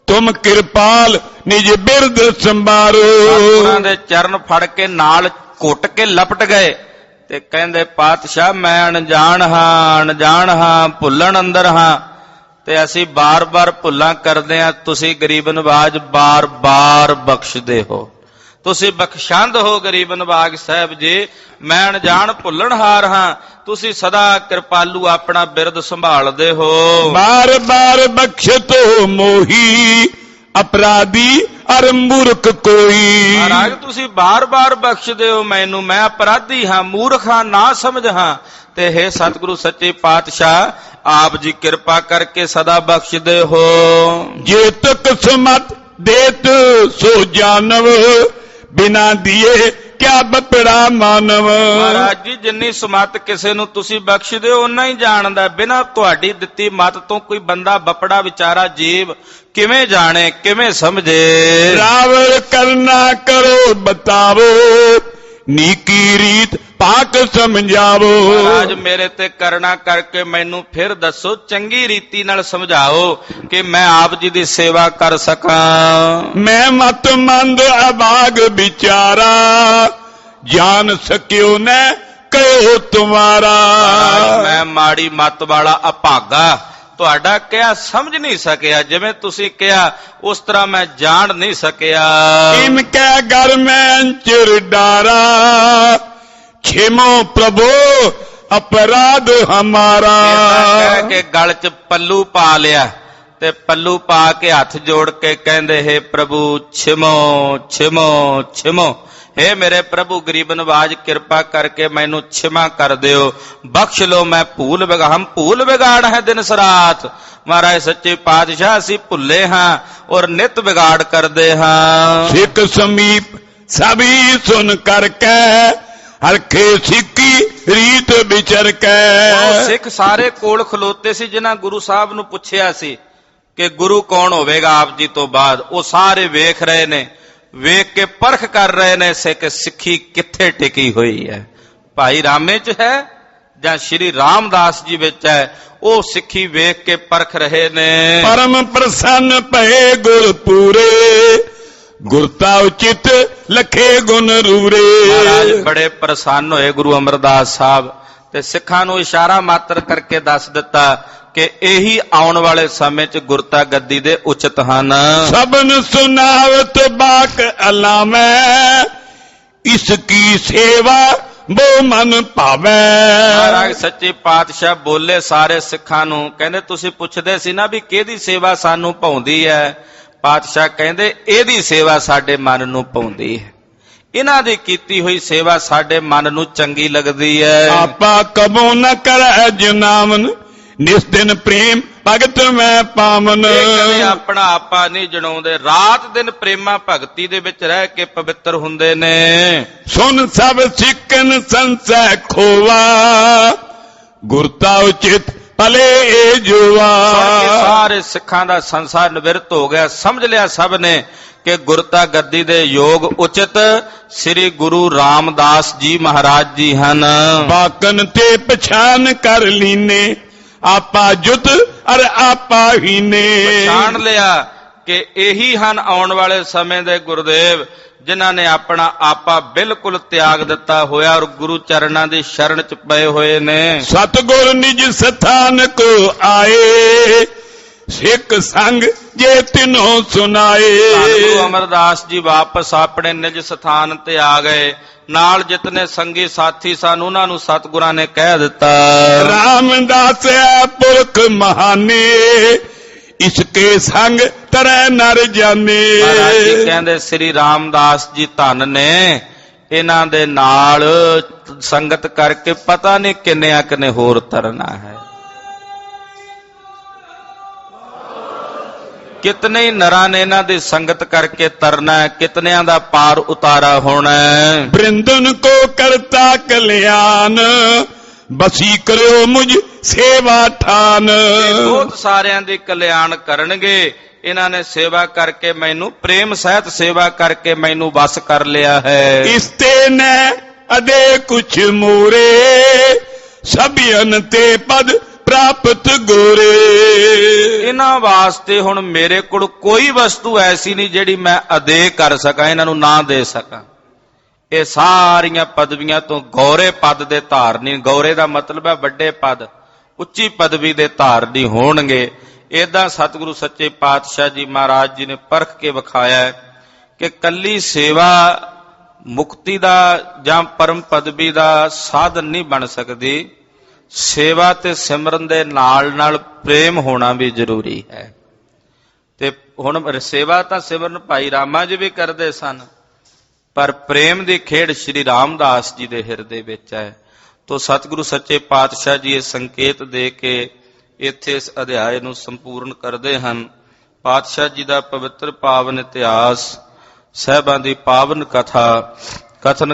[SPEAKER 1] तुम कृपाल निज बिरद संभारो।
[SPEAKER 2] ਸਤਿਗੁਰਾਂ ਦੇ ਚਰਨ ਫੜ ਕੇ ਨਾਲ ਘੁੱਟ ਕੇ ਲਪਟ ਗਏ ਤੇ ਕਹਿੰਦੇ ਪਾਤਸ਼ਾਹ ਮੈਂ ਅਣਜਾਣ ਹਾਂ ਭੁੱਲਣ ਅੰਦਰ ਹਾਂ ਤੇ ਅਸੀਂ ਬਾਰ-ਬਾਰ ਭੁੱਲਾਂ ਕਰਦੇ ਹਾਂ, ਤੁਸੀਂ ਗਰੀਬ ਨਵਾਜ ਬਾਰ-ਬਾਰ ਬਖਸ਼ਦੇ ਹੋ, ਤੁਸੀਂ ਬਖਸ਼ੰਦ ਹੋ ਗਰੀਬ ਨਵਾਜ ਸਾਹਿਬ ਜੀ। ਮੈਂ ਅਣਜਾਣ ਭੁੱਲਣਹਾਰ ਹਾਂ, ਤੁਸੀਂ ਸਦਾ ਕਿਰਪਾਲੂ ਆਪਣਾ ਬਿਰਦ ਸੰਭਾਲਦੇ ਹੋ।
[SPEAKER 1] बार बार बख्श तो मोही अपराधी अर मूर्ख कोई।
[SPEAKER 2] ਮਹਾਰਾਜ ਤੁਸੀਂ ਬਾਰ-ਬਾਰ ਬਖਸ਼ਦੇ ਹੋ ਮੈਨੂੰ, ਮੈਂ ਅਪਰਾਧੀ ਹਾਂ, ਮੂਰਖ ਹਾਂ, ਨਾ ਸਮਝ ਹਾਂ, ਤੇ ਹੈ ਸਤਿਗੁਰੂ ਸੱਚੇ ਪਾਤਸ਼ਾਹ ਆਪ ਜੀ ਕਿਰਪਾ ਕਰਕੇ ਸਦਾ ਬਖਸ਼ਦੇ ਹੋ।
[SPEAKER 1] जे तक समत देत सो जानव बिना दिए क्या बपड़ा मानव।
[SPEAKER 2] ਮਹਾਰਾਜ ਜੀ ਜਿੰਨੀ ਸਮਤ ਕਿਸੇ ਨੂੰ ਤੁਸੀਂ ਬਖਸ਼ਦੇ ਹੋ ਓਨਾ ਹੀ ਜਾਣਦਾ, ਬਿਨਾਂ ਤੁਹਾਡੀ ਦਿੱਤੀ ਮਤ ਤੋਂ ਕੋਈ ਬੰਦਾ ਬਪੜਾ ਵਿਚਾਰਾ ਜੀਵ ਕਿਵੇਂ ਜਾਣੇ ਕਿਵੇਂ ਸਮਝੇ।
[SPEAKER 1] रावण करना करो बतावो नीकी रीत पाक समझावो।
[SPEAKER 2] ਮਹਾਰਾਜ ਮੇਰੇ ਤੇ ਕਰਨਾ ਕਰਕੇ ਮੈਨੂੰ ਫਿਰ ਦੱਸੋ, ਚੰਗੀ ਰੀਤੀ ਨਾਲ ਸਮਝਾਓ ਕਿ ਮੈਂ ਆਪ ਜੀ ਦੀ ਸੇਵਾ ਕਰ ਸਕਾਂ।
[SPEAKER 1] मैं मत मंद अभाग बिचारा जान सकियो न कहो तुम्हारा।
[SPEAKER 2] ਮਹਾਰਾਜ ਮੈਂ ਮਾੜੀ ਮੱਤ ਵਾਲਾ ਅਭਾਗਾ, ਤੁਹਾਡਾ ਕਿਹਾ ਸਮਝ ਨਹੀਂ ਸਕਿਆ, ਜਿਵੇਂ ਤੁਸੀਂ ਕਿਹਾ ਉਸ ਤਰ੍ਹਾਂ ਮੈਂ ਜਾਣ ਨਹੀਂ ਸਕਿਆ।
[SPEAKER 1] इनके घर में अंचर डारा खेमो प्रभु अपराध हमारा।
[SPEAKER 2] ਏਦਾਂ ਕਹਿ ਕੇ ਗਲ 'ਚ ਪੱਲੂ ਪਾ ਲਿਆ ਤੇ ਪੱਲੂ ਪਾ ਕੇ ਹੱਥ ਜੋੜ ਕੇ ਕਹਿੰਦੇ, ਹੇ ਪ੍ਰਭੂ ਛਿਮੋ ਛਿਮੋ ਛਿਮੋ, ਹੇ ਮੇਰੇ ਪ੍ਰਭੂ ਗਰੀਬ ਨਵਾਜ ਕਿਰਪਾ ਕਰਕੇ ਮੈਨੂੰ ਛਿਮਾ ਕਰ ਦਿਓ, ਬਖਸ਼ ਲੋ, ਮੈਂ ਭੂਲ ਵਿਗਾੜ ਹੈ ਦਿਨ ਸਰਾਤ। ਮਹਾਰਾਜ ਸੱਚੇ ਪਾਤਸ਼ਾਹ ਅਸੀਂ ਭੁੱਲੇ ਹਾਂ ਔਰ ਨਿਤ ਵਿਗਾੜ ਕਰਦੇ ਹਾਂ।
[SPEAKER 1] ਸਿੱਖ ਸਮੀਪ ਸਭੀ ਸੁਨ ਕਰਕੇ ਹਰਖੇ ਸਿੱਕੀ ਰੀਤ ਵਿਚਰ ਕੇ।
[SPEAKER 2] ਉਹ ਸਿੱਖ ਸਾਰੇ ਕੋਲ ਖਲੋਤੇ ਸੀ ਜਿਨ੍ਹਾਂ ਗੁਰੂ ਸਾਹਿਬ ਨੂੰ ਪੁੱਛਿਆ ਸੀ ਕਿ ਗੁਰੂ ਕੌਣ ਹੋਵੇਗਾ ਆਪ ਜੀ ਤੋਂ ਬਾਅਦ। ਉਹ ਸਾਰੇ ਵੇਖ ਰਹੇ ਨੇ, ਵੇਖ ਕੇ ਪਰਖ ਕਰ ਰਹੇ ਨੇ ਕਿ ਸਿੱਖੀ ਕਿੱਥੇ ਟਿਕੀ ਹੋਈ ਹੈ, ਭਾਈ ਰਾਮੇ 'ਚ ਹੈ ਜਾਂ ਸ਼੍ਰੀ ਰਾਮਦਾਸ ਜੀ ਵਿੱਚ ਹੈ। ਉਹ ਸਿੱਖੀ ਵੇਖ ਕੇ ਪਰਖ ਰਹੇ ਨੇ।
[SPEAKER 1] ਪਰਮ ਪ੍ਰਸੰਨ ਭਏ ਗੁਰ ਪੂਰੇ, ਗੁਰਤਾ ਉਚਿਤ ਲਖੇ ਗੁਣ ਰੂਰੇ।
[SPEAKER 2] ਮਹਾਰਾਜ ਬੜੇ ਪ੍ਰਸੰਨ ਹੋਏ ਗੁਰੂ ਅਮਰਦਾਸ ਸਾਹਿਬ ਤੇ ਸਿੱਖਾਂ ਨੂੰ ਇਸ਼ਾਰਾ ਮਾਤਰ ਕਰਕੇ ਦੱਸ ਦਿੱਤਾ ਕਿ ਇਹੀ ਆਉਣ ਵਾਲੇ ਸਮੇਂ 'ਚ ਗੁਰਤਾ ਗੱਦੀ ਦੇ ਉਚਿਤ ਹਨ।
[SPEAKER 1] ਸਭਨ ਸੁਨਾਵਤ ਬਾਕ ਅਲਾਮੈ, ਇਸ ਕੀ ਸੇਵਾ ਬੋ ਮਨ ਭਾਵੈ।
[SPEAKER 2] ਮਹਾਰਾਜ ਸੱਚੇ ਪਾਤਸ਼ਾਹ ਬੋਲੇ ਸਾਰੇ ਸਿੱਖਾਂ ਨੂੰ, ਕਹਿੰਦੇ ਤੁਸੀਂ ਪੁੱਛਦੇ ਸੀ ਨਾ ਵੀ ਕਿਹਦੀ ਸੇਵਾ ਸਾਨੂੰ ਭਾਉਂਦੀ ਹੈ। ਪਾਤਸ਼ਾਹ ਕਹਿੰਦੇ ਇਹਦੀ ਸੇਵਾ ਸਾਡੇ ਮਨ ਨੂੰ ਭਾਉਂਦੀ ਹੈ, ਇਹਨਾਂ ਦੀ ਕੀਤੀ ਹੋਈ ਸੇਵਾ ਸਾਡੇ ਮਨ ਨੂੰ ਚੰਗੀ ਲੱਗਦੀ ਹੈ।
[SPEAKER 1] ਆਪਾ ਕਬੋ ਨ ਕਰੈ ਜਨਾਮਨ, ਨਿਸ ਦਿਨ ਪ੍ਰੇਮ ਭਗਤ ਮੈਂ ਪਾਵਨ।
[SPEAKER 2] ਕਦੇ ਆਪਣਾ ਆਪਾ ਨਹੀਂ ਜਣਾਉਂਦੇ, ਰਾਤ ਦਿਨ ਪ੍ਰੇਮਾ ਭਗਤੀ ਦੇ ਵਿੱਚ ਰਹਿ ਕੇ ਪਵਿੱਤਰ ਹੁੰਦੇ ਨੇ।
[SPEAKER 1] ਸੁਨ ਸਭ ਸਿੱਖਨ ਸੰਸੈ ਖੋਵਾ, ਗੁਰਤਾ ਉਚਿਤ ਭਲੇ ਏ ਜੁਵਾ।
[SPEAKER 2] ਸਾਰੇ ਸਿੱਖਾਂ ਦਾ ਸੰਸਾਰ ਨਿਵਰਤ ਹੋ ਗਿਆ, ਸਮਝ ਲਿਆ ਸਭ ਨੇ ਕਿ ਗੁਰਤਾ ਗੱਦੀ ਦੇ ਯੋਗ ਉਚਿਤ ਸ੍ਰੀ ਗੁਰੂ ਰਾਮਦਾਸ ਜੀ ਮਹਾਰਾਜ ਜੀ ਹਨ।
[SPEAKER 1] ਬਾਕਨ ਤੇ ਪਛਾਨ ਕਰ ਲੀਨੇ, ਆਪਾ ਜੁਤ ਅਰ ਆਪਾ ਹੀਨੇ।
[SPEAKER 2] ਪਛਾਣ ਲਿਆ ਕਿ ਇਹੀ ਹਨ ਆਉਣ ਵਾਲੇ ਸਮੇਂ ਦੇ ਗੁਰਦੇਵ, ਜਿਨ੍ਹਾਂ ਨੇ ਆਪਣਾ ਆਪਾ ਬਿਲਕੁਲ ਤਿਆਗ ਦਿੱਤਾ ਹੋਇਆ ਔਰ ਗੁਰੂ ਚਰਨਾਂ ਦੀ ਸ਼ਰਨ ਚ ਪਏ ਹੋਏ ਨੇ।
[SPEAKER 1] ਸਤਿਗੁਰ ਨਿਜ ਸਥਾਨ ਕੋ ਆਏ, ਸਿੱਖ ਸੰਗ ਜੇ ਤਿਨੋ ਸੁਨਾਏ।
[SPEAKER 2] ਗੁਰੂ ਅਮਰਦਾਸ ਜੀ ਵਾਪਸ ਆਪਣੇ ਨਿਜ ਸਥਾਨ ਤੇ ਆ ਗਏ, ਨਾਲ ਜਿਤਨੇ ਸੰਗੀ ਸਾਥੀ ਸਨ ਉਹਨਾਂ ਨੂੰ ਸਤਿਗੁਰਾਂ ਨੇ ਕਹਿ ਦਿੱਤਾ,
[SPEAKER 1] ਰਾਮਦਾਸ ਪੁਰਖ ਮਹਾਨੇ, ਇਸਕੇ ਸੰਗ ਤਰੈ ਨਰ ਜਾਣੇ।
[SPEAKER 2] ਮਹਾਰਾਜ ਜੀ ਕਹਿੰਦੇ ਸ੍ਰੀ ਰਾਮਦਾਸ ਜੀ ਧੰਨ ਨੇ, ਇਹਨਾਂ ਦੇ ਨਾਲ ਸੰਗਤ ਕਰਕੇ ਪਤਾ ਨਹੀਂ ਕਿੰਨੇ ਹੋਰ ਤਰਨਾ ਹੈ। ਕਿਤਨੇ ਹੀ ਨਰਾਂ ਨੇ ਇਹਨਾਂ ਦੀ ਸੰਗਤ ਕਰਕੇ ਤਰਨਾ ਹੈ, ਕਿਤਨਿਆਂ ਦਾ ਪਾਰ ਉਤਾਰਾ ਹੋਣਾ ਹੈ।
[SPEAKER 1] ਬ੍ਰਿੰਦਨ ਕੋ ਕਰਤਾ ਕਲਿਆਣ, ਬਸੀ ਕਰਿਓ ਮੁਝ ਸੇਵਾ ਠਾਨ।
[SPEAKER 2] ਬਹੁਤ ਸਾਰਿਆਂ ਦੀ ਕਲਿਆਣ ਕਰਨਗੇ, ਇਹਨਾਂ ਨੇ ਸੇਵਾ ਕਰਕੇ ਮੈਨੂੰ ਪ੍ਰੇਮ ਸਹਿਤ ਸੇਵਾ ਕਰਕੇ ਮੈਨੂੰ ਵਸ ਕਰ ਲਿਆ ਹੈ।
[SPEAKER 1] ਇਸਤੇ ਨੇ ਅਦੇ ਕੁਛ ਮੂਰੇ, ਸਭਿਅਨ ਤੇ ਪਦ ਪ੍ਰਾਪਤ ਗੋਰੇ।
[SPEAKER 2] ਇਹਨਾਂ ਵਾਸਤੇ ਹੁਣ ਮੇਰੇ ਕੋਲ ਕੋਈ ਵਸਤੂ ਐਸੀ ਨਹੀਂ ਜਿਹੜੀ ਮੈਂ ਅਦੇ ਕਰ ਸਕਾਂ, ਇਹਨਾਂ ਨੂੰ ਨਾ ਦੇ ਸਕਾਂ। ਇਹ ਸਾਰੀਆਂ ਪਦਵੀਆਂ ਤੋਂ ਗੌਰੇ ਪਦ ਦੇ ਧਾਰਨੀ, ਗੌਰੇ ਦਾ ਮਤਲਬ ਹੈ ਵੱਡੇ ਪਦ, ਉੱਚੀ ਪਦਵੀ ਦੇ ਧਾਰਨੀ ਹੋਣਗੇ। ਏਦਾਂ ਸਤਿਗੁਰੂ ਸੱਚੇ ਪਾਤਸ਼ਾਹ ਜੀ ਮਹਾਰਾਜ ਜੀ ਨੇ ਪਰਖ ਕੇ ਵਿਖਾਇਆ ਕਿ ਕੱਲੀ ਸੇਵਾ ਮੁਕਤੀ ਦਾ ਜਾਂ ਪਰਮ ਪਦਵੀ ਦਾ ਸਾਧਨ ਨਹੀਂ ਬਣ ਸਕਦੀ, ਸੇਵਾ ਤੇ ਸਿਮਰਨ ਦੇ ਨਾਲ ਨਾਲ ਪ੍ਰੇਮ ਹੋਣਾ ਵੀ ਜ਼ਰੂਰੀ ਹੈ। ਤੇ ਹੁਣ ਸੇਵਾ ਤਾਂ ਸਿਮਰਨ ਭਾਈ ਰਾਮਾ ਜੀ ਵੀ ਕਰਦੇ ਸਨ, ਪਰ ਪ੍ਰੇਮ ਦੀ ਖੇਡ ਸ਼੍ਰੀ ਰਾਮਦਾਸ ਜੀ ਦੇ ਹਿਰਦੇ ਵਿੱਚ ਹੈ। ਤੋ ਸਤਿਗੁਰੂ ਸੱਚੇ ਪਾਤਸ਼ਾਹ ਜੀ ਇਹ ਸੰਕੇਤ ਦੇ ਕੇ ਇੱਥੇ ਇਸ ਅਧਿਆਏ ਨੂੰ ਸੰਪੂਰਨ ਕਰਦੇ ਹਨ। ਪਾਤਸ਼ਾਹ ਜੀ ਦਾ ਪਵਿੱਤਰ ਪਾਵਨ ਇਤਿਹਾਸ, ਸਾਹਿਬਾਂ ਦੀ ਪਾਵਨ ਕਥਾ ਕਥਨ